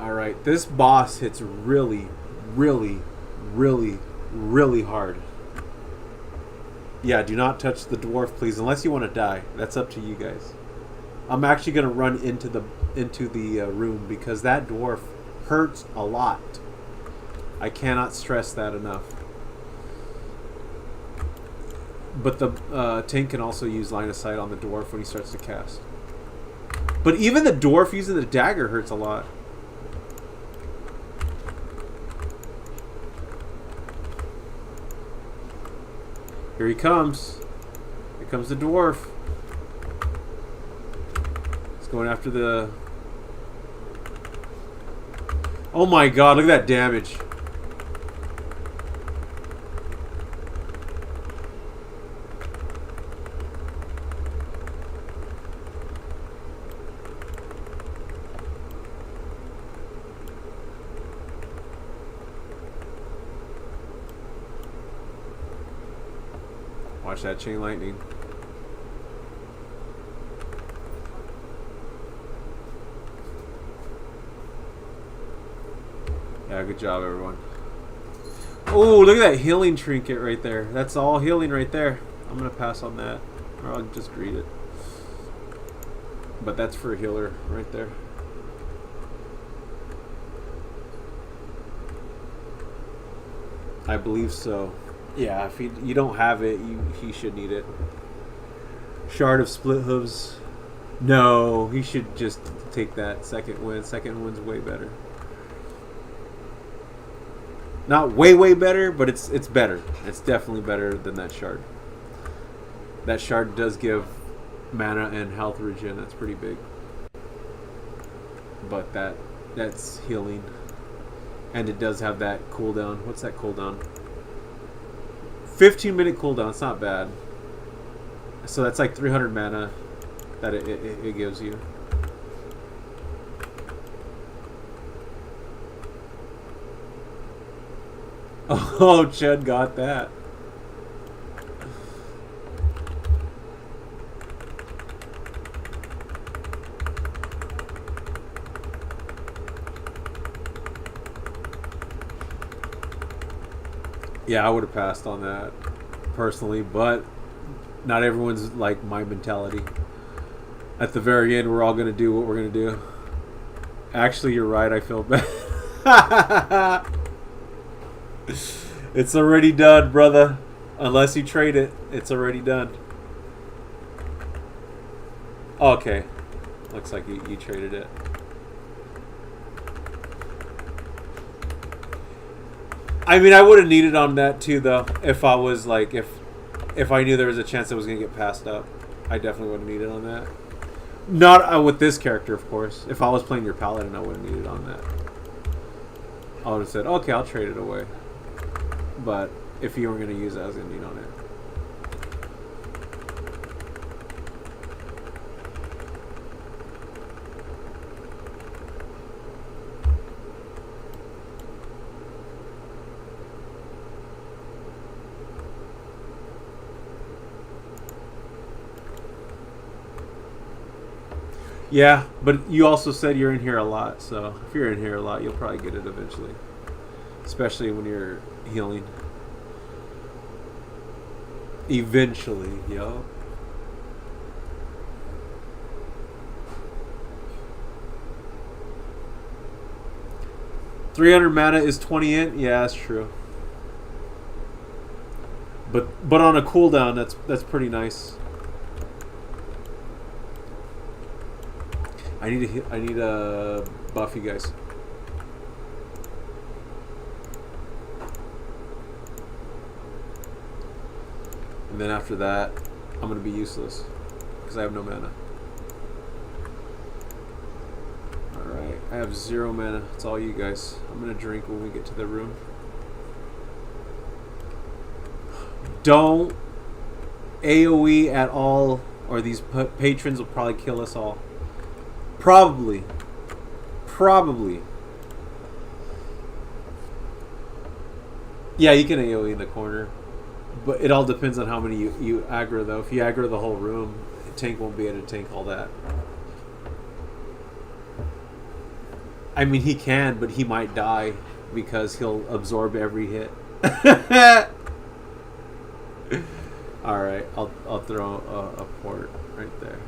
A: Alright, this boss hits really, really, really, really hard. Yeah, do not touch the dwarf, please, unless you want to die. That's up to you guys. I'm actually gonna run into the room because that dwarf hurts a lot. I cannot stress that enough. But the tank can also use line of sight on the dwarf when he starts to cast. But even the dwarf using the dagger hurts a lot. Here he comes. Here comes the dwarf. He's going after the... Oh my god, look at that damage. Watch that chain lightning. Yeah, good job, everyone. Oh, look at that healing trinket right there. That's all healing right there. I'm going to pass on that. Or I'll just read it. But that's for a healer right there. I believe so. Yeah, if you don't have it, he should need it. Shard of Split Hooves. No, he should just take that second win. Second win's way better. Not way better, but it's better. It's definitely better than that shard. That shard does give mana and health regen. That's pretty big. But that's healing. And it does have that cooldown. What's that cooldown? 15-minute cooldown. It's not bad. So that's like 300 mana that it gives you. Oh, Chud got that. Yeah, I would have passed on that personally, but not everyone's like my mentality. At the very end, we're all going to do what we're going to do. Actually, you're right. I feel bad. It's already done, brother. Unless you trade it, it's already done. Okay. Looks like you traded it. I mean, I would have needed on that too, though. If I was like, if I knew there was a chance it was going to get passed up, I definitely would have needed on that. Not with this character, of course. If I was playing your paladin, I would have needed on that. I would have said, okay, I'll trade it away. But if you weren't going to use it, I was going to need on it. Yeah, but you also said you're in here a lot, so if you're in here a lot, you'll probably get it eventually. Especially when you're healing. Eventually, yo. $300 mana is 20 int? Yeah, that's true. But on a cooldown, that's pretty nice. I need to buff you guys. And then after that, I'm gonna be useless because I have no mana. All right, I have 0 mana. It's all you guys. I'm gonna drink when we get to the room. Don't AoE at all, or these patrons will probably kill us all. Probably. Yeah, you can AoE in the corner. But it all depends on how many you aggro, though. If you aggro the whole room, the tank won't be able to tank all that. I mean, he can, but he might die because he'll absorb every hit. Alright, I'll throw a port right there.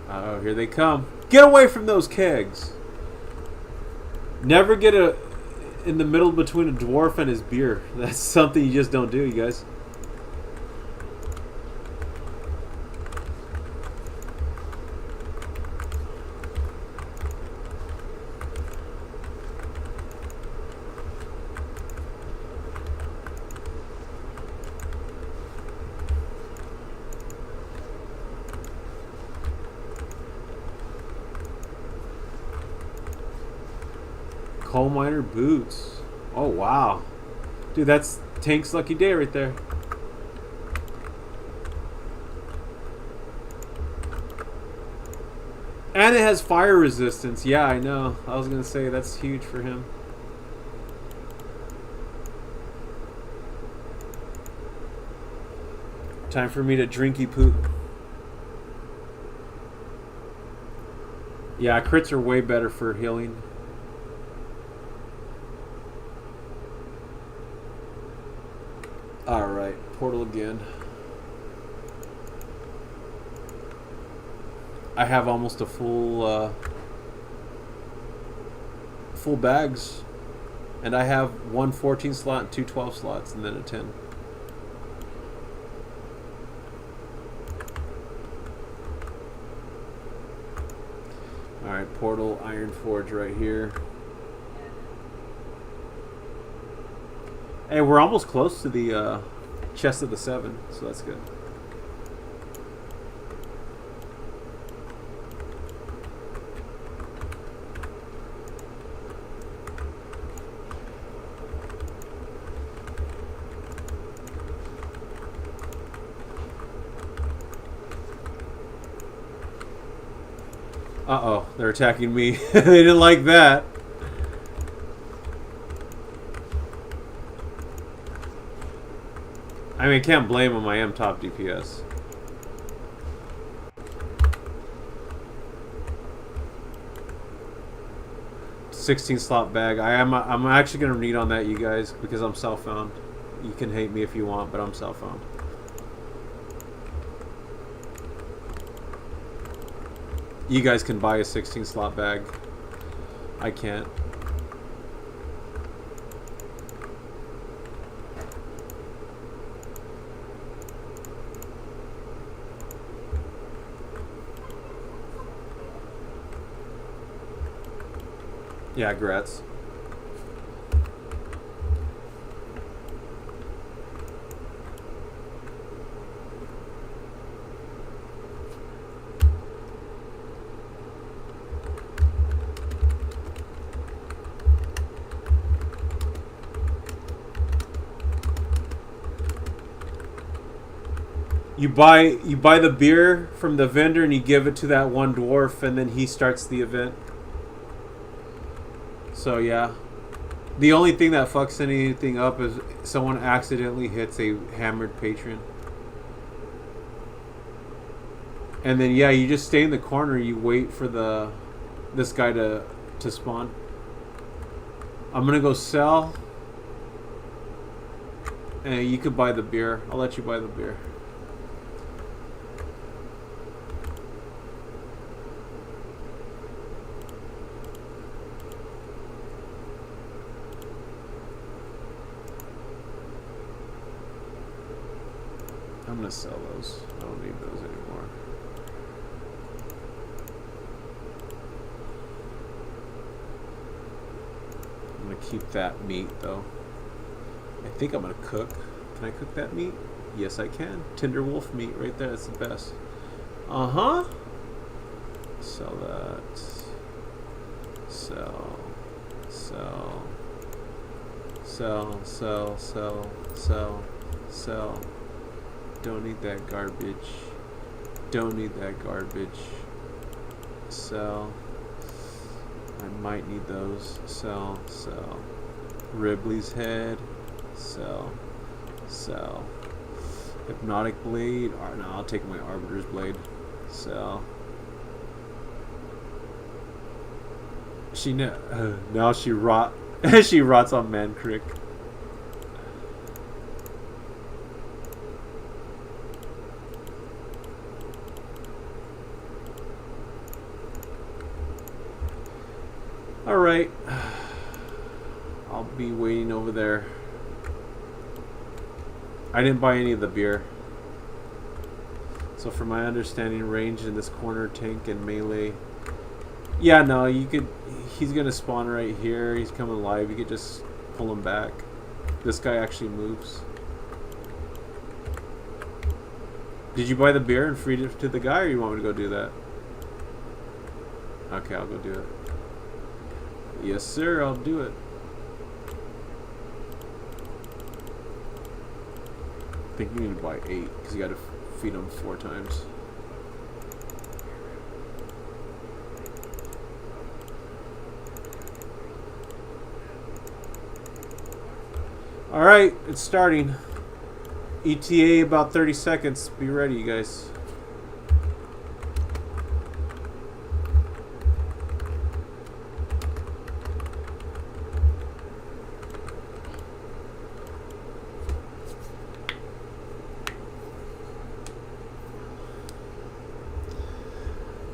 A: Oh, here they come. Get away from those kegs. Never get in the middle between a dwarf and his beer. That's something you just don't do, you guys. Coal miner boots. Oh, wow. Dude, that's Tank's lucky day right there. And it has fire resistance. Yeah, I know. I was going to say that's huge for him. Time for me to drinky poop. Yeah, crits are way better for healing. Alright, portal again. I have almost a full bags. And I have one 14 slot and two 12 slots and then a 10. Alright, portal, Iron Forge right here. Hey, we're almost close to the chest of the 7, so that's good. Uh-oh, they're attacking me. They didn't like that. I mean, I can't blame them. I am top DPS. $16 slot bag. I'm actually gonna read on that, you guys, because I'm self-found. You can hate me if you want, but I'm self-found. You guys can buy a 16 slot bag. I can't. Yeah, grats. You buy the beer from the vendor and you give it to that one dwarf and then he starts the event. So yeah. The only thing that fucks anything up is someone accidentally hits a hammered patron. And then yeah, you just stay in the corner, you wait for this guy to spawn. I'm gonna go sell. And you could buy the beer. I'll let you buy the beer. I'm gonna sell those. I don't need those anymore. I'm gonna keep that meat though. I think I'm gonna cook. Can I cook that meat? Yes, I can. Tender wolf meat right there. That's the best. Uh-huh. Sell that. Sell. Sell. Sell. Sell. Sell. Sell. Sell. Don't need that garbage. Don't need that garbage. Sell. I might need those. Sell. Sell. Ribley's head. Sell. Sell. Hypnotic blade. No, I'll take my Arbiter's blade. Sell. She now she rot. She rots on Mancrick. Alright. I'll be waiting over there. I didn't buy any of the beer. So from my understanding, range in this corner, tank and melee. Yeah, no, you could... He's going to spawn right here. He's coming live. You could just pull him back. This guy actually moves. Did you buy the beer and feed it to the guy, or you want me to go do that? Okay, I'll go do it. Yes, sir, I'll do it. I think you need to buy 8, because you got to feed them 4 times. Alright, it's starting. ETA about 30 seconds. Be ready, you guys.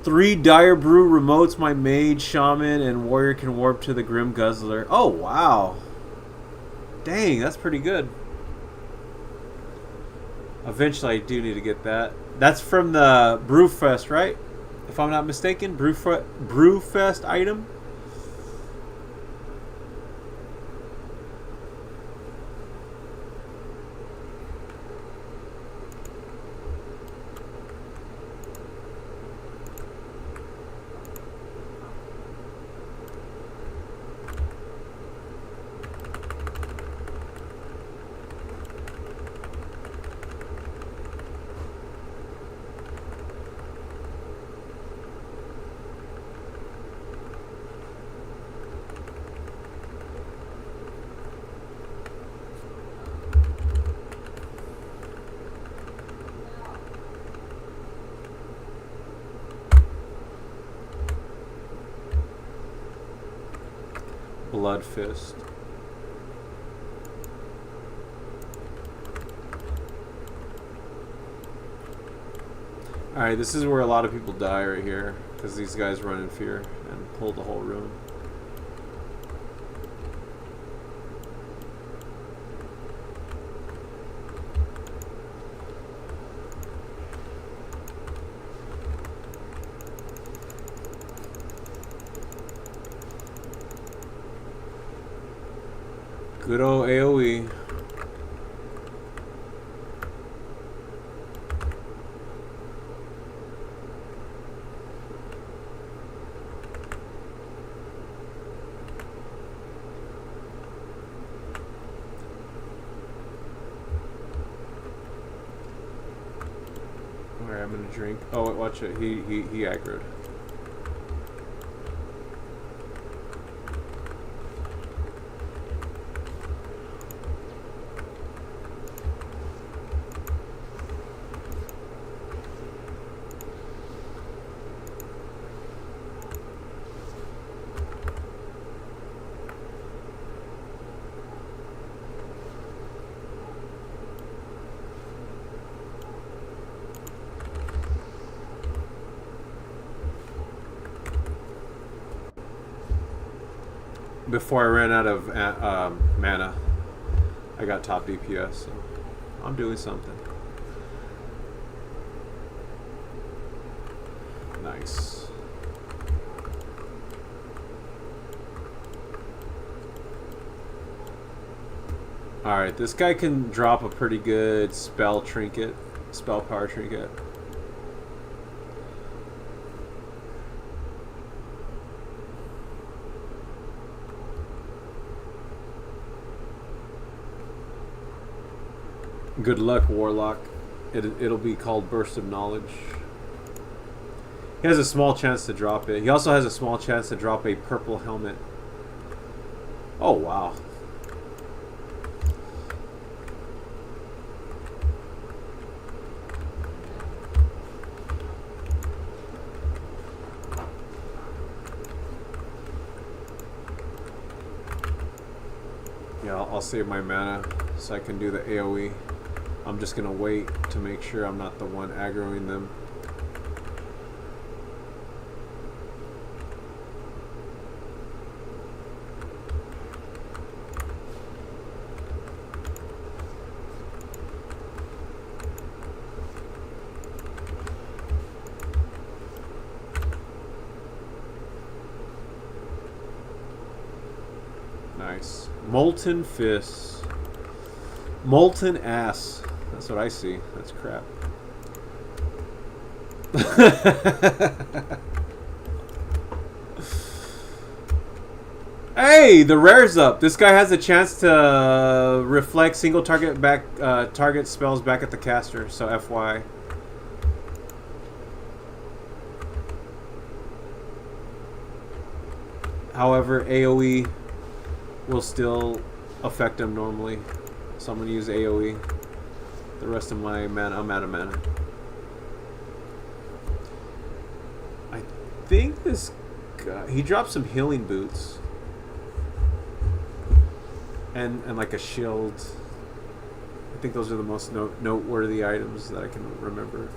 A: Three Dire Brew remotes. My mage, shaman, and warrior can warp to the Grim Guzzler. Oh, wow. Dang, that's pretty good. Eventually, I do need to get that. That's from the Brewfest, right? If I'm not mistaken, Brewfest item. Blood Fist. Alright, this is where a lot of people die right here, because these guys run in fear and pull the whole room. Good old AoE. Alright, I'm gonna drink. Oh, wait, watch it. He aggroed. Before I ran out of mana, I got top DPS, so I'm doing something. Nice. Alright, this guy can drop a pretty good spell trinket, spell power trinket. Good luck, Warlock. It'll be called Burst of Knowledge. He has a small chance to drop it. He also has a small chance to drop a purple helmet. Oh, wow. Yeah, I'll save my mana so I can do the AoE. I'm just going to wait to make sure I'm not the one aggroing them. Nice. Molten Fist. Molten Ass. That's what I see. That's crap. Hey, the rare's up. This guy has a chance to reflect single target back target spells back at the caster. So FY. However, AoE will still affect him normally. So I'm gonna use AoE. The rest of my mana, I'm out of mana. I think this guy, he dropped some healing boots. And like a shield. I think those are the most noteworthy items that I can remember.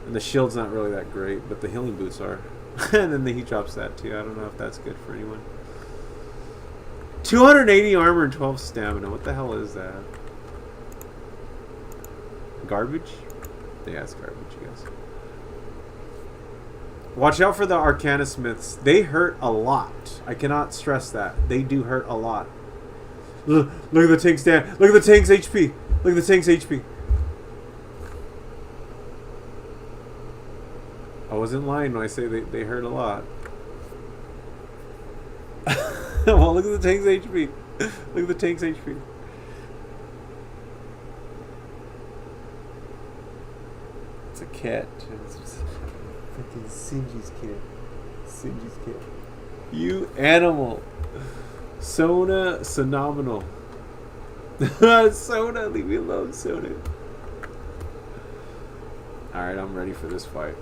A: And the shield's not really that great, but the healing boots are. And then he drops that too. I don't know if that's good for anyone. 280 armor and 12 stamina. What the hell is that? Garbage? Yeah, it's garbage, I guess. Watch out for the Arcana Smiths. They hurt a lot. I cannot stress that. They do hurt a lot. Look at the tank's damn. Look at the tank's HP. Look at the tank's HP. I wasn't lying when I say they hurt a lot. Well, look at the tank's HP. Look at the tank's HP. It's a cat. It's fucking Sinji's cat. Sinji's cat. You animal. Sona phenomenal. Sona, leave me alone, Sona. Alright, I'm ready for this fight.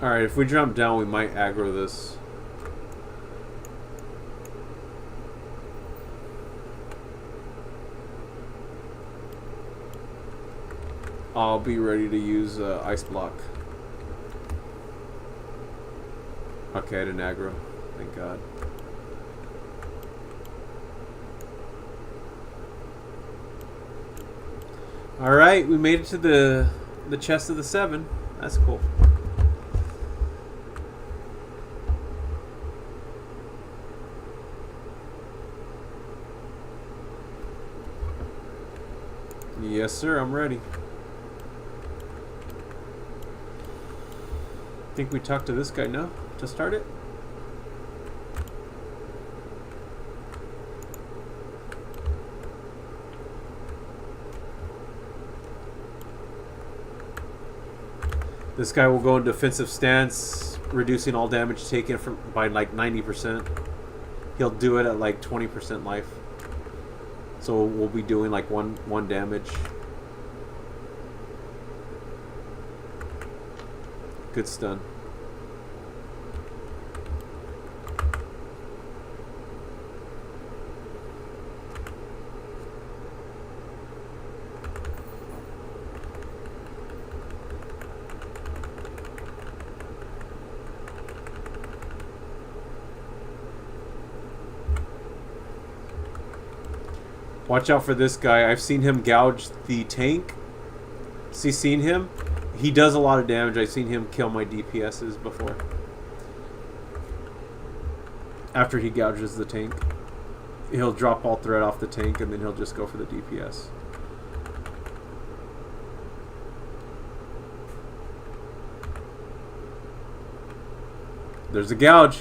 A: Alright, if we jump down, we might aggro this. I'll be ready to use Ice Block. Okay, I didn't aggro. Thank God. Alright, we made it to the chest of the 7. That's cool. Yes, sir, I'm ready. Think we talked to this guy now to start it? This guy will go in defensive stance, reducing all damage taken by like 90%. He'll do it at like 20% life. So we'll be doing like one damage. Good stun. Watch out for this guy. I've seen him gouge the tank. See, seen him? He does a lot of damage. I've seen him kill my DPSs before. After he gouges the tank. He'll drop all threat off the tank and then he'll just go for the DPS. There's a gouge.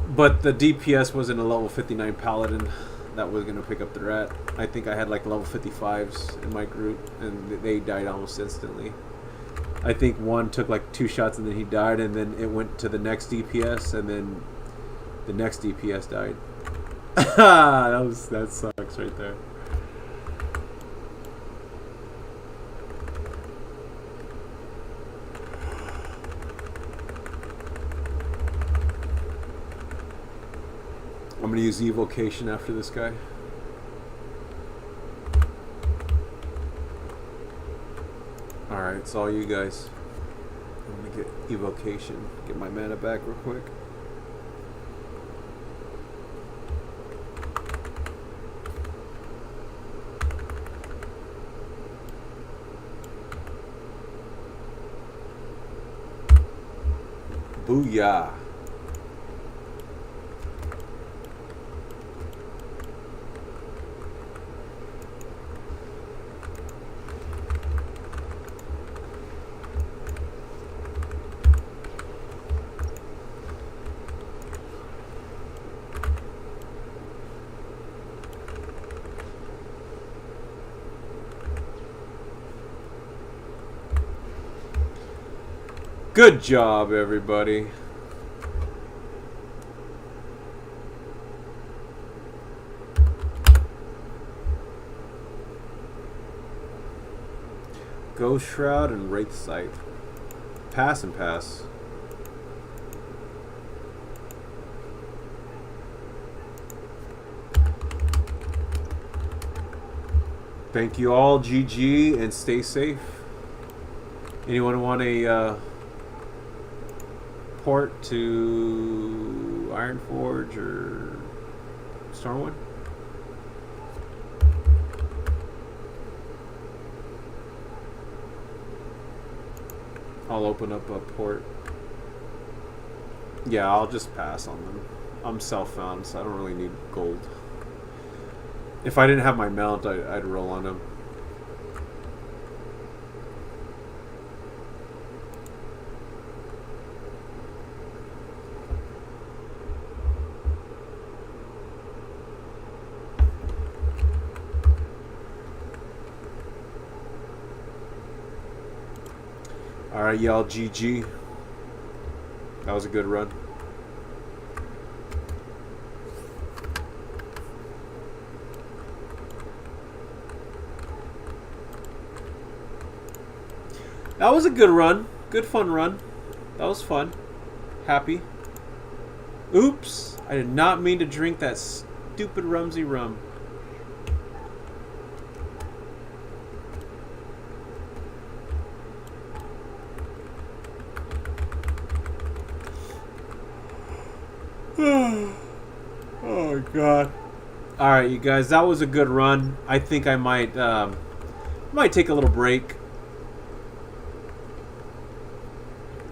A: But the DPS wasn't a level 59 paladin that was going to pick up the rat. I think I had like level 55s in my group, and they died almost instantly. I think one took like 2 shots and then he died, and then it went to the next DPS, and then the next DPS died. That sucks right there. I'm gonna use Evocation after this guy. Alright, it's all you guys. I'm gonna get Evocation. Get my mana back real quick. Booyah. Good job, everybody. Ghost Shroud and Wraith Scythe. Pass and pass. Thank you all. GG and stay safe. Anyone want a port to Ironforge or Stormwind? I'll open up a port. Yeah, I'll just pass on them. I'm self-found, so I don't really need gold. If I didn't have my mount, I'd roll on them. Alright, y'all, GG. That was a good run. That was a good run. Good fun run. That was fun. Happy. Oops. I did not mean to drink that stupid Rumsey rum. Oh god. Alright, you guys, that was a good run. I think I might take a little break.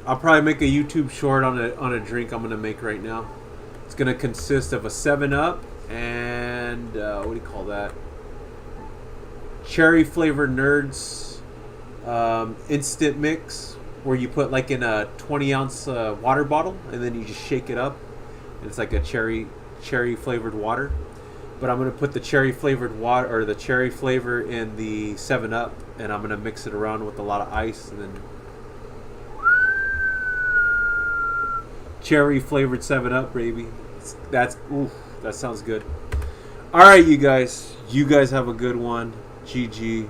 A: I'll probably make a YouTube short on a drink I'm gonna make right now. It's gonna consist of a 7-Up and what do you call that? Cherry flavored Nerds instant mix, where you put like in a 20-ounce water bottle and then you just shake it up. And it's like a cherry flavored water. But I'm gonna put the cherry flavored water, or the cherry flavor, in the 7-Up, and I'm gonna mix it around with a lot of ice, and then cherry flavored 7-Up, baby. That sounds good. All right, you guys have a good one. GG.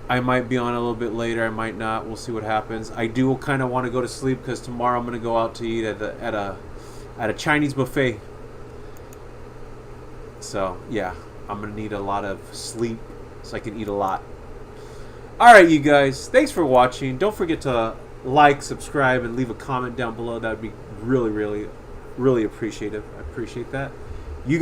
A: I might be on a little bit later. I might not. We'll see what happens. I do kind of want to go to sleep because tomorrow I'm gonna go out to eat at a Chinese buffet. So yeah, I'm gonna need a lot of sleep so I can eat a lot. All right, you guys. Thanks for watching. Don't forget to like, subscribe, and leave a comment down below. That would be really, really, really appreciative. I appreciate that.